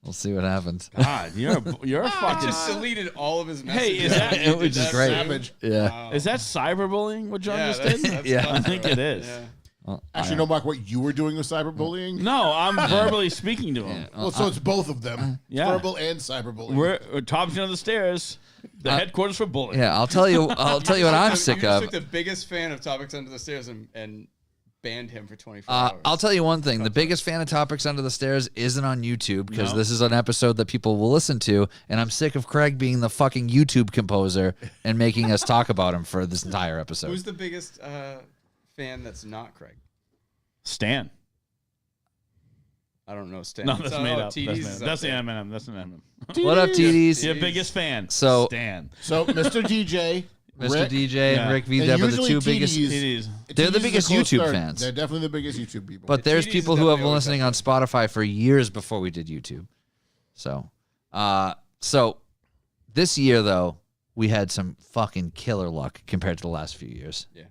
We'll see what happens.
God, you're a fucking.
Just deleted all of his
Hey,
messages.
is that?
It was just great.
Savage.
Yeah.
Wow.
Is that cyberbullying? What John just did?
that's
Yeah.
tough,
I think
bro.
it is.
Yeah.
Well,
Actually, no, Mark, what you were doing with cyberbullying?
No, I'm verbally speaking to him.
Well, so it's both of them.
Yeah.
Verbal and cyberbullying.
We're top of the stairs. The headquarters for bullying.
Yeah, I'll tell you what I'm sick
You just
of.
took the biggest fan of Topics Under the Stairs and banned him for 24 hours.
I'll tell you one thing. The biggest fan of Topics Under the Stairs isn't on YouTube because this is an episode that people will listen to, and I'm sick of Craig being the fucking YouTube composer and making us talk about him for this entire episode.
Who's the biggest fan that's not Craig?
Stan.
I don't know. Stan.
No, that's
So,
made
oh,
up.
TD's
That's,
is
made up. That's
up
the
there.
M&M. That's an M&M.
What up, TDs?
Your biggest fan.
So-
Stan.
So, Mr. DJ,
Mr.
Rick,
DJ
Yeah.
and Rick V
and
Deb are the
usually
two biggest.
TDs
They're the
TDs is a
biggest
close
YouTube
third.
fans.
They're definitely the biggest YouTube people.
But there's
TDs
people
is
who have
definitely
been
always
listening on Spotify for years before we did YouTube. So this year though, we had some fucking killer luck compared to the last few years.
Yeah.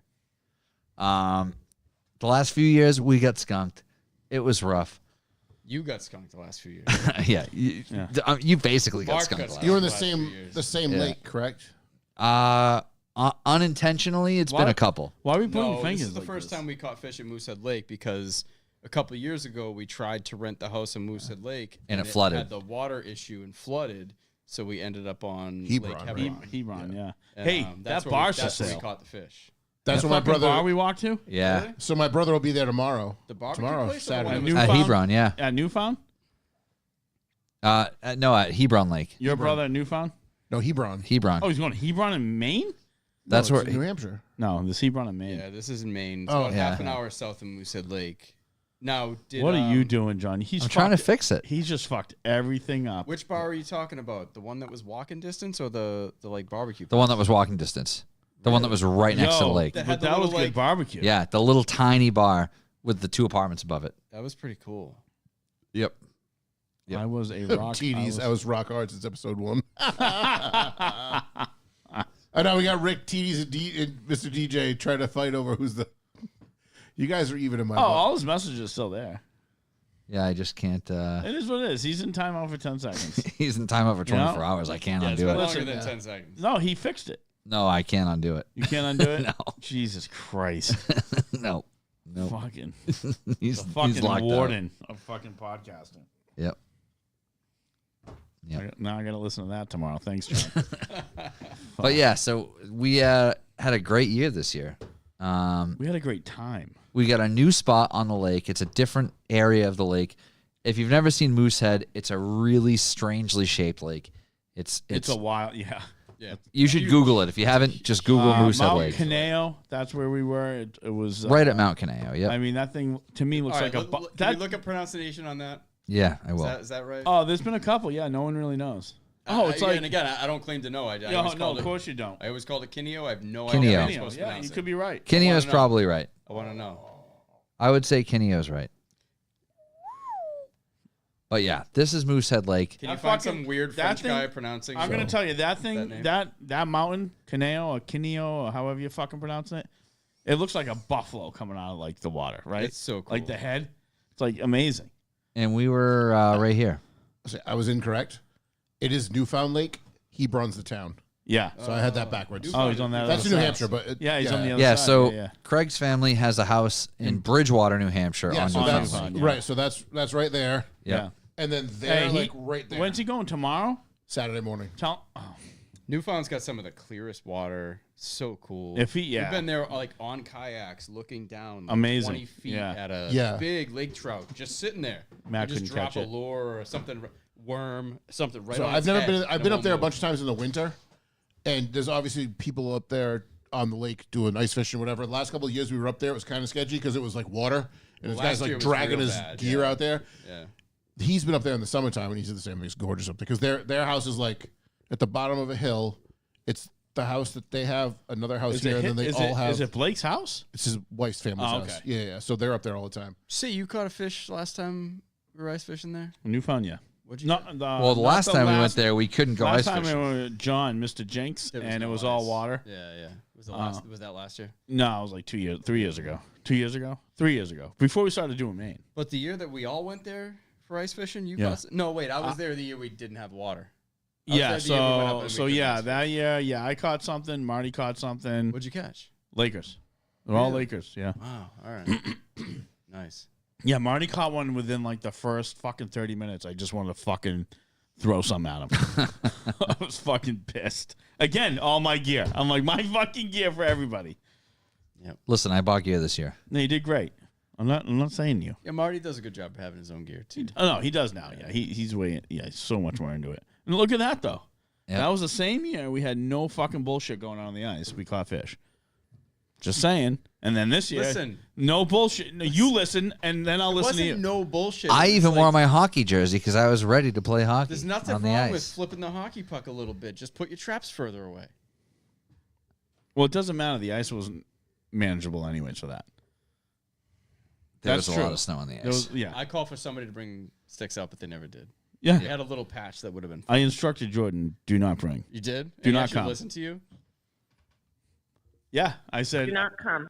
The last few years we got skunked. It was rough.
You got skunked the last few years.
Yeah, you basically got
Mark
skunked.
got
you were in the
last few
same
years.
lake, correct?
Unintentionally, it's been a couple.
Why are we pointing
No,
fingers?
this is the
like
first
this?
time we caught fish at Moosehead Lake because a couple of years ago we tried to rent the house in Moosehead Lake
And it flooded.
Had the water issue and flooded, so we ended up on
Hebron,
Lake
right?
Hebron.
Hebron, yeah.
And,
Hey,
that's
that
where
bar's for
that's where we
sale.
caught the fish.
That's
That
what my
fucking
brother.
bar we walked to?
Yeah.
Really?
So my brother will be there tomorrow.
The barbecue
Tomorrow,
place or the
Saturday.
one
At
that was-
Newfound?
Hebron, yeah.
At Newfound?
No, at Hebron Lake.
Your brother at Newfound?
No, Hebron.
Hebron.
Oh, he's going to Hebron in Maine?
That's
No,
where
it's in New Hampshire.
No, this Hebron in Maine.
Yeah, this is in Maine. It's
Oh,
about
yeah.
half an hour south of Moosehead Lake. Now,
What are you doing, John? He's
I'm trying to
fucked-
fix it.
He's just fucked everything up.
Which bar are you talking about? The one that was walking distance or the like barbecue?
The one that was walking distance. The one that was right next to the
Yo,
lake.
That
But
had the
that was
little,
good
like-
barbecue.
Yeah, the little tiny bar with the two apartments above it.
That was pretty cool.
Yep.
I was a rock.
TDs. I was rock hard since episode 1. I know we got Rick, TDs, and Mr. DJ trying to fight over who's the. You guys are even in my.
Oh,
book.
all his messages are still there.
Yeah, I just can't.
It is what it is. He's in timeout for 10 seconds.
He's in timeout for 24
know?
hours. I can't
Yeah, it's
undo
been
it.
longer than 10 seconds.
No, he fixed it.
No, I can't undo it.
You can't undo it?
No.
Jesus Christ.
No. No.
Fucking.
He's
The fucking
locked out.
warden of fucking podcasting.
Yep. Yep.
Now I got to listen to that tomorrow. Thanks, John.
But yeah, so we had a great year this year.
We had a great time.
We got a new spot on the lake. It's a different area of the lake. If you've never seen Moosehead, it's a really strangely shaped lake. It's
It's a wild, yeah.
Yeah.
You should Google it. If you haven't, just Google Moosehead
Mount
Lake.
Caneo, that's where we were. It was
Right at Mount Caneo, yep.
I mean, that thing to me looks
All right,
like a.
can you look at pronunciation on that?
Yeah, I will.
Is that right?
Oh, there's been a couple. Yeah, no one really knows. Oh, it's like.
and again, I don't claim to know. I
No,
always
no,
called
of
it-
course you don't.
I always called it Kineo. I have no
Kineo.
idea how you're
Kineo,
supposed to
yeah,
pronounce
you
it.
could be right.
Kineo's
know.
probably right.
I want to know.
I would say Kineo's right. But yeah, this is Moosehead Lake.
Can you find some weird French guy pronouncing?
I'm going to tell you, that thing,
that
that mountain, Kineo, or however you fucking pronounce it, it looks like a buffalo coming out of, like, the water, right?
It's so cool.
Like, the head. It's, like, amazing.
And we were right here.
I was incorrect. It is Newfound Lake. Hebron's the town.
Yeah.
So I had that backwards.
Oh, he's on that
That's
other
New
side.
Hampshire, but...
He's on the other
Yeah,
side.
so Craig's family has a house in Bridgewater, New Hampshire.
Yeah,
on
so
Newfound
that's...
Lake.
Right, so that's right there.
Yeah.
And then they're,
Hey,
like, right there.
When's he going? Tomorrow?
Saturday morning.
Newfound's got some of the clearest water. So cool.
If he- yeah.
We've been there like on kayaks, looking down like,
Amazing.
20 feet
Yeah.
at a
Yeah.
big lake trout, just sitting there.
Matt
You just
couldn't
drop
catch
a
it.
lure or something, worm, something right
So
on
I've
its
never
head,
been.
and
I've
it
been up
won't
there a
move.
bunch of times in the winter, and there's obviously people up there on the lake doing ice fishing, whatever. The last couple of years we were up there, it was kind of sketchy because it was like water, and this
Well,
guy's
last year
like
was
dragging
real
his
bad,
gear
yeah.
out there.
Yeah.
He's been up there in the summertime, and he said the same thing. It's gorgeous up there because their house is like at the bottom of a hill. It's the house that they have another house here, and then they all have.
Is it Blake's house?
It's his wife's family's
Oh,
house.
okay.
Yeah. So they're up there all the time.
See, you caught a fish last time we were ice fishing there?
Newfound, yeah.
What'd you
No,
get?
Well, the last time we went there, we couldn't go
Last
ice
time
fishing.
we were with John, Mr. Jenks, and it was all water.
Yeah, yeah. Was that last year?
No, it was like 3 years ago. 2 years ago? 3 years ago. Before we started doing Maine.
But the year that we all went there for ice fishing, you
Yeah.
caught... No, wait, I was there the year we didn't have water. I was
Yeah,
there the year we went up and
so
we couldn't
yeah,
ice
that year, yeah, I caught something. Marty caught something.
What'd you catch?
Lakers. They're all
Really?
Lakers, yeah.
Wow, all right. Nice.
Yeah, Marty caught one within like the first fucking 30 minutes. I just wanted to fucking throw something at him. I was fucking pissed. Again, all my gear. I'm like, my fucking gear for everybody.
Listen, I bought gear this year.
No, you did great. I'm not saying you.
Yeah, Marty does a good job of having his own gear, too.
Oh, no, he does now. Yeah, he's way, he's so much more into it. And look at that, though.
Yep.
That was the same year we had no fucking bullshit going on the ice. We caught fish. Just saying. And then this year,
Listen.
no bullshit. No, you listen, and then I'll listen to you.
Wasn't no bullshit.
I
It was
even
like,
wore my hockey jersey because I was ready to play hockey
There's nothing
on the
wrong
ice.
with flipping the hockey puck a little bit. Just put your traps further away.
Well, it doesn't matter. The ice wasn't manageable anyways for that.
There
That's
was a lot
true.
of snow on the ice.
There was- yeah.
I called for somebody to bring sticks out, but they never did.
Yeah.
They had a little patch that would have been
I instructed Jordan, do not bring.
You did?
Do
And
not
he actually
come.
listen to you?
Yeah, I said.
Do not come.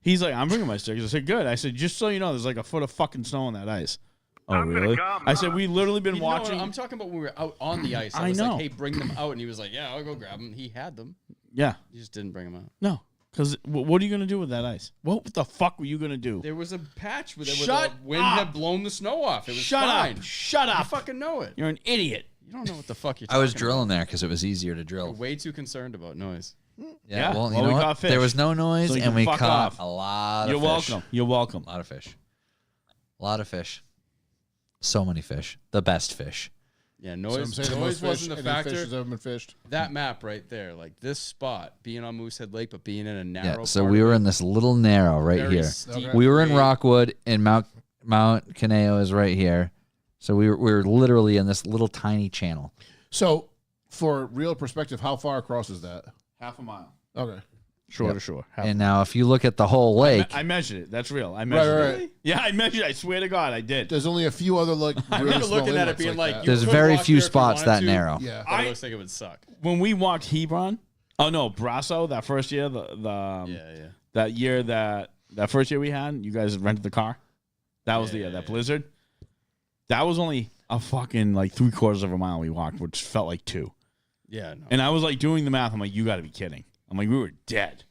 He's like, I'm bringing my stickers. I said, good. I said, just so you know, there's like a foot of fucking snow on that ice. Oh,
I'm gonna
really?
come.
I said, we literally been
No,
watching.
I'm talking about when we were out on the ice. I
I
was
know.
like, hey, bring them out. And he was like, yeah, I'll go grab them. He had them.
Yeah.
He just didn't bring them out.
No. Because what are you going to do with that ice? What the fuck were you going to do?
There was a patch where
Shut
the wind
up.
had blown the snow off. It was
Shut
fine.
up. Shut
You
up.
fucking know it.
You're an idiot.
You don't know what the fuck you're
I
talking
was drilling
about.
there because it was easier to
You're
drill.
way too concerned about noise.
Yeah, well, you
well,
know
we
what?
caught fish.
There was no noise,
So you
and
can
we
fuck
caught
off.
a lot
You're
of fish.
welcome. You're welcome.
A lot of fish. A lot of fish. So many fish. The best fish.
Yeah,
So I'm
noise,
saying the
noise
most
wasn't
fish
the
any fish
factor.
has ever been fished.
That map right there, like this spot, being on Moosehead Lake, but being in a narrow
Yeah, so
part
we
of
were
it,
in this little narrow right
very
here.
steep
We were in
grade.
Rockwood, and Mount Caneo is right here. So we were literally in this little tiny channel.
So, for real perspective, how far across is that?
Half a mile.
Okay.
Shore
Yep.
to shore.
And now, if you look at the whole lake,
I measured it. That's real. I measured
right.
it. Yeah, I measured it. I swear to God, I did.
There's only a few other like.
I
really
remember
small
looking at it
inlets
being like,
that.
you
There's
could
very
walk
few
there if you
spots
wanted
that
to,
narrow.
Yeah.
But it looks like it would suck.
When we walked Hebron, oh no, Brasso, that first year,
Yeah.
that year that first year we had, you guys rented the car. That was the year, that blizzard. That was only a fucking like 3/4 of a mile we walked, which felt like 2.
Yeah. No.
And I was like doing the math. I'm like, you got to be kidding. I'm like, we were dead.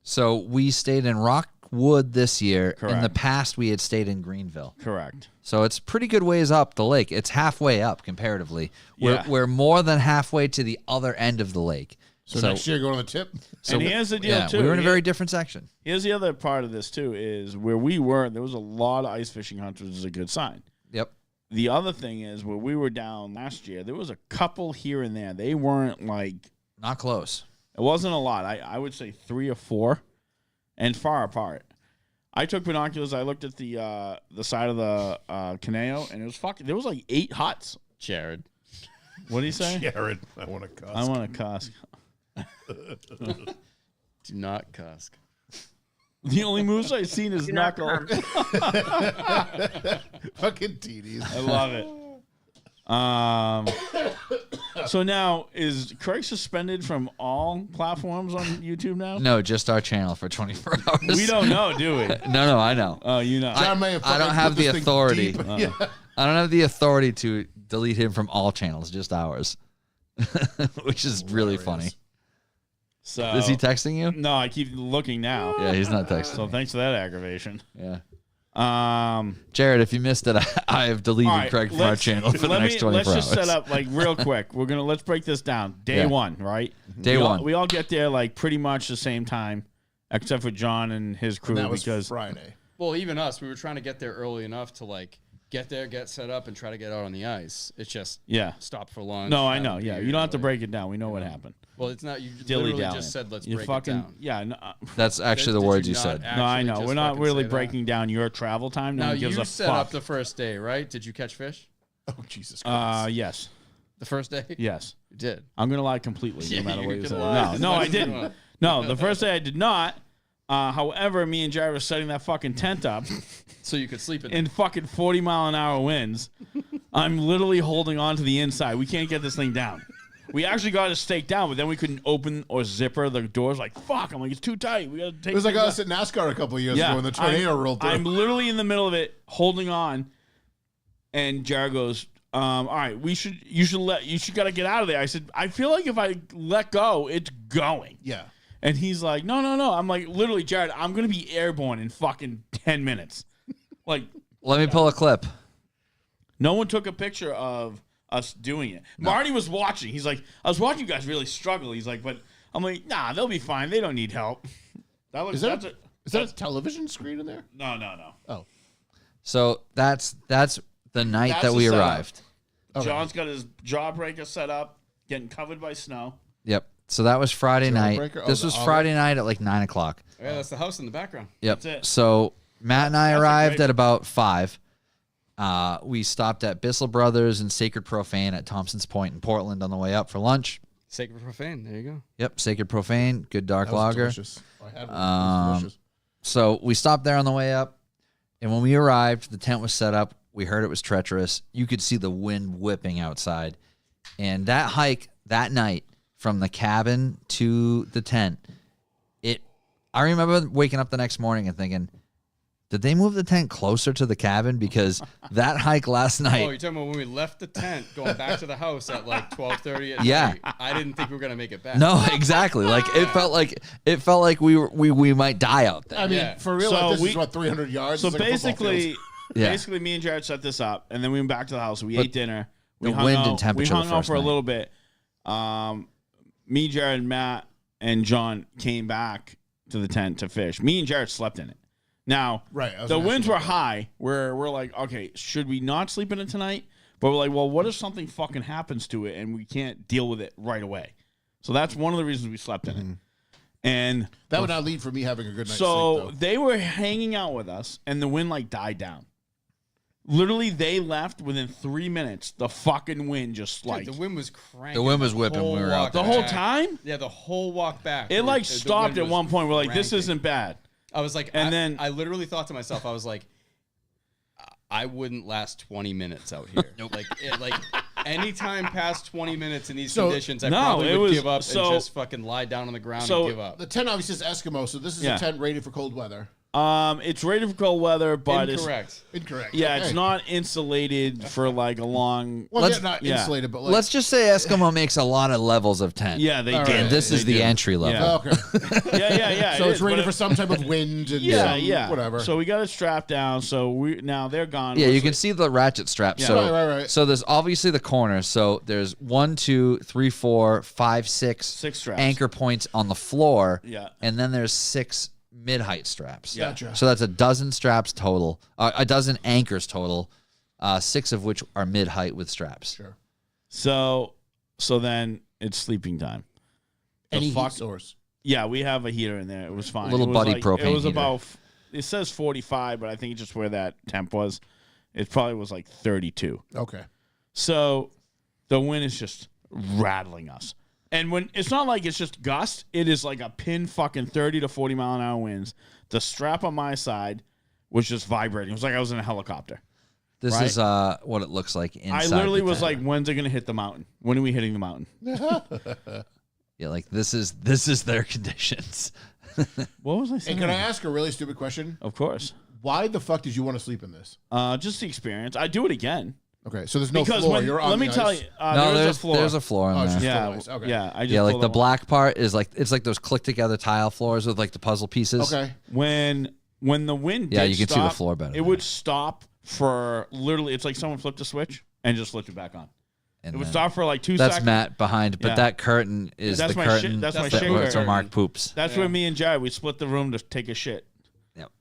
so we stayed in Rockwood this year. In the
Correct.
past, we had stayed in Greenville.
Correct.
So it's pretty good ways up the lake. It's halfway up comparatively.
Yeah.
We're more than halfway to the other end of the lake.
So next year, going on the tip.
So
and here's the deal,
yeah,
too.
we were in a
Here-
very different section.
Here's the other part of this, too, is where we were, there was a lot of ice fishing hunters, which is a good sign.
Yep.
The other thing is where we were down last year, there was a couple here and there. They weren't like,
Not close.
it wasn't a lot. I would say 3 or 4 and far apart. I took binoculars. I looked at the side of the Caneo, and it was fucking, there was like 8 huts.
Jared.
What did he say?
Jared, I want to cuss.
I want to cuss.
Do not cusk.
The only moose I've seen is Knuckle.
Fucking TDs.
I love it. So now, is Craig suspended from all platforms on YouTube now?
No, just our channel for 24 hours.
We don't know, do we?
No, I know.
Oh, you know.
John may have
I don't
fucking
have
put
the
this thing
authority.
deep. Yeah.
I don't have the authority to delete him from all channels, just ours, which is really funny.
So
Is he texting you?
No, I keep looking now.
Yeah, he's not texting.
So thanks for that aggravation.
Yeah.
Jared,
if you missed it, I have deleted Craig from our channel for the next 24 hours.
Let's just set up like real quick. Let's break this down. Day one, right?
Day one.
We all get there like pretty much the same time, except for John and his crew
And that was
because
Friday.
Well, even us, we were trying to get there early enough to like get there, get set up, and try to get out on the ice. It's just stop for lunch.
No, I know. Yeah, you don't have to break it down. We know what happened.
Well, it's not. You
Dilly
literally
dally.
just said let's
You
break
fucking,
it down.
Yeah, no,
That's actually the words you said.
No, I know. We're not really breaking down your travel time. No
Now
one gives
you
a
set
fuck.
up the first day, right? Did you catch fish?
Oh Jesus Christ!
Yes.
The first day?
Yes.
You did.
I'm gonna lie completely,
Yeah,
no matter
you
what you
can
say.
lie as
No,
much
I
as you
didn't.
want.
No, the first day I did not. However, me and Jared were setting that fucking tent up
so you could sleep
in fucking 40-mile-an-hour winds. I'm literally holding on to the inside. We can't get this thing down. We actually got it staked down, but then we couldn't open or zipper the doors. Like, fuck. I'm like, it's too tight. We got to take
It was like
things
us at NASCAR a couple of years
Yeah,
ago when the tornado rolled through.
I'm literally in the middle of it, holding on, and Jared goes, all right, you should gotta get out of there. I said, I feel like if I let go, it's going.
Yeah.
And he's like, no. I'm like, literally, Jared, I'm gonna be airborne in fucking 10 minutes. Like,
Let me pull a clip.
no one took a picture of us doing it. Marty was watching. He's like, I was watching you guys really struggle. He's like, but I'm like, nah, they'll be fine. They don't need help. That was
Is that a television screen in there?
No.
Oh.
So that's the night
That's
that we
the setup.
arrived.
Okay.
John's got his jawbreaker set up, getting covered by snow.
Yep. So that was Friday night.
Jawbreaker? Oh,
This
the
was
oven?
Friday night at like 9 o'clock.
Yeah, that's the house in the background.
Yep.
That's it.
So Matt and I
That's a
arrived
great-
at about 5. We stopped at Bissell Brothers and Sacred Profane at Thompson's Point in Portland on the way up for lunch.
Sacred Profane. There you go.
Yep, Sacred Profane, good dark
That was
lager.
delicious. I had one. It was delicious.
So we stopped there on the way up, and when we arrived, the tent was set up. We heard it was treacherous. You could see the wind whipping outside, and that hike that night from the cabin to the tent, I remember waking up the next morning and thinking, did they move the tent closer to the cabin? Because that hike last night.
Oh, you're talking about when we left the tent, going back to the house at like 12:30 at
Yeah.
night. I didn't think we were gonna make it back.
No, exactly. Like it felt like we might die out there.
I mean,
Yeah.
for real,
So
like, this
we-
is what 300 yards.
So
It's like a football
basically,
field.
Yeah.
basically, me and Jared set this up, and then we went back to the house. We
But
ate dinner.
the
We hung
wind
out,
and temperature
We
the
hung out
first
for a
night.
little bit. Me, Jared, Matt, and John came back to the tent to fish. Me and Jared slept in it. Now,
Right, I was
the
gonna ask
winds
you
were
about that.
high. We're like, okay, should we not sleep in it tonight? But we're like, well, what if something fucking happens to it and we can't deal with it right away? So that's one of the reasons we slept in it. And
That would not lead for me having a good night's
so
sleep, though.
they were hanging out with us, and the wind like died down. Literally, they left within 3 minutes. The fucking wind just like
Dude, the wind was cranking.
The wind was whipping
whole
when we were out
walk
the
there.
whole
back.
time.
Yeah, the whole walk back.
It like
the
stopped
wind
at
was
one point. We're like, this
cranking.
isn't bad.
I was like,
And then-
I literally thought to myself, I was like, I wouldn't last 20 minutes out here. Like, anytime past 20 minutes in these
So-
conditions, I
No,
probably
it
would
was-
give up
so-
and just fucking lie down on the ground
So-
and give up.
The tent obviously says Eskimo, so this is
Yeah.
a tent rated for cold weather.
It's rated for cold weather, but
Incorrect.
Incorrect.
yeah,
Okay.
it's not insulated for like a long.
Well,
Let's-
yeah, not
yeah.
insulated, but like.
Let's just say Eskimo makes a lot of levels of tent.
Yeah, they
All
do.
right.
And this
They
is the
do.
entry level.
Yeah.
Okay.
Yeah.
So
it
it's
is,
rated
but
for some type of wind and some whatever.
So we got it strapped down. So now they're gone.
Yeah,
We're
you
sleep-
can see the ratchet strap.
Yeah.
So,
Right.
so there's obviously the corners. So there's 1, 2, 3, 4, 5, 6
Six straps.
anchor points on the floor.
Yeah.
And then there's 6 mid-height straps.
Gotcha.
So that's a dozen straps total, a dozen anchors total, 6 of which are mid-height with straps.
Sure.
So then it's sleeping time. The
Any
fuck-
heat source.
Yeah, we have a heater in there. It was fine.
Little
It was
buddy
like,
propane
It was
heater.
about. It says 45, but I think it's just where that temp was. It probably was like 32.
Okay.
So the wind is just rattling us. And when it's not like it's just gust, it is like a pin fucking 30 to 40 mile an hour winds. The strap on my side was just vibrating. It was like I was in a helicopter.
This
right?
is what it looks like inside.
I literally
the
was
tent.
like, when's it going to hit the mountain? When are we hitting the mountain?
Yeah, like this is their conditions.
What was I
Hey,
saying?
can I ask a really stupid question?
Of course.
Why the fuck did you want to sleep in this?
Just the experience. I do it again.
Okay, so there's no
Because
floor.
when,
You're on
let me
the
tell
ice.
you,
No,
there's a floor.
there's a floor in
Oh, it's
there.
just
Yeah,
full ice. Okay.
yeah. I just
Yeah, like
pulled
the
up-
black part is like it's like those click together tile floors with like the puzzle pieces.
Okay.
When the wind
Yeah,
did
you can see the
stop,
floor better
It
there.
would stop for literally. It's like someone flipped a switch and just flipped it back on.
And
It would
then-
stop for like 2
That's
seconds.
Matt behind, but
Yeah.
that curtain is
That's
the
my
curtain.
shit- that's my
that-
shit
where
curtain.
Mark poops.
That's where me and Jared, we split the room to take a shit.
Yep.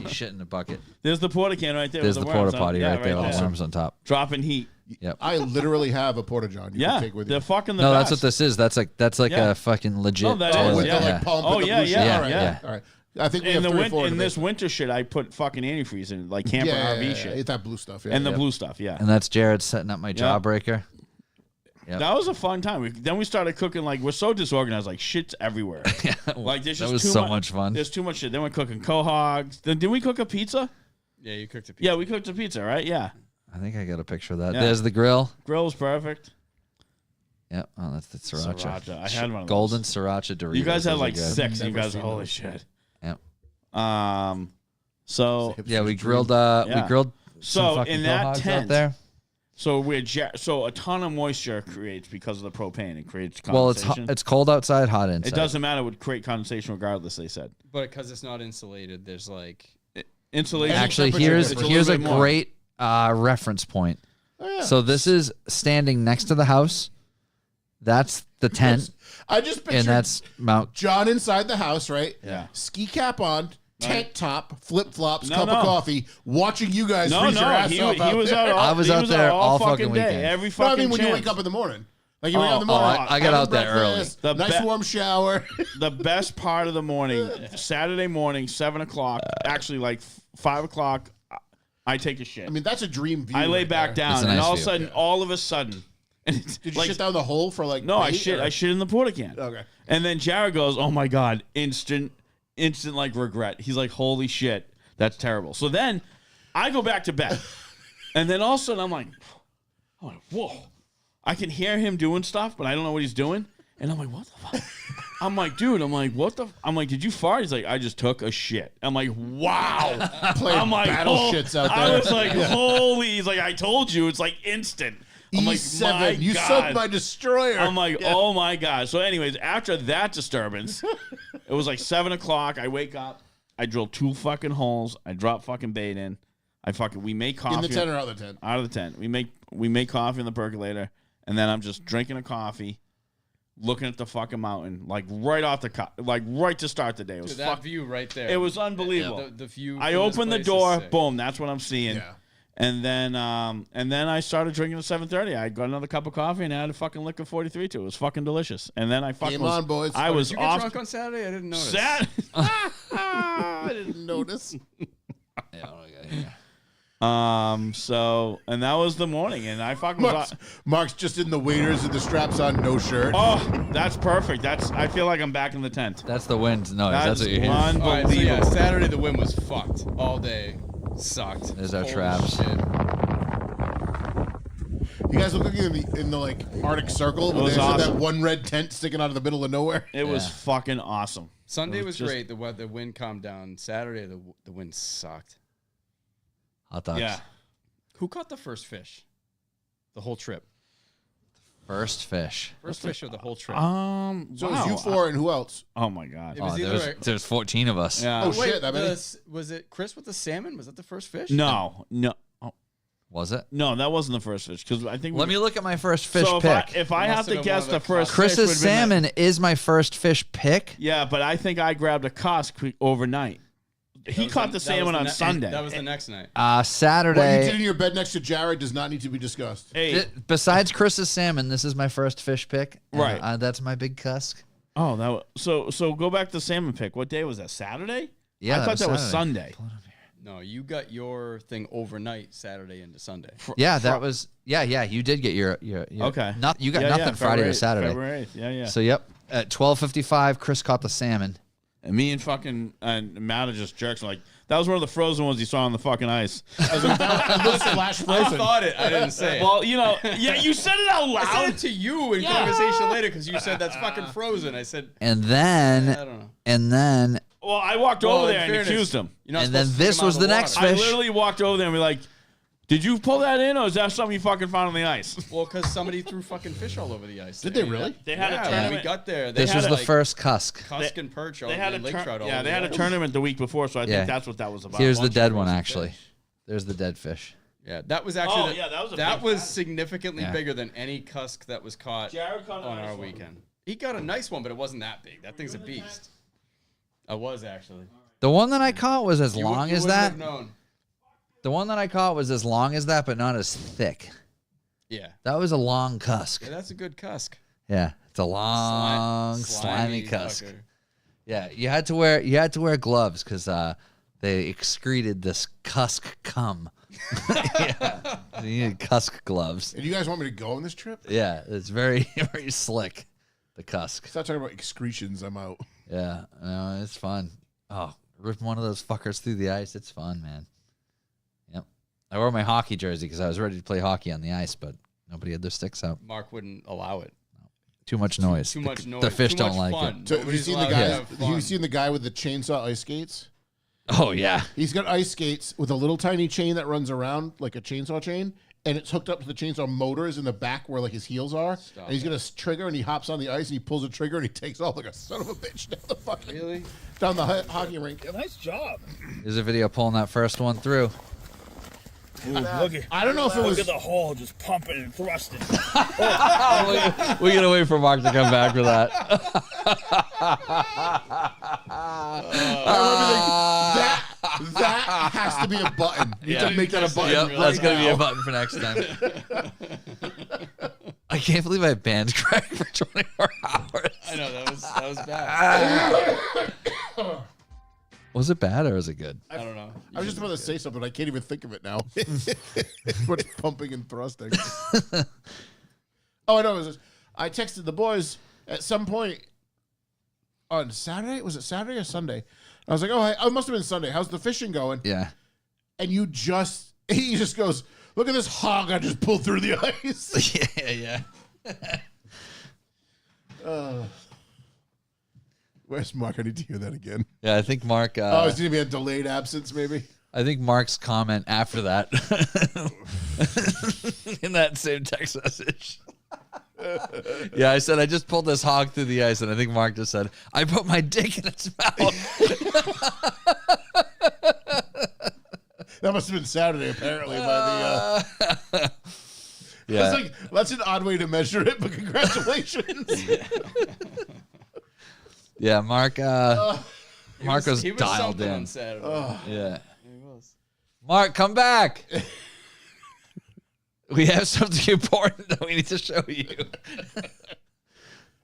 You shit in the bucket.
There's the porta can right there.
There's
with
the
the worms
porta
on-
potty
yeah,
right there with the worms on top.
Dropping heat.
Yep.
I literally have a porta john. You
Yeah,
can take with you.
they're fucking the
No,
best.
that's what this is. That's like
Yeah.
a fucking legit.
No, that
toilet.
is,
with
yeah.
the like pump
Oh,
and the
yeah,
blue shit.
yeah,
All right,
yeah.
all right. I think we
in
have
the
3 or 4
in this
basement.
winter shit, I put fucking antifreeze in, like camper
yeah,
RV
yeah,
shit,
it's that blue stuff. Yeah,
and the
yeah.
blue stuff. Yeah,
And that's Jared setting up my jawbreaker. Yep.
that was a fun time. Then we started cooking. Like we're so disorganized. Like shit's everywhere. Like there's
That
just
was
too
so much fun.
There's too much shit. Then we're cooking quahogs. Then did we cook a pizza?
Yeah, you cooked a pizza.
Yeah, we cooked a pizza. Right? Yeah.
I think I got a picture of that.
Yeah.
There's the grill.
Grill was perfect.
Yep. Oh, that's the sriracha.
Sriracha. I had one of those.
Golden sriracha Doritos.
You guys had
Those are
like
good.
6. And you
Never
guys are
seen
holy
those.
shit.
Yep.
So
Yeah, we grilled. We
Yeah.
grilled.
So
some fucking
in that
quahogs out
tent,
there.
so a ton of moisture creates because of the propane. It creates
Well, it's
condensation.
it's cold outside, hot inside.
It doesn't matter. It would create condensation regardless. They said
But because it's not insulated, there's like
insulation.
Actually,
temperature
here's
difference.
here's a
little bit more.
great reference point.
Oh, yeah.
So this is standing next to the house. That's the tent,
I just pictured
and that's Mount.
John inside the house, right?
Yeah.
Ski cap on, tank top, flip flops,
No,
cup
no.
of coffee, watching you guys
No,
freeze your
no,
ass
he,
off
he
out
was
there.
out. All,
I was
he
out there all fucking
day,
weekend.
every
No,
fucking.
I mean when you
chance.
wake up in the morning. Like you wake up in the
Oh,
morning.
I got
having
out there early.
breakfast,
The
nice
be-
warm shower.
The best part of the morning, Saturday morning, 7 o'clock. Actually, like 5 o'clock, I take a shit.
I mean, that's a dream view.
I lay
right
back
there.
It's
down,
a
and
nice
all of a
view.
sudden, all of a sudden, and it's
Did you
like,
shit down the hole for like?
no, I
bait,
shit.
or-
I shit in the porta can.
Okay.
And then Jared goes, "Oh my god, instant like regret." He's like, "Holy shit, that's terrible." So then I go back to bed, and then all of a sudden I'm like, "Whoa!" I can hear him doing stuff, but I don't know what he's doing, and I'm like, "What the fuck?" I'm like, "Dude," I'm like, "What the?" I'm like, "Did you fart?" He's like, "I just took a shit." I'm like, "Wow!"
Playing
I'm like,
battle
"Oh."
shits out
I
there.
was like, "Holy!" He's like, "I told you, it's like instant." I'm like,
E7,
"My
you
God."
sunk my destroyer.
I'm like, oh my God. So, anyways, after that disturbance, it was like 7 o'clock. I wake up. I drill 2 fucking holes. I drop fucking bait in. We make coffee.
in the tent or out of the tent?
Out of the tent. We make coffee in the percolator. And then I'm just drinking a coffee, looking at the fucking mountain, like right off the like right to start the day. It was
Dude, that view right there.
It was unbelievable.
The view.
I
from this
opened the
place is
door.
sick.
Boom. That's what I'm seeing.
Yeah.
And then I started drinking at 7:30. I got another cup of coffee and I had a fucking liquor 43 too. It was fucking delicious. And then I fucking
Game on, boys.
I
Oh,
was
Did you get
off.
drunk on Saturday? I didn't notice.
I didn't notice.
So and that was the morning, and I fucking was.
Mark's just in the waders with the straps on, no shirt.
Oh, that's perfect. I feel like I'm back in the tent.
That's the wind noise. That's what you hear.
unbelievable.
All right, so yeah, Saturday the wind was fucked all day. Sucked.
There's our
Holy
traps.
shit.
You guys were looking in the like Arctic Circle when
was
there's
awesome.
that one red tent sticking out of the middle of nowhere.
It was
Yeah.
fucking awesome.
Sunday
It
was
just-
great. The weather, the wind calmed down. Saturday the wind sucked.
Hot dogs.
Yeah.
Who caught the first fish? The whole trip.
First fish.
First fish of the whole trip.
So it was
wow.
you 4 and who else?
Oh my God.
It was
Oh,
either
there's 14 of us.
Yeah.
Oh, shit, that many?
was it Chris with the salmon? Was that the first fish?
No.
Was it?
No, that wasn't the first fish because I think.
Let me look at my first fish
so
pick.
if I
Must
have
have
to
been
guess
one
the
of the
first
Chris's
fish would've been
salmon is my first fish pick.
Yeah, but I think I grabbed a cusk overnight. He caught the salmon on Sunday.
That was the next night.
What you
Saturday.
did in your bed next to Jared does not need to be discussed.
Hey,
Besides Chris's salmon, this is my first fish pick. and,
Right.
That's my big cusk.
oh, that was, so go back to salmon pick. What day was that? Saturday?
Yeah,
I thought that was
Saturday.
Sunday.
No, you got your thing overnight Saturday into Sunday.
Yeah, that was you did get your
okay.
You got nothing Friday to Saturday.
February 8th. Yeah.
So yep, at 12:55, Chris caught the salmon.
And me and fucking Matt are just jerks. Like that was one of the frozen ones you saw on the fucking ice.
It looks flash frozen.
I thought it. I didn't say it.
Well, you know, you said it out loud.
I said it to you in conversation later because you said that's fucking frozen. I said,
and then
I don't know.
And then
well, I walked over there and accused him.
And then this was the next fish.
I literally walked over there and be like, "Did you pull that in, or is that something you fucking found on the ice?"
Well, because somebody threw fucking fish all over the ice.
Did they really?
They had a
When
tournament.
we got there.
This was the first cusk.
Cusk and perch.
They had a
lake trout.
yeah, they had a tournament the week before, so I think that's what that was about.
Here's the dead one, actually. There's the dead fish.
Yeah, that was actually.
that was
significantly bigger than any cusk that was caught on our weekend. He got a nice one, but it wasn't that big. That thing's a beast. I was actually.
The one that I caught was as long as that.
Have known.
The one that I caught was as long as that, but not as thick.
Yeah.
That was a long cusk.
Yeah, that's a good cusk.
Yeah, it's a long, slimy cusk.
fucker.
Yeah, you had to wear gloves because they excreted this cusk cum. Yeah, you needed cusk gloves.
And you guys want me to go on this trip?
Yeah, it's very very slick. The cusk.
Stop talking about excretions. I'm out.
Yeah, no, it's fun. Oh, rip one of those fuckers through the ice. It's fun, man. Yep. I wore my hockey jersey because I was ready to play hockey on the ice, but nobody had their sticks out.
Mark wouldn't allow it.
Too much noise.
Too much noise.
The fish
Too
don't
much
like
fun.
it.
So have you
Nobody's
seen the
allowed to
guy?
have
Have
fun.
you seen the guy with the chainsaw ice skates?
Oh yeah.
He's got ice skates with a little tiny chain that runs around like a chainsaw chain, and it's hooked up to the chainsaw motors in the back where like his heels are. And he's got a trigger, and he hops on the ice, and he pulls a trigger, and he takes off like a son of a bitch down the fucking down the hockey rink.
Nice job.
There's a video pulling that first one through.
Ooh, look at,
I don't know if it was.
Look at the hole just pumping and thrusting.
We gotta wait for Mark to come back for that.
That has to be a button. You have to make that a button.
Yep,
right
that's gonna be
now.
a button for next time. I can't believe I banned Craig for 24 hours.
I know that was bad.
Was it bad or was it good?
I don't know.
I was just about to say something. I can't even think of it now. What's pumping and thrusting? Oh, I know. I texted the boys at some point on Saturday. Was it Saturday or Sunday? I was like, oh, it must have been Sunday. How's the fishing going?
Yeah.
And he just goes, look at this hog I just pulled through the ice.
Yeah.
Where's Mark? I need to hear that again.
Yeah, I think Mark.
Oh, it's going to be a delayed absence, maybe?
I think Mark's comment after that in that same text message. Yeah, I said I just pulled this hog through the ice, and I think Mark just said, I put my dick in its mouth.
That must have been Saturday, apparently, by the...
Yeah.
That's an odd way to measure it, but congratulations.
Yeah, Mark. Mark was
he was
dialed
something
in.
on Saturday.
Yeah.
He was.
Mark, come back. We have something important that we need to show you.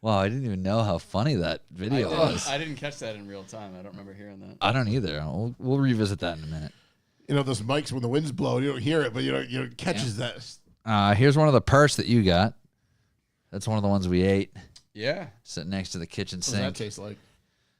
Wow, I didn't even know how funny that video was.
I didn't catch that in real time. I don't remember hearing that.
I don't either. We'll revisit that in a minute.
You know, those mics, when the wind's blowing, you don't hear it, but it catches that.
Here's one of the perch that you got. That's one of the ones we ate.
Yeah.
Sitting next to the kitchen
What does
sink.
that taste like?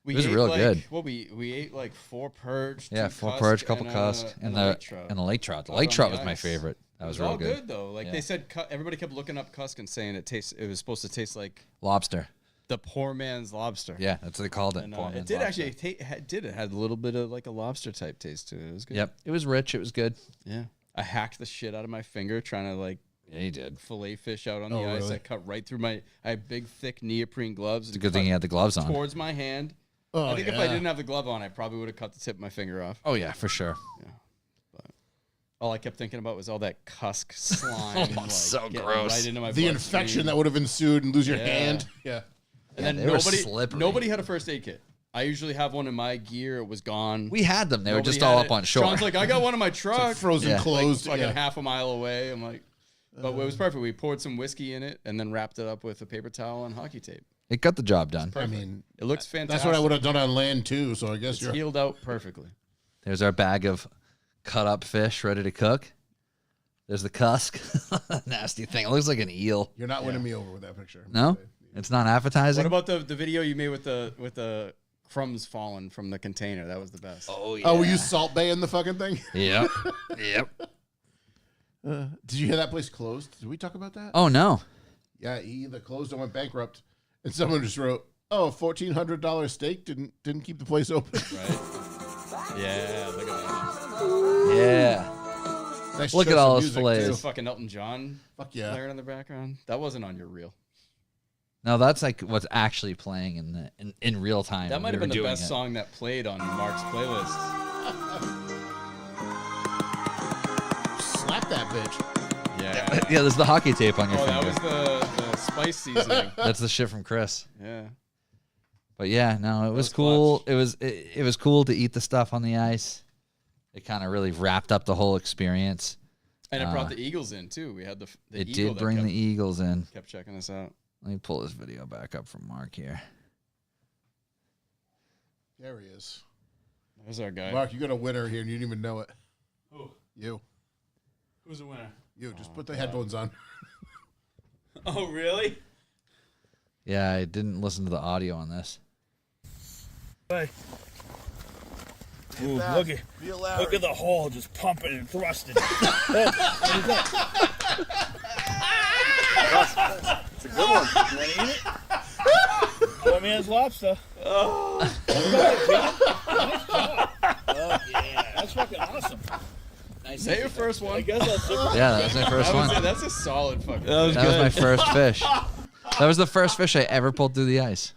It was real good.
Well, we ate like 4 perch.
Yeah,
2
4
cusk,
perch, couple
and
cusk, and
a lake trout.
the lake trout. The
Out
lake
on
trout
the
was my
ice.
favorite. That was
It
real
all
good.
though. Like they said, everybody kept looking up cusk and saying it was supposed to taste like
Lobster.
the poor man's lobster.
Yeah, that's what they called it.
And,
poor
it
man's
did
lobster.
actually it had a little bit of like a lobster type taste to it. It was good.
Yep, it was rich. It was good.
Yeah. I hacked the shit out of my finger trying to like
Yeah, you did.
fillet fish out on the
Oh,
ice.
really?
I cut right through I had big thick neoprene gloves.
It's a good thing you had the gloves on.
Towards my hand.
Oh,
I think if I
yeah.
didn't have the glove on, I probably would have cut the tip of my finger off.
Oh yeah, for sure.
All I kept thinking about was all that cusk slime.
Oh, so
getting
gross.
Right into my
The
bloodstream.
infection that would have ensued and lose your
Yeah.
hand. Yeah.
And
Yeah,
then
they were slippery.
nobody had a first aid kit. I usually have one in my gear. It was gone.
We had them. They were
Nobody
just all
had
up
it.
on shore.
Sean's like, I got one in my truck.
Frozen
Yeah.
closed.
Like,
yeah.
fucking half a mile away. I'm like, but it was perfect. We poured some whiskey in it and then wrapped it up with a paper towel and hockey tape.
It got the job done.
I mean,
It looks fantastic.
that's what I would have done on land too. So I guess
It's
you're.
healed out perfectly.
There's our bag of cut up fish ready to cook. There's the cusk. Nasty thing. It looks like an eel.
You're not winning me over with that picture.
No? It's not appetizing?
What about the video you made with the crumbs falling from the container? That was the best.
Oh, yeah.
Oh, were you Salt Bay in the fucking thing?
Yep. Yep.
Did you hear that place closed? Did we talk about that?
Oh, no.
Yeah, he either closed or went bankrupt. And someone just wrote, "Oh, $1,400 steak didn't keep the place open."
Right. Yeah, look at that.
Yeah.
Nice
Look
show
at all
some
those
music, too.
fillets.
Fucking Elton John.
Fuck yeah.
Playing in the background. That wasn't on your reel.
No, that's like what's actually playing in real time.
That might have
We
been
were
the
doing
best
it.
song that played on Mark's playlist.
Slap that bitch.
Yeah.
Yeah, there's the hockey tape on your
Oh,
finger.
that was the spice seasoning.
That's the shit from Chris.
Yeah.
But yeah, no, it was cool. It was cool to eat the stuff on the ice. It kind of really wrapped up the whole experience.
And it brought the Eagles in too. We had the
It
eagle
did
that
bring
kept,
the Eagles in.
Kept checking us out.
Let me pull this video back up from Mark here.
There he is.
There's our guy.
Mark, you got a winner here and you didn't even know it.
Who?
You.
Who's the winner?
You. Just put the headphones on.
Oh, really?
Yeah, I didn't listen to the audio on this.
Hey. Ooh, look at the hole just pumping and thrusting.
It's a good one.
You want to eat it? Poor man's lobster. Oh. Nice job. Oh, yeah. That's fucking awesome.
Is that your first one?
I guess that's it.
Yeah, that was my first one.
That's a solid fucking.
That was
That was my first fish. That was the first fish I ever pulled through the ice.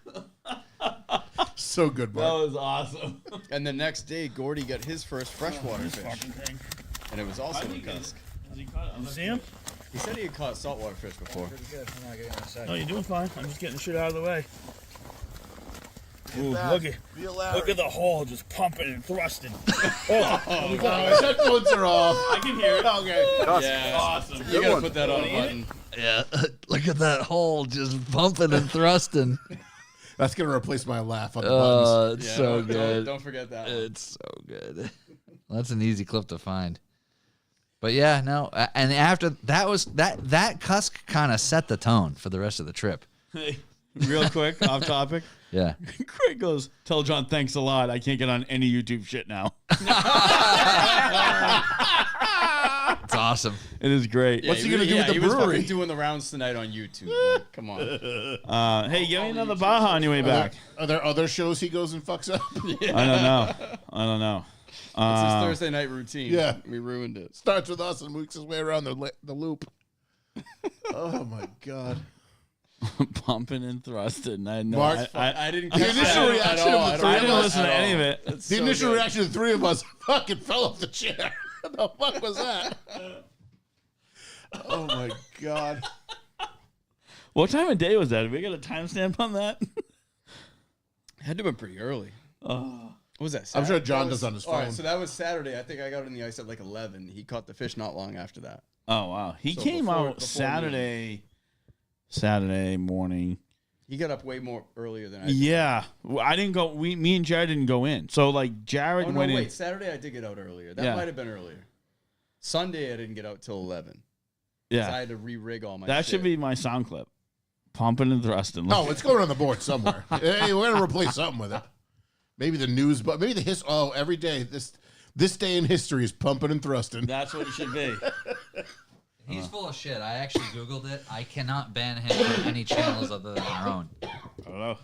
So good,
That
Mark.
was awesome.
And the next day, Gordy got his first freshwater
This
fish,
fucking thing.
and it was also a cusk.
You see him?
He said he had caught saltwater fish before.
No, you're doing fine. I'm just getting the shit out of the way. Ooh, look at the hole just pumping and thrusting. Oh,
His headphones are off.
I can hear it.
Okay.
Yeah,
Awesome.
you gotta put that on a button.
Yeah, look at that hole just pumping and thrusting.
That's going to replace my laugh on the buttons.
It's
Yeah,
so
don't-
good.
Don't forget that. One.
It's so good. Well, that's an easy clip to find. But yeah, no, and after that was that cusk kind of set the tone for the rest of the trip.
Hey, real quick, off topic.
Yeah.
Craig goes, "Tell John thanks a lot. I can't get on any YouTube shit now."
It's awesome.
It is great.
What's he gonna do with the
he was
brewery?
fucking doing the rounds tonight on YouTube. Like, come on.
Hey, give me another Baja on your way back.
Are there other shows he goes and fucks up?
I don't know.
It's his Thursday night routine.
Yeah.
We ruined it.
Starts with us and works his way around the loop. Oh my god.
Pumping and thrusting. I know.
Mark,
I didn't
The
catch
initial
that
reaction
at all.
of the
I
three
didn't
of us.
listen to any of it.
It's
The
so
initial
good.
reaction of the three of us fucking fell off the chair. What the fuck was that? Oh my god.
What time of day was that? Did we get a timestamp on that?
Had to have been pretty early.
Oh.
What was that?
I'm sure
Saturday?
John
That was-
does on his
All right,
phone.
so that was Saturday. I think I got in the ice at like 11. He caught the fish not long after that.
Oh wow. He
So
came
before
out Saturday morning.
He got up way more earlier than I did.
Yeah. Well, I didn't go. Me and Jared didn't go in. So like Jared
Oh, no,
went
wait.
in.
Saturday I did get out earlier. That
Yeah.
might have been earlier. Sunday I didn't get out till 11. 'Cause I
Yeah.
had to re-rig all my
That
shit.
should be my sound clip. Pumping and thrusting.
Oh, it's going on the board somewhere. Hey, we're gonna replace something with it. Maybe the news, but maybe the history. Oh, every day this day in history is pumping and thrusting.
That's what it should be.
He's full of shit. I actually Googled it. I cannot ban him from any channels other than our own.
I don't know.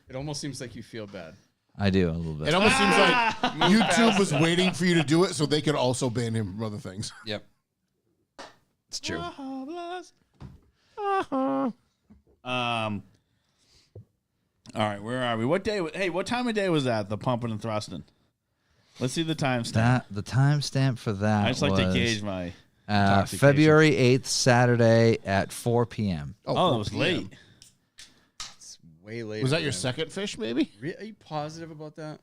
It almost seems like you feel bad.
I do a little bit.
It almost seems like YouTube was waiting for you to do it so they could also ban him from other things.
Yep. It's true.
All right, where are we? What day? Hey, what time of day was that? The pumping and thrusting. Let's see the timestamp.
The timestamp for that
I just like to
was,
gauge my intoxication.
February 8th, Saturday at 4 p.m.
Oh, that was late.
It's way later.
Was that your
than I-
second fish, maybe?
Are you positive about that?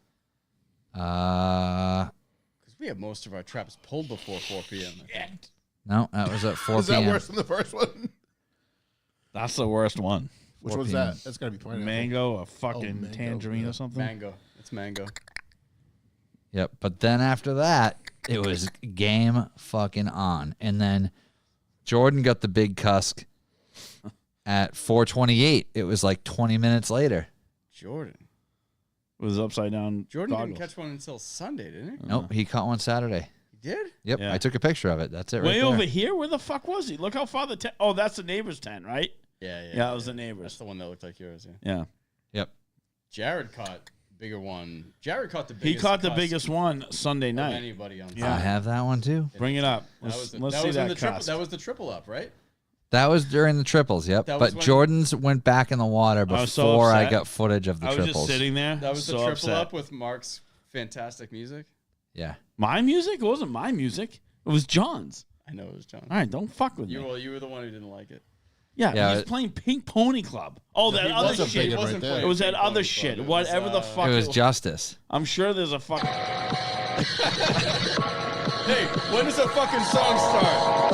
Because
we have most of our traps pulled before 4 p.m. I think.
No, that was at 4
Is that
p.m.
worse than the first one?
That's the worst one.
Which
4
one's
p.m.
that? That's gotta be pineapple.
Mango, a fucking
mango,
tangerine
yeah.
or something.
Mango. It's mango.
Yep. But then after that, it was game fucking on. And then Jordan got the big cusk at 4:28. It was like 20 minutes later.
Jordan.
It was upside down.
Jordan
goggles.
didn't catch one until Sunday, didn't he?
Nope, he caught one Saturday.
He did?
Yep,
Yeah.
I took a picture of it. That's it right
Way
there.
over here? Where the fuck was he? Look how far the tent. Oh, that's the neighbor's tent, right?
Yeah.
Yeah, it was the
That's
neighbor's.
the one that looked like yours, yeah.
Yeah.
Yep.
Jared caught bigger one. Jared caught the
He
biggest
caught the
cusk
biggest one Sunday
of
night.
anybody on
Yeah.
I have that one too.
Bring it up.
That was
Let's
that
see
was in
that
the triple.
cusk.
That was the triple up, right?
That was during the triples, yep.
That was
But
when-
Jordan's went back in the water
I was so
before I
upset.
got footage of the
I was
triples.
just sitting there.
That was the
so
triple
upset.
up with Mark's fantastic music.
Yeah.
My music? It wasn't my music. It was John's.
I know it was John.
All right, don't fuck with
You
me.
well, you were the one who didn't like it.
Yeah,
Yeah,
he was playing Pink Pony Club. Oh, that
he
other
wasn't
shit.
big
It
right
wasn't.
there.
It was that
Pink
other
Pony
shit.
Club. It
Whatever
was,
the fuck.
It was Justice.
I'm sure there's a fucking.
Hey, when does a fucking song start?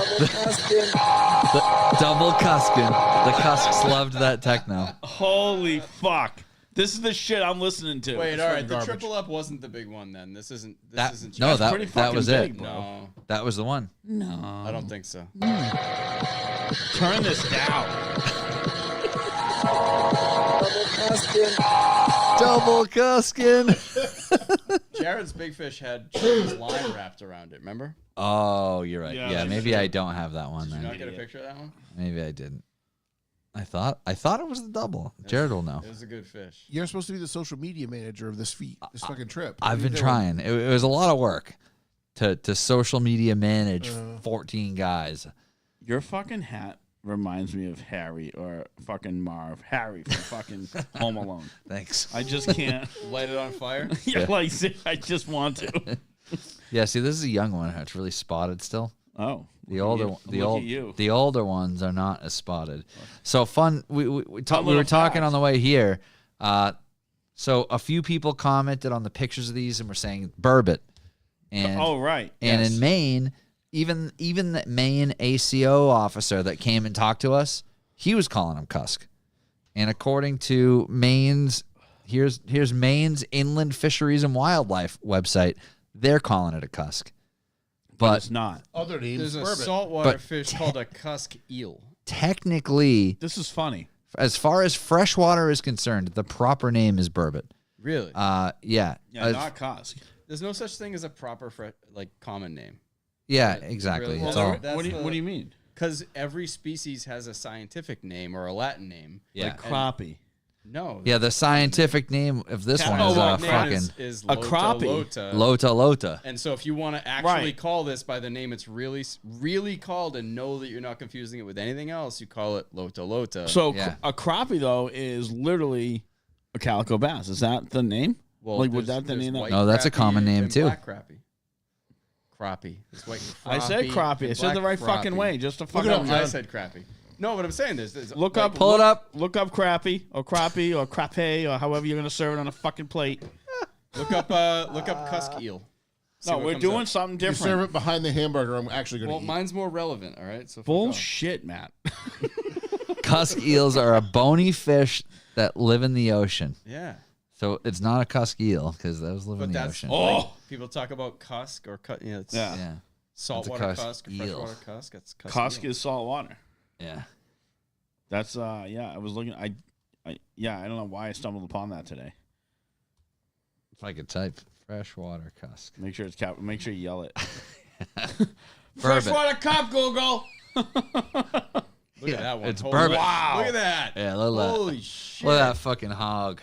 The double cuskin. The cusks loved that techno.
Holy fuck! This is the shit I'm listening to.
Wait, all right. The
garbage.
triple up wasn't the big one then. This isn't. This
That,
isn't.
no,
That's pretty
that
fucking
was
big,
it.
bro.
No,
That was the one.
No.
I don't think so.
Turn this down.
Double cuskin.
Jared's Big Fish had Jordan's line wrapped around it. Remember?
Oh, you're right.
Yeah,
Yeah,
that's
maybe
true.
I don't have that one
Did you
then.
not get a picture of that one?
Maybe I didn't. I thought it was the double. Jared will know.
It was a good fish.
You're supposed to be the social media manager of this fucking trip.
I've been trying. It was a lot of work to social media manage 14 guys.
Your fucking hat reminds me of Harry or fucking Marv. Harry from fucking Home Alone.
Thanks.
I just can't.
Light it on fire.
Yeah, like I just want to.
Yeah, see, this is a young one. It's really spotted still.
Oh,
The older,
look at you.
the older ones are not as spotted. So fun. We were
little
talking
facts.
on the way here. So a few people commented on the pictures of these and were saying burbot. And
Oh right.
and
Yes.
in Maine, even the Maine ACO officer that came and talked to us, he was calling them cusk. And according to Maine's, here's Maine's Inland Fisheries and Wildlife website, they're calling it a cusk. But
it's not.
Other names,
There's a
bourbon.
saltwater
But
fish called a cusk eel.
technically,
This is funny.
as far as freshwater is concerned, the proper name is burbot.
Really?
Yeah.
Yeah,
Uh,
not cusk.
There's no such thing as a proper common name.
yeah,
Right?
exactly.
Really?
It's
Well,
all,
that's
What do you mean?
Because every species has a scientific name or a Latin name.
Yeah.
Like crappie.
No.
yeah, the scientific name of this one is
Catalogue name
fucking
is
a crappie.
Lota.
Lota.
And so if you want to actually
Right.
call this by the name it's really called and know that you're not confusing it with anything else, you call it Lota.
So
Yeah.
a crappie though is literally a calico bass. Is that the name?
well,
like would
there's-
that the
there's
name? That,
white
No, that's a
crappie
common name,
and
too.
Black crappie. Crappie. It's white
I said crappie. I
and
said the
black
right fucking
crappie.
way. Just to
Look
fuck
it up,
up.
John.
I said crappie. No, what I'm saying is
Look
like,
up.
Pull it up.
Look up crappie or crappe or however you're gonna serve it on a fucking plate.
Look up cusk eel. See
No,
what
we're
comes
doing
up.
something
You serve
different.
it behind the hamburger. I'm actually going to
Well,
eat.
mine's more relevant, all right? So fuck
Bullshit, Matt.
Cusk eels are a bony fish that live in the ocean.
off. Yeah.
So it's not a cusk eel because those live
But
in the
that's
ocean.
like, people talk about cusk or cut. It's
Yeah.
Yeah.
saltwater
It's a
cusk or
eel.
freshwater cusk. That's cusk.
Cusk
eel.
is salt water.
Yeah.
That's yeah. I was looking. I don't know why I stumbled upon that today.
If I could type freshwater cusk.
Make sure it's cap. Make sure you yell it.
Burbot.
Freshwater cup, Google.
Look at that one.
It's
Holy-
burbot.
Wow.
Look at that.
Yeah, look at that.
Holy shit.
Look at that fucking hog.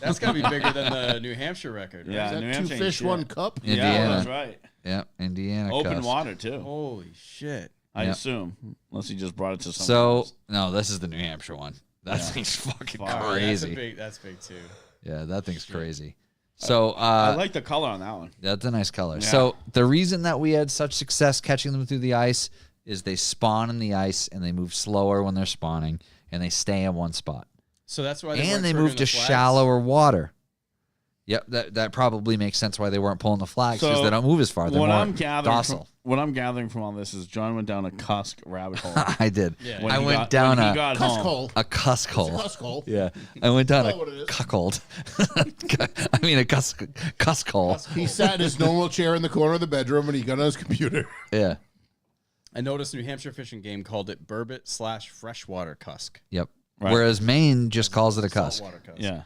That's got to be bigger than the New Hampshire record. Right?
Yeah,
Is that
New
two
Hampshire ain't
fish,
shit.
one cup?
Yeah,
Indiana.
that's right.
Yep, Indiana
Open
cusk.
water too.
Holy shit.
I
Yep.
assume, unless he just brought it to someone
So
else.
no, this is the New Hampshire one. That
Yeah.
thing's fucking
Fuck.
All right,
crazy.
That's big too.
Yeah, that thing's crazy. So
I like the color on that one.
that's a nice color.
Yeah.
So the reason that we had such success catching them through the ice is they spawn in the ice and they move slower when they're spawning and they stay in one spot.
So that's why.
And
weren't
they
turning
move
the
to
flags?
shallower water. Yep, that probably makes sense why they weren't pulling the flags because
So,
they don't move as far. They're
what
more
I'm gathering
docile.
what I'm gathering from all this is John went down a cusk rabbit hole.
I did.
Yeah.
I went down a
cusk hole.
A cusk hole.
It's a cusk hole.
Yeah, I went down
That's
a
what it is.
cuckold. I mean a cusk hole.
He sat in his normal chair in the corner of the bedroom and he got on his computer.
Yeah.
I noticed New Hampshire Fishing Game called it burbot/freshwater cusk.
Yep.
Right.
Whereas Maine just calls it a cusk.
Saltwater cusk.
Yeah.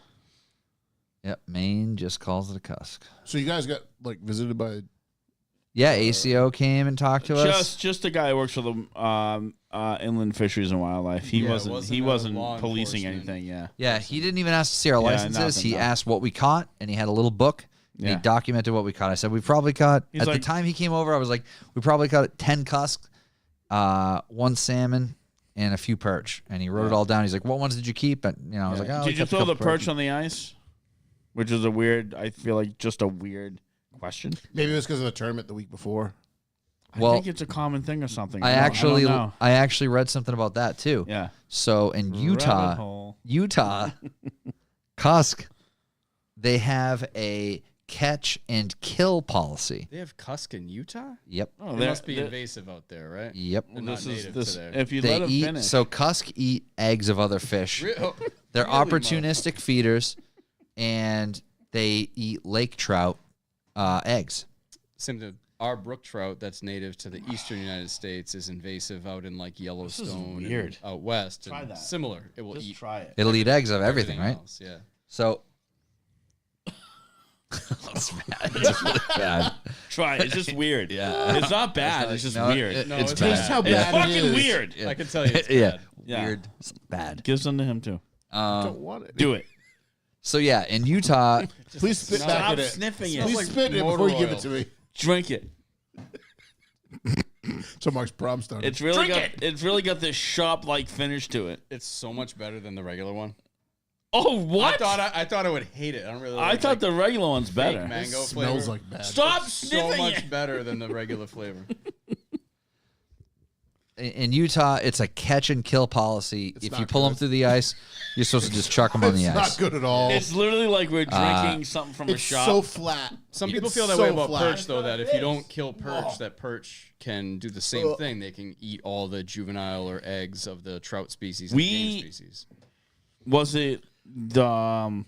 Yep. Maine just calls it a cusk.
So you guys got like visited by?
Yeah, ACO came and talked to us.
Just a guy who works for the Inland Fisheries and Wildlife. He
Yeah,
wasn't
law
policing
enforcement.
anything. Yeah.
Yeah, he didn't even ask to see our
Yeah,
licenses.
nothing,
He
no.
asked what we caught, and he had a little book. And
Yeah.
he documented what we caught. I said we probably caught.
He's
At the
like-
time he came over, I was like, we probably caught 10 cusks, 1 salmon, and a few perch. And he wrote it all down. He's like, "What ones did you keep?" And I was like, "Oh, we
Did you
kept a
throw the
couple
perch on the ice? Which is a weird. I feel like just a weird question.
Maybe it was because of the tournament the week before.
Well,
I think it's a common thing or something.
I
don't know.
actually read something about that too.
Yeah.
So in
Rabbit
Utah,
hole.
cusk, they have a catch and kill policy.
They have cusk in Utah?
Yep.
Oh,
They
they're-
must be
they're-
invasive out there, right?
Yep.
They're not native to there.
If you
They
let them
eat
finish.
so cusk eat eggs of other fish. They're
Really,
opportunistic feeders, and they eat lake trout eggs.
Same to our brook trout that's native to the eastern United States is invasive out in like Yellowstone and
weird.
out west.
Try
and
that.
Similar. It will
Just
eat.
try it.
It'll eat eggs of everything, right?
else, yeah.
So that's bad. It's really bad.
Try it. It's just weird.
Yeah.
It's not bad. It's just
No,
weird.
it's
it's
bad.
Just how
It's
bad
fucking
it is.
weird.
I can tell you it's
Yeah.
bad.
Yeah.
Weird. It's bad.
Give some to him too.
Don't want it.
Do it.
So yeah, in Utah,
Please spit
Stop
back at it.
sniffing it.
Please
like
spit it
motor
before you give
oil.
it to me.
Drink it.
So Mark's prom started.
It's really got this shop like finish to it.
It's so much better than the regular one.
Oh, what?
I thought I would hate it. I don't really.
I
like,
thought
like,
the regular one's
fake
better.
mango
It
flavor.
smells like bad.
Stop
so
sniffing
much
it.
better than the regular flavor.
in Utah, it's a catch and kill policy. If you
not
pull them
good.
through the ice, you're supposed to just chuck them on
It's
the
not
ice.
good at all.
It's literally like we're drinking something from a
It's
shop.
so flat.
Some people
It's
feel that
so
way about
flat.
perch, though. That if you don't kill perch, that perch can do the same thing. They can eat all the juvenile or eggs of the trout species and game species.
Was it the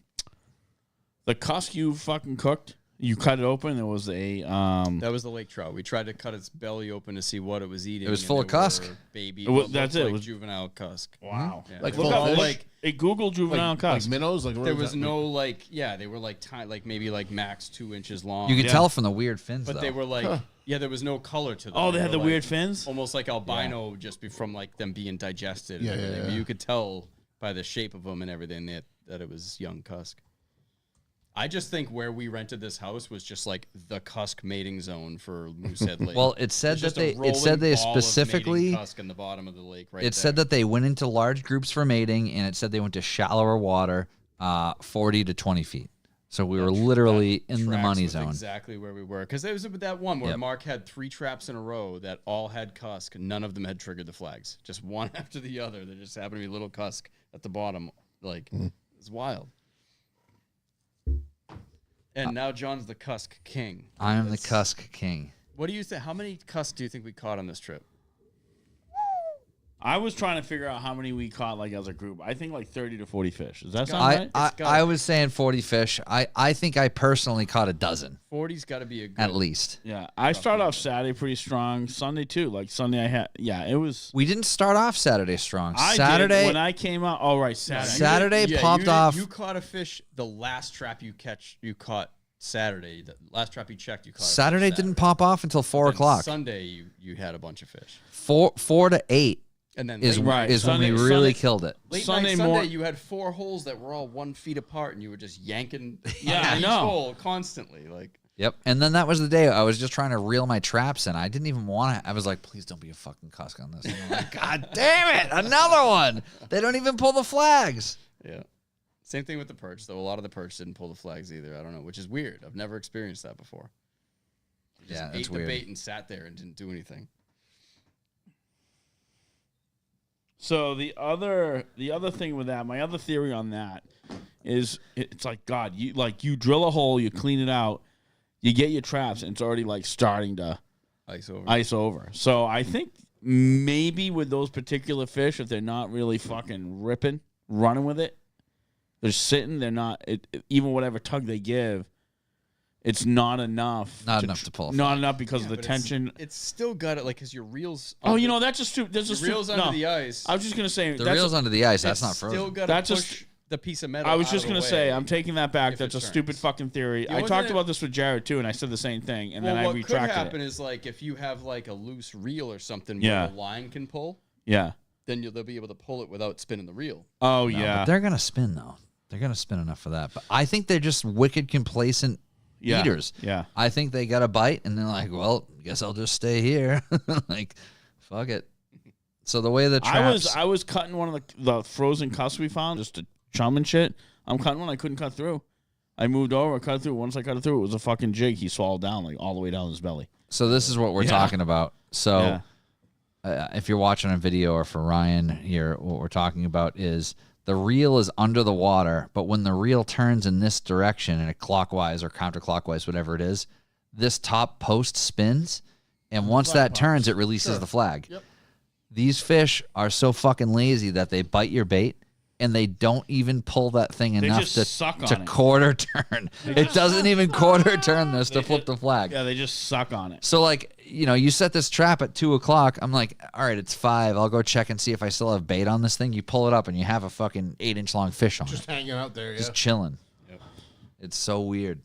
cusk you fucking cooked? You cut it open. There was a
That was the lake trout. We tried to cut its belly open to see what it was eating.
It was
and
full of
there
cusk.
were Baby,
It was-
what
that's
looked
it.
like
It was-
juvenile cusk.
wow.
Yeah.
Like
They
full
were
of
all
fish?
like
A Google juvenile
Like
cusk.
minnows? Like what
there
does
was
that mean?
no like they were like tiny, like maybe like max 2 inches long.
You can
Yeah.
tell from the weird fins,
but
though.
they were like there was no color to them.
Oh, they had
were,
the weird
like,
fins?
almost like albino, just from like them being digested. And
Yeah, yeah,
everything.
yeah.
You could tell by the shape of them and everything that it was young cusk. I just think where we rented this house was just like the cusk mating zone for Moosehead Lake.
Well, it said
There's
that
just a
it said they
rolling ball of
specifically
mating cusk in the bottom of the lake. Right
it said that they went into large groups for mating, and it said they went to shallower water, 40 to 20 feet. So we were literally in the
tracks
money
with
zone.
Exactly where we were, because there was that one where
Yep.
Mark had 3 traps in a row that all had cusk. None of them had triggered the flags. Just one after the other. There just happened to be little cusk at the bottom. Like it's wild. And now John's the cusk king.
I am the cusk king.
What do you think? How many cusk do you think we caught on this trip?
I was trying to figure out how many we caught like as a group. I think like 30 to 40 fish. Does that sound right?
I was saying 40 fish. I think I personally caught a dozen
40's got to be a good.
at least.
Yeah, I started off Saturday pretty strong. Sunday too. Like Sunday, I had it was.
We didn't start off Saturday strong.
I
Saturday
did when I came out. Oh right, Saturday.
Saturday popped off.
You caught a fish. The last trap you caught Saturday. The last trap you checked, you caught.
Saturday
a fish
didn't pop off until 4
Then
o'clock.
Sunday, you had a bunch of fish.
4 to 8
And then
is
late
when
night-
we really killed it.
Late
Sunday
night Sunday,
morning.
you had 4 holes that were all 1 feet apart, and you were just yanking
Yeah,
out
I
each
know.
hole constantly. Like
Yep. And then that was the day I was just trying to reel my traps in. I didn't even want to. I was like, please don't be a fucking cusk on this. And I'm like, God damn it. Another one. They don't even pull the flags.
yeah, same thing with the perch. Though a lot of the perch didn't pull the flags either. I don't know, which is weird. I've never experienced that before. You just
Yeah,
ate
that's
the
weird.
bait and sat there and didn't do anything.
So the other thing with that, my other theory on that it's like, God, you drill a hole, you clean it out, you get your traps, and it's already like starting to ice over. So I think maybe with those particular fish, if they're not really fucking running with it, they're sitting, they're not, even whatever tug they give, it's not enough.
Not enough to pull.
Not enough because of the tension.
It's still got it, like, because your reel's.
That's just too.
Reel's under the ice.
I was just gonna say
the reel's under the ice. That's not frozen.
Still got to push the piece of metal.
I was just gonna say, I'm taking that back. That's a stupid fucking theory. I talked
it-
about this with Jared too, and I said the same thing, and then I
what
retracted
could happen
it.
is, like, if you have like a loose reel or something
Yeah.
where the line can pull,
Yeah.
then they'll be able to pull it without spinning the reel.
Oh
No,
yeah.
but they're gonna spin though. They're gonna spin enough for that. But I think they're just wicked complacent eaters.
Yeah.
I think they got a bite and they're like, well, I guess I'll just stay here. Like, fuck it. So the way the traps.
I was cutting one of the frozen cusps we found just to chum and shit. I'm cutting one I couldn't cut through. I moved over, cut it through. Once I cut it through, it was a fucking jig. He swallowed down like all the way down his belly.
So this is what we're talking about. So if you're watching a video, or for Ryan here, what we're talking about is the reel is under the water, but when the reel turns in this direction, in a clockwise or counterclockwise, whatever it is, this top post spins, and once that turns, it releases the flag.
Yep.
These fish are so fucking lazy that they bite your bait, and they don't even pull that thing enough
just suck on
to
it.
quarter turn. It doesn't even quarter turn this to flip the flag.
Yeah, they just suck on it.
So, like, you set this trap at 2 o'clock. I'm like, all right, it's 5. I'll go check and see if I still have bait on this thing. You pull it up, and you have a fucking 8-inch long fish on
Just
it.
hanging out there,
Just chilling.
Yep.
It's so weird.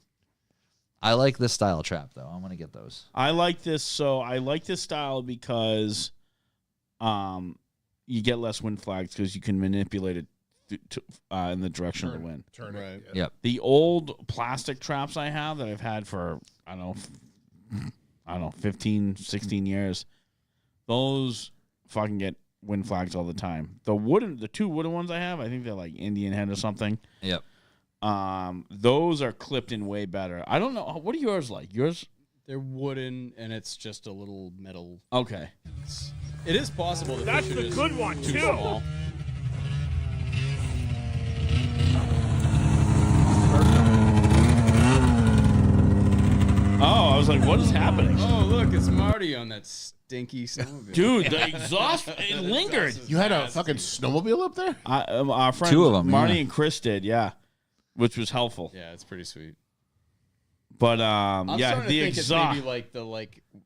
I like this style of trap, though. I'm going to get those.
I like this. So I like this style because you get less wind flags because you can manipulate it in the direction of the wind.
Turn it.
Yep.
The old plastic traps I have that I've had for, I don't know, 15, 16 years, those fucking get wind flags all the time. The 2 wooden ones I have, I think they're like Indian head or something.
Yep.
Those are clipped in way better. I don't know. What are yours like? Yours?
They're wooden, and it's just a little metal.
Okay.
It is possible.
That's the good one,
too
too.
small.
Oh, I was like, what is happening?
Oh, look, it's Marty on that stinky snowmobile.
Dude, the exhaust, it lingered.
You had a fucking snowmobile up there?
Our friends,
2 of them,
Marty
yeah.
and Chris did, yeah, which was helpful.
Yeah, it's pretty sweet.
But
I'm
yeah,
starting
the
to think
exhaust.
it's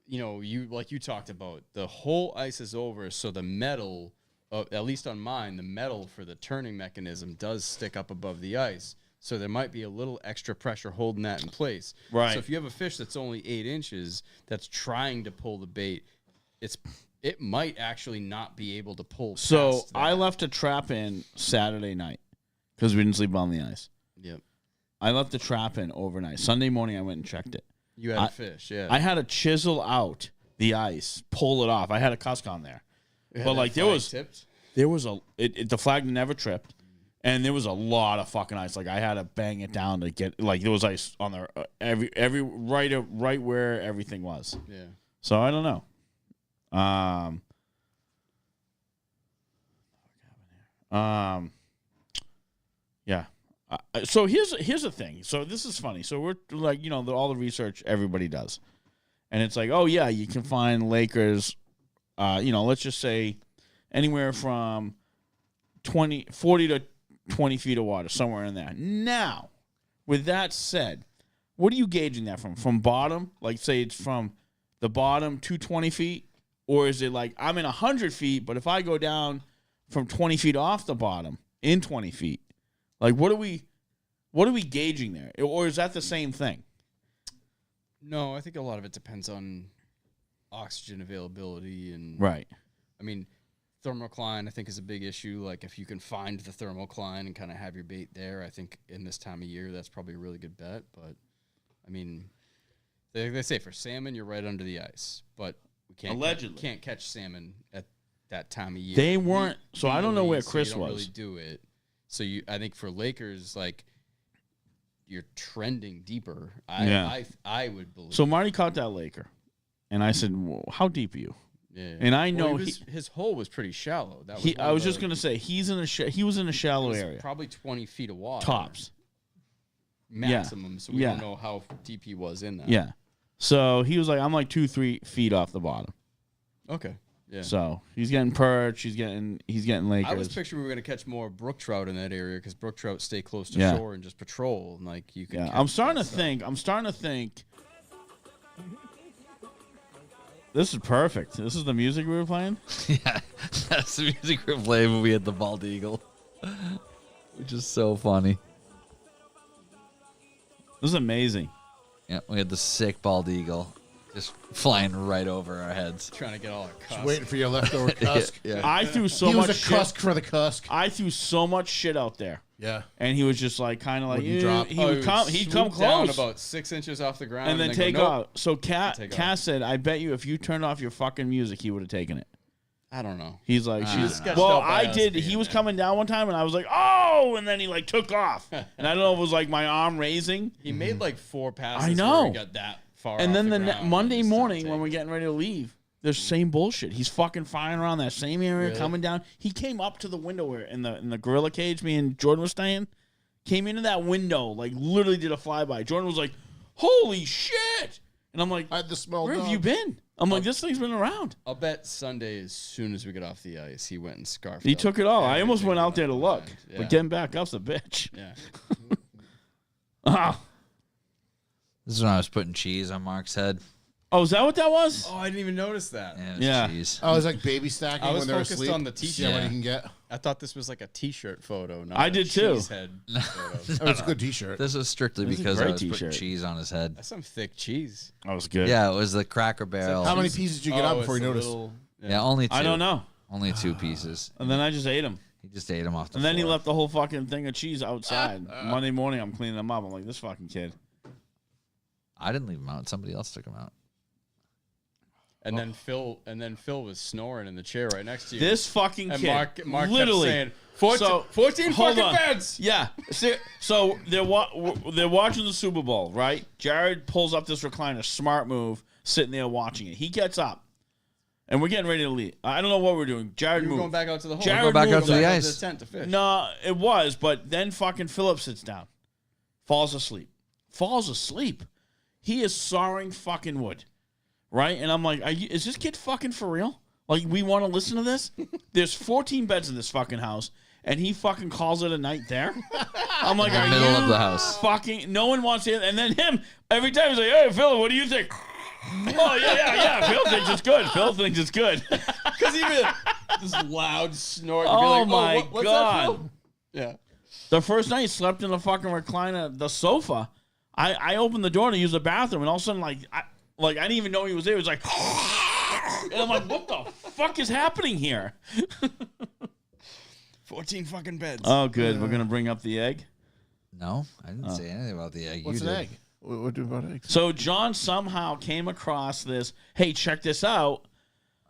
maybe you talked about, the whole ice is over, so the metal, at least on mine, the metal for the turning mechanism does stick up above the ice. So there might be a little extra pressure holding that in place.
Right.
So if you have a fish that's only 8 inches that's trying to pull the bait, it might actually not be able to pull.
So
past that.
I left a trap in Saturday night because we didn't sleep on the ice.
Yep.
I left the trap in overnight. Sunday morning, I went and checked it.
You had a fish, yeah.
I had to chisel out the ice, pull it off. I had a cusk on there,
You had
but
that
like
flag tipped?
the flag never tripped, and there was a lot of fucking ice. Like I had to bang it down to get there was ice on there every right where everything was.
Yeah.
So I don't know. Yeah. So here's the thing. So this is funny. So we're like, all the research everybody does, and it's like, oh yeah, you can find Lakers. Let's just say anywhere from 40 to 20 feet of water, somewhere in there. Now, with that said, what are you gauging that from? From bottom, like say it's from the bottom to 20 feet, or is it like I'm in 100 feet, but if I go down from 20 feet off the bottom in 20 feet? Like, what are we gauging there? Or is that the same thing?
No, I think a lot of it depends on oxygen availability and
Right.
I mean, thermocline I think is a big issue. Like if you can find the thermocline and kind of have your bait there, I think in this time of year that's probably a really good bet. But I mean, they say for salmon you're right under the ice, but we can't catch salmon at that time of year.
They weren't. So I don't know where
so
Chris
you don't
was.
really do it. So I think for Lakers, like you're trending deeper. I would believe.
So Marty caught that Laker, and I said, well, "How deep are you?"
Yeah.
And I
Well,
know
his hole was pretty shallow. That was
I was just gonna say he was in a shallow area,
probably 20 feet of water
tops,
maximum. So we don't know how deep he was in that.
Yeah. So he was like, I'm like 2-3 feet off the bottom.
Okay. Yeah.
So he's getting perch. He's getting Lakers.
I was picturing we were gonna catch more brook trout in that area because brook trout stay close to shore and just patrol. And like you can.
Yeah. I'm starting to think. This is perfect. This is the music we were playing?
Yeah, that's the music we were playing when we had the bald eagle, which is so funny.
This is amazing.
Yeah, we had the sick bald eagle just flying right over our heads.
Trying to get all our cusk.
Just waiting for your leftover cusk.
Yeah.
I threw so
he
much
was a
shit.
cusk for the cusk.
I threw so much shit out there.
Yeah.
And he was just like kind of like
Wouldn't drop.
he'd come
down
close
about 6 inches off the ground
and then
go,
take
"Nope."
off. So Cass
off.
said, I bet you if you turned off your fucking music, he would have taken it.
I don't know.
He's like,
sketched
well,
out by
I
us
did.
being
He was
there.
coming down one time, and I was like, oh, and then he like took off, and I don't know if it was like my arm raising.
He made like 4 passes.
I know.
Where he got that far.
And
off
then
the
the
ground
Monday
and just
morning
started
when we're getting ready to leave, there's same bullshit. He's fucking firing around that same area,
Really?
coming down. He came up to the window where in the gorilla cage me and Jordan was staying. Came into that window, like literally did a flyby. Jordan was like, "Holy shit!" And I'm like,
I had the smell.
"Where have you been?" I'm like, "This thing's been around."
I'll bet Sunday, as soon as we get off the ice, he went and scarfed.
He
up
took it all. I almost
everything
went out
left
there to look,
behind. Yeah.
but getting back up's a bitch.
Yeah.
This is when I was putting cheese on Mark's head.
Oh, is that what that was?
Oh, I didn't even notice that.
Yeah, it was
Yeah.
cheese.
I was like baby stacking
I was
when they're
focused
asleep.
on the
See how
t-shirt.
many you can get.
I thought this was like a T-shirt photo. Not
I
a
did too.
cheese head photo.
Oh, it's a good T-shirt.
This was strictly
This is a
because I
great
was putting
t-shirt.
cheese on his head.
That's some thick cheese.
That was good.
Yeah, it was the Cracker Barrel.
How many pieces did you get out before
it's
you
a
noticed?
little-
Yeah, only 2.
I don't know.
Only 2 pieces.
And then I just ate them.
He just ate them off the
And then he
floor.
left the whole fucking thing of cheese outside. Monday morning, I'm cleaning them up. I'm like, this fucking kid.
I didn't leave them out. Somebody else took them out.
And then Phil was snoring in the chair right next to you.
This fucking
and
kid,
Mark
literally,
kept saying, 14
hold
fucking
on.
beds.
Yeah. So they're watching the Super Bowl, right? Jared pulls up this recliner, smart move, sitting there watching it. He gets up, and we're getting ready to leave. I don't know what we're doing. Jared
You were
moved.
going back out to the hole.
Jared
Go back
moved
out to the
up.
ice.
tent to fish.
No, it was, but then fucking Philip sits down, falls asleep. He is sawing fucking wood, right? And I'm like, is this kid fucking for real? Like, we want to listen to this? There's 14 beds in this fucking house, and he fucking calls it a night there? I'm like,
In the middle of the house.
Fucking, no one wants to. And then him, every time he's like, hey, Phil, what do you think? Oh, yeah. Phil thinks it's good.
Because even this loud snort. You'd be
Oh,
like,
my
what's
God.
That, Phil? Yeah.
The first night, slept in the fucking recliner, the sofa. I opened the door to use the bathroom, and all of a sudden, I didn't even know he was there. It was like, and I'm like, what the fuck is happening here?
14 fucking beds.
Oh, good. We're gonna bring up the egg.
No, I didn't say anything about the egg.
What's
you
an
did.
egg? What do about eggs?
So John somehow came across this. Hey, check this out.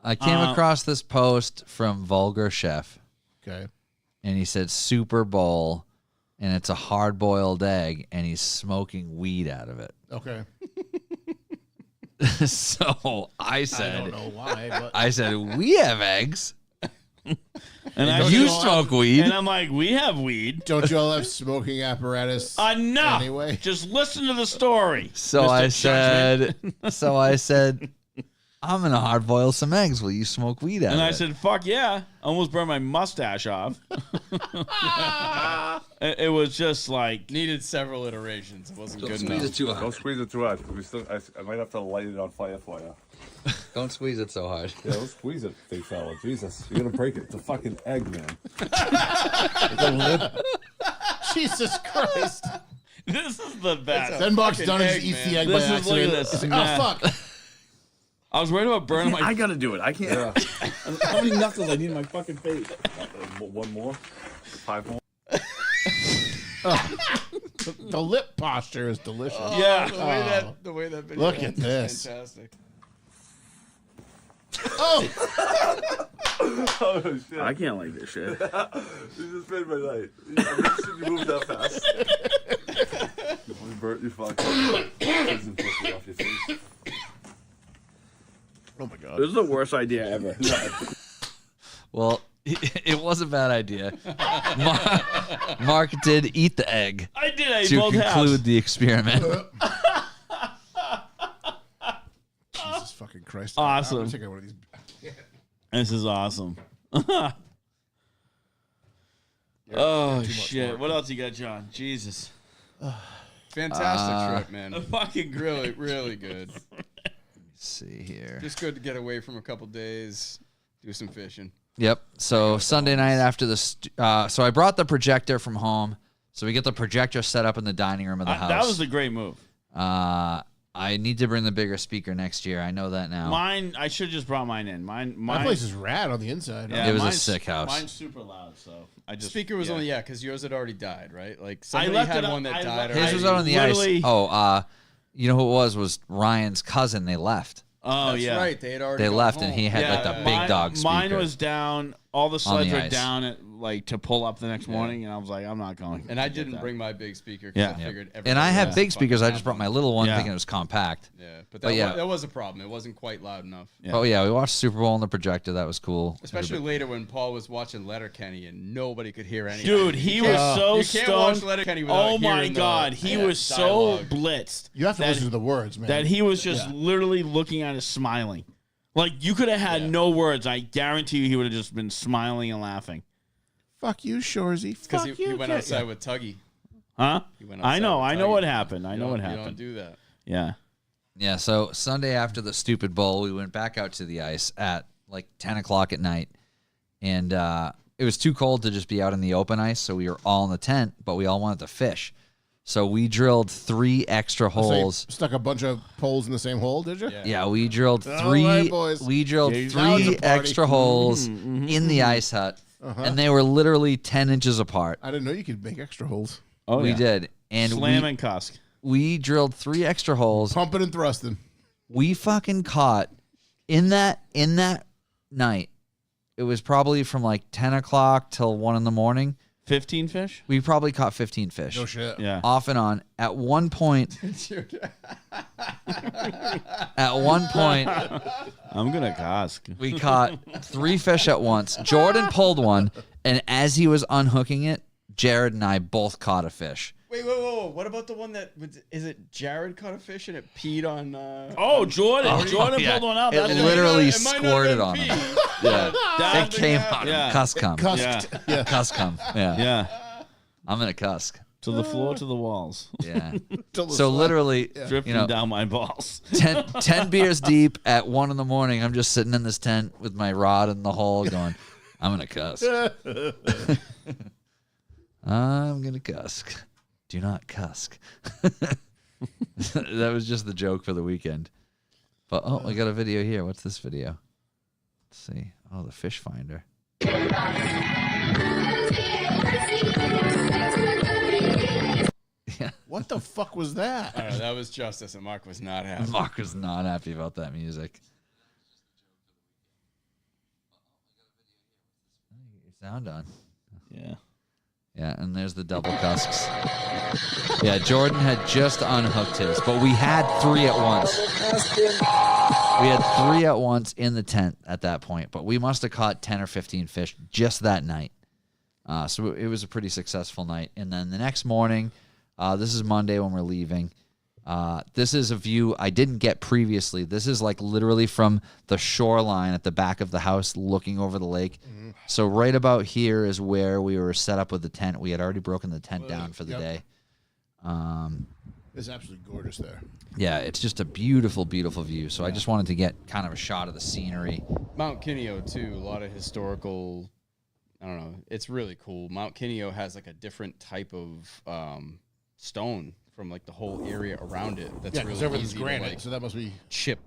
I came across this post from Vulgar Chef.
Okay.
And he said Super Bowl, and it's a hard-boiled egg, and he's smoking weed out of it.
Okay.
So I said,
I don't know why, but
I said, we have eggs.
And
you smoke weed.
And I'm like, we have weed.
Don't you all have smoking apparatus?
Enough.
Anyway.
Just listen to the story.
So
Mr.
I said, I'm gonna hard boil some eggs. Will you smoke weed out
And
of
I
it?
said, fuck yeah. I almost burned my mustache off. It was just like...
Needed several iterations. It wasn't good
squeeze
enough.
it too hard.
Don't squeeze it too hard. I might have to light it on fire for you.
Don't squeeze it so hard.
Yeah, don't squeeze it, big fella. Jesus, you're gonna break it. It's a fucking egg, man.
Jesus Christ.
This is the best.
Then Mark's done and just eats the egg by
Look at
accident.
this.
It's like,
Nah.
oh, fuck.
I was worried about burning my...
I gotta do it. I can't. How many knuckles I need in my fucking face?
One more? 5 more?
The lip posture is delicious.
Yeah.
The way that video
Look
ends
at
is
this.
Fantastic.
Oh!
Oh, shit.
I can't like this shit.
You just made my night. You moved that fast. You burnt your fucking prison pussy off your face.
Oh my god.
This is the worst idea ever.
Well, it was a bad idea. Mark did eat the egg.
I did. I
to
both
conclude
halves.
the experiment.
Jesus fucking Christ.
Awesome.
I'm gonna take out one of these.
This is awesome. Oh shit! What else you got, John? Jesus.
Fantastic trip, man.
Fucking
really, really good.
Let's see here.
Just good to get away from a couple days, do some fishing.
Yep. So Sunday night after the, so I brought the projector from home. So we get the projector set up in the dining room of the house.
That was a great move.
I need to bring the bigger speaker next year. I know that now.
Mine, I should have just brought mine in. Mine,
My place is rad on the inside.
Yeah,
it was a
mine's-
sick house.
Mine's super loud, so I just
Speaker was
yeah.
only because yours had already died, right? Like
I
somebody
left
had
it
one
up-
that
I
died.
left-
His was
already.
out on the ice.
literally-
Oh, you know who it was Ryan's cousin. They left.
Oh
That's
yeah,
right. They had already.
They
gone
left,
home.
and he had like the big dog speaker.
Mine was down. All the sleds
the
were
ice.
down at like to pull up the next morning, and I was like, I'm not going.
And I didn't bring my big speaker because
Yeah.
I figured.
And I had
everybody
big speakers. I just brought my little one,
Yeah.
thinking it was compact.
Yeah, but
But yeah.
that was a problem. It wasn't quite loud enough.
Yeah.
Oh yeah, we watched Super Bowl on the projector. That was cool.
Especially later when Paul was watching Letterkenny and nobody could hear anything.
Dude, he was so
you can't watch
stoned.
Letterkenny without
Oh my
hearing the
god, he was so
dialogue.
blitzed.
You have to
that-
listen to the words, man.
That he was just literally looking at us, smiling. Like you could have had no words. I guarantee you, he would have just been smiling and laughing.
Fuck you, Shorzy.
Because
Fuck
he
you.
went
kid.
outside with Tuggy.
Huh?
He went
I
outside
know.
with
I know
Tuggy.
what happened. I know what
You don't
happened.
do that.
Yeah.
Yeah, so Sunday after the stupid bowl, we went back out to the ice at like 10 o'clock at night. And it was too cold to just be out in the open ice, so we were all in the tent, but we all wanted to fish. So we drilled 3 extra
So you
holes.
stuck a bunch of poles in the same hole, did you?
Yeah, we drilled
All
3
right, boys.
we drilled
Now it's a
3
party.
extra holes in the ice hut. And they were literally 10 inches apart.
I didn't know you could make extra holes.
Oh,
we
yeah.
did. And
Slam and cusk.
we drilled 3 extra holes.
Pumping and thrusting.
We fucking caught in that night. It was probably from like 10 o'clock till 1 in the morning.
15 fish?
We probably caught 15 fish.
No shit.
Yeah.
Off and on. At one point,
I'm gonna cusk.
we caught 3 fish at once. Jordan pulled one, and as he was unhooking it, Jared and I both caught a fish.
Wait, whoa. What about the one that is it Jared caught a fish and it peed on
Oh, Jordan.
Oh,
Jordan
yeah.
pulled one up.
It
That's
literally
it might not
squirted
have
on
been
him.
pee.
Yeah.
That-
It came out.
Yeah.
Cusk-cum.
Cusked. Yeah.
Cusk-cum. Yeah.
Yeah.
I'm in a cusk.
To the floor, to the walls.
Yeah.
Till the
So
sun.
literally,
Dripping
you know,
down my balls.
10 beers deep at 1 in the morning. I'm just sitting in this tent with my rod in the hole going, I'm going to cusk. I'm going to cusk. Do not cusk. That was just the joke for the weekend. But, oh, I got a video here. What's this video? Let's see. Oh, the fish finder. Yeah.
What the fuck was that?
I don't know, that was justice, and Mark was not happy.
Mark was not happy about that music. Get your sound on.
Yeah.
Yeah, and there's the double cusks. Yeah, Jordan had just unhooked his, but we had 3 at once. We had 3 at once in the tent at that point, but we must have caught 10 or 15 fish just that night. So it was a pretty successful night. And then the next morning, this is Monday when we're leaving. This is a view I didn't get previously. This is like literally from the shoreline at the back of the house looking over the lake.
Mm-hmm.
So right about here is where we were set up with the tent. We had already broken the tent down for the day.
It's absolutely gorgeous there.
Yeah, it's just a beautiful, beautiful view. So I just wanted to get kind of a shot of the scenery.
Mount Kineo too, a lot of historical. I don't know. It's really cool. Mount Kineo has like a different type of stone from like the whole area around it. That's
Yeah, because
really
everything's
easy
granite,
to, like,
so that must be
chip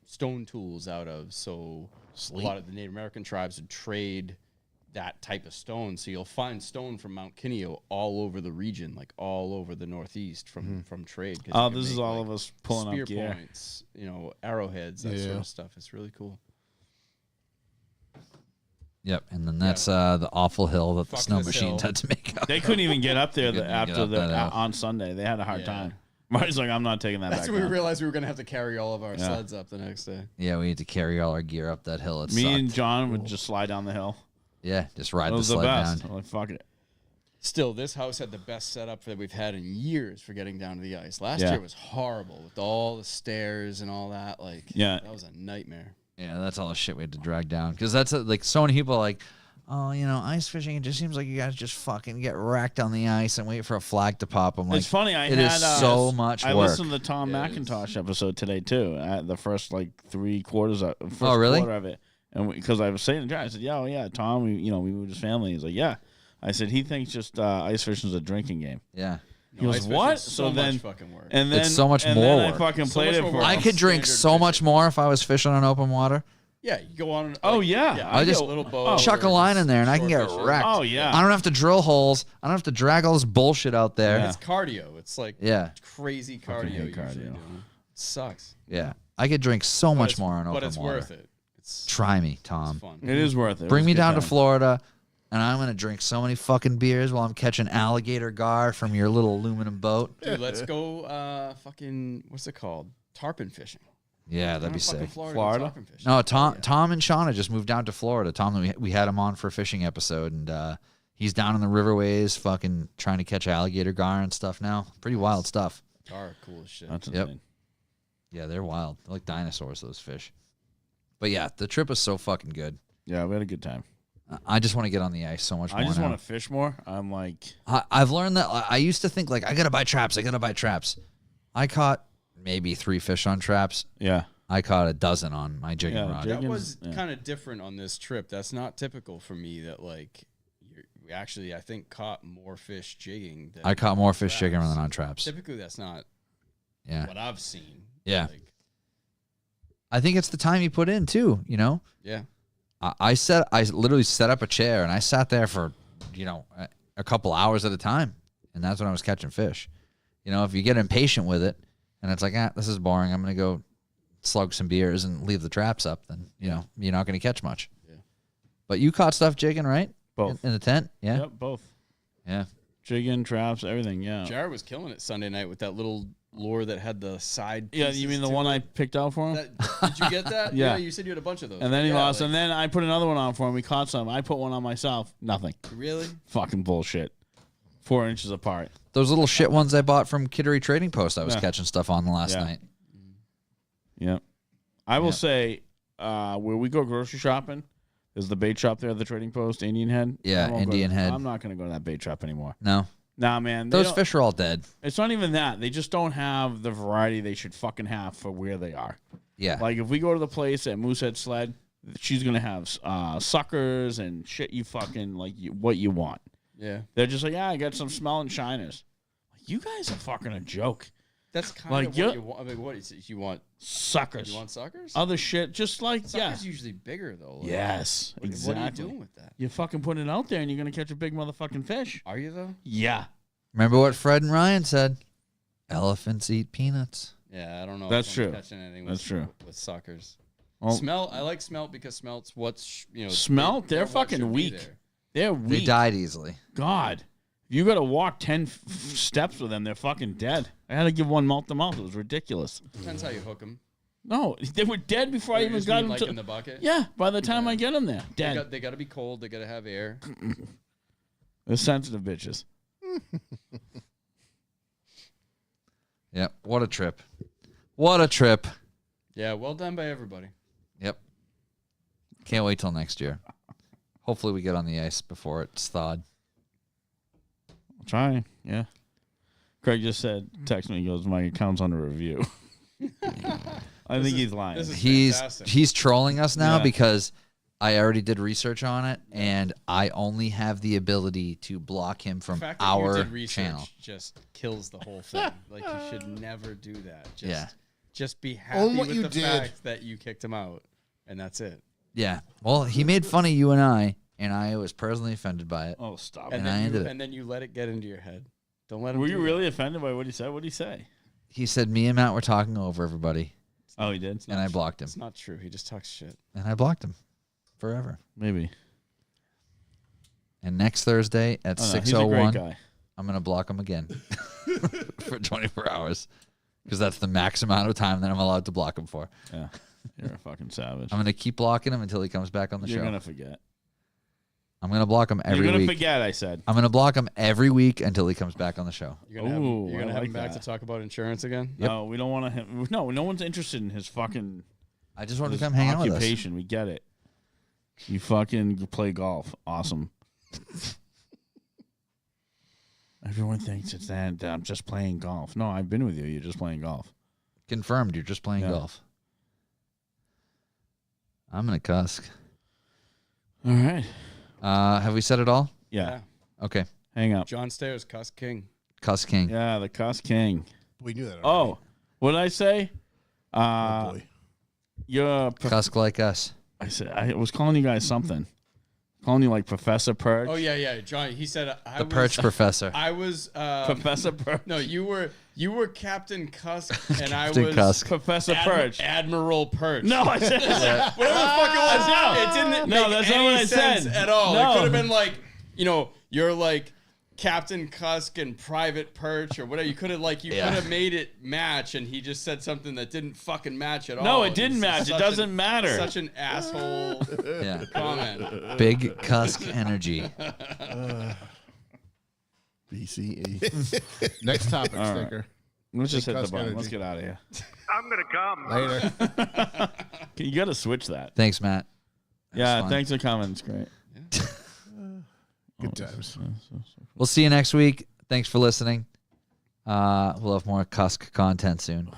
stone tools out of. So a lot of the Native American tribes would trade that type of stone. So you'll find stone from Mount Kineo all over the region, like all over the Northeast from trade. 'Cause
Oh,
you can
this is
make,
all
like,
of us pulling
spear
up gear.
points, arrowheads, that sort
Yeah.
of stuff. It's really cool.
Yep, and then that's the awful hill that the
Fuck
snow
this
machines
hill.
had to make up.
They couldn't even get up there
Couldn't even get
after
up that hill.
on Sunday. They had a hard
Yeah.
time. Marty's like, I'm not taking that
That's
back
when we
down.
realized we were gonna have to carry all of our
Yeah.
sleds up the next day.
Yeah, we need to carry all our gear up that hill. It
Me
sucked.
and John would just slide down the hill.
Yeah, just ride
It
the
was the
sled
best.
down.
I'm like, fuck it.
Still, this house had the best setup that we've had in years for getting down to the ice. Last
Yeah.
year was horrible with all the stairs and all that. Like,
Yeah.
that was a nightmare.
Yeah, that's all the shit we had to drag down. Because that's like so many people are like, oh, you know, ice fishing. It just seems like you guys just fucking get wrecked on the ice and wait for a flag to pop. I'm like,
It's funny.
it is so much
I
work.
listened to the Tom McIntosh episode today too. At the first like 3 quarters of first
Oh, really?
quarter of it, and because I was saying to John, I said, "Yeah, oh, yeah, Tom, we moved his family." He's like, "Yeah." I said he thinks just ice fishing is a drinking game.
Yeah.
He goes,
ice fishing
"What?"
is so much fucking work.
And then
It's so much
and
more
then
work.
I fucking
So
played
much
it
more
for
work.
I
him.
could drink so much more if I was fishing on open water.
Yeah, you go on.
Oh, yeah.
I just
a little boat.
chuck a line in there and I can get wrecked.
Oh, yeah.
I don't have to drill holes. I don't have to drag all this bullshit out there.
It's cardio. It's like
Yeah.
crazy
Fucking
cardio.
hate
Usually
cardio.
doing. It sucks.
Yeah. I could drink so much more on open
But it's
water.
worth it. It's
Try me, Tom.
fun.
It is worth it.
Bring
It was
me
a good
down to
time.
Florida, and I'm going to drink so many fucking beers while I'm catching alligator gar from your little aluminum boat.
Dude, let's go. Fucking what's it called? Tarpon fishing.
Yeah, that'd
Go
be
to fucking
sick.
Florida. Tarpon fishing.
No, Tom and Shauna just moved down to Florida. Tom, we had him on for a fishing episode, and he's down in the riverways, fucking trying to catch alligator gar and stuff now. Pretty wild stuff.
Gar, cool as shit.
That's
Yep.
insane.
Yeah, they're wild. They're like dinosaurs, those fish. But yeah, the trip was so fucking good.
Yeah, we had a good time.
I just want to get on the ice so much more.
I just
now.
want to fish more. I'm like,
I've learned that I used to think like I gotta buy traps. I caught maybe 3 fish on traps.
yeah.
I caught a dozen on my jigging
Yeah,
rod.
That
Jiggins,
was
yeah.
kind of different on this trip. That's not typical for me. That like, we actually I think caught more fish jigging. Than
I caught more fish
traps.
jigging than on traps.
Typically, that's not
Yeah,
what I've seen.
Yeah.
Like,
I think it's the time you put in too. You know,
yeah.
I literally set up a chair and I sat there for a couple hours at a time, and that's when I was catching fish. You know, if you get impatient with it and it's like, this is boring, I'm gonna go slug some beers and leave the traps up, then you're not gonna catch much.
Yeah.
But you caught stuff jigging, right?
Both.
In the tent, yeah.
Yep, both.
Yeah.
Jigging, traps, everything, yeah.
Jared was killing it Sunday night with that little lure that had the side.
Yeah,
pieces
you mean the
to
one
it.
I picked out for him?
Did you get that?
Yeah.
You said you had a bunch of those.
And then he
Yeah,
lost,
like-
and then I put another one on for him. We caught some. I put one on myself. Nothing.
Really?
Fucking bullshit. 4 inches apart.
Those little shit ones I bought from Kittery Trading Post I was
Yeah.
catching stuff on the last night.
Yep. I will
Yeah.
say, where we go grocery shopping, there's the bait shop there at the Trading Post, Indian Head.
Yeah,
I won't go
Indian
to-
Head.
I'm not going to go to that bait shop anymore.
No.
Nah, man. they
Those
don't-
fish are all dead.
It's not even that. They just don't have the variety they should fucking have for where they are.
Yeah.
Like, if we go to the place at Moosehead Sled, she's going to have suckers and shit you fucking, like, what you want.
Yeah.
They're just like, yeah, I got some smelling shiners. Like, you guys are fucking a joke.
That's kind
Like,
of
you're-
what you want. I mean, what is it? You want
Suckers.
You want suckers?
Other shit, just like,
Suckers usually bigger though. Like,
Yes,
what,
exactly.
What are you doing with that?
You're fucking putting it out there and you're going to catch a big motherfucking fish.
Are you though?
Yeah.
Remember what Fred and Ryan said? Elephants eat peanuts.
Yeah, I don't know.
That's
if I'm
true.
Catching anything
That's
with,
true.
With suckers.
Well-
I like smelt because smelt's what's
Smelt? They're
what
fucking
should be
weak.
there.
They're weak.
They died easily.
God. If you got to walk 10 steps with them, they're fucking dead. I had to give one mouth to mouth. It was ridiculous.
Depends how you hook them.
No, they were dead before I even got them
like
to
in the bucket.
Yeah, by the time I get them there, dead.
They got to be cold. They got to have air.
They're sensitive bitches.
Yep. What a trip. What a trip.
Yeah, well done by everybody.
Yep. Can't wait till next year. Hopefully we get on the ice before it's thawed.
I'll try. Yeah. Craig just said, text me, he goes, my account's under review. I think he's lying.
He's trolling us now
Yeah.
because I already did research on it and I only have the ability to block him from
The fact that
our
you did research
channel.
just kills the whole thing. Like you should never do that. Just,
Yeah.
Just be happy
Own what
with
you
the
did.
fact that you kicked him out, and that's it.
Yeah. Well, he made fun of you and I was personally offended by it.
Oh, stop.
And,
And I ended it.
then you let it get into your head. Don't let him.
Were
do
you
that.
really offended by what he said? What did he say?
He said me and Matt were talking over everybody.
Oh, he did?
And I blocked him.
It's not true. He just talks shit.
And I blocked him forever.
Maybe.
And next Thursday at
Oh, no, he's a great
6:01,
guy.
I'm going to block him again. for 24 hours because that's the max amount of time that I'm allowed to block him for.
Yeah, you're a fucking savage.
I'm going to keep blocking him until he comes back on the show.
You're gonna forget.
I'm going to block him every week.
You're gonna forget, I said.
I'm going to block him every week until he comes back on the show.
You're gonna have him back to talk about insurance again?
Yep. No, we don't want him. No one's interested in his fucking.
I just want to come hang out with us.
Occupation. We get it. You fucking play golf. Awesome. Everyone thinks it's that I'm just playing golf. No, I've been with you. You're just playing golf.
Confirmed. You're just playing golf. I'm going to cusk.
All right.
Have we said it all?
Yeah.
Okay.
Hang up.
John Stairs, Cuss King.
Cuss King.
Yeah, the Cuss King.
We knew that already.
Oh, what did I say?
Oh, boy.
You're
cusk like us.
I said I was calling you guys something. Calling you like Professor Perch.
Oh yeah, John. He said
The Perch Professor.
I was
Professor Perch.
No, you were Captain Cusk, and
Captain
I was
Cusk.
Professor Perch.
Admiral Perch.
No, I said
whatever the fuck it was.
No.
It didn't
No,
make
that's
any
not what I
sense
said.
at all.
No.
It could have been like, you're like Captain Cusk and Private Perch or whatever. You could have could have made it match, and he just said something that didn't fucking match at all.
No, it didn't match. It doesn't matter.
Such an asshole comment.
Big cusk energy.
BCE. Next topic,
All right.
sticker.
Let's just
Big
hit the
cusk
button.
energy.
Let's get out of here.
I'm gonna come
Later.
You got to switch that.
Thanks, Matt. That was
Yeah,
fun.
thanks for coming. It's great.
Good times.
We'll see you next week. Thanks for listening. We'll have more cusk content soon.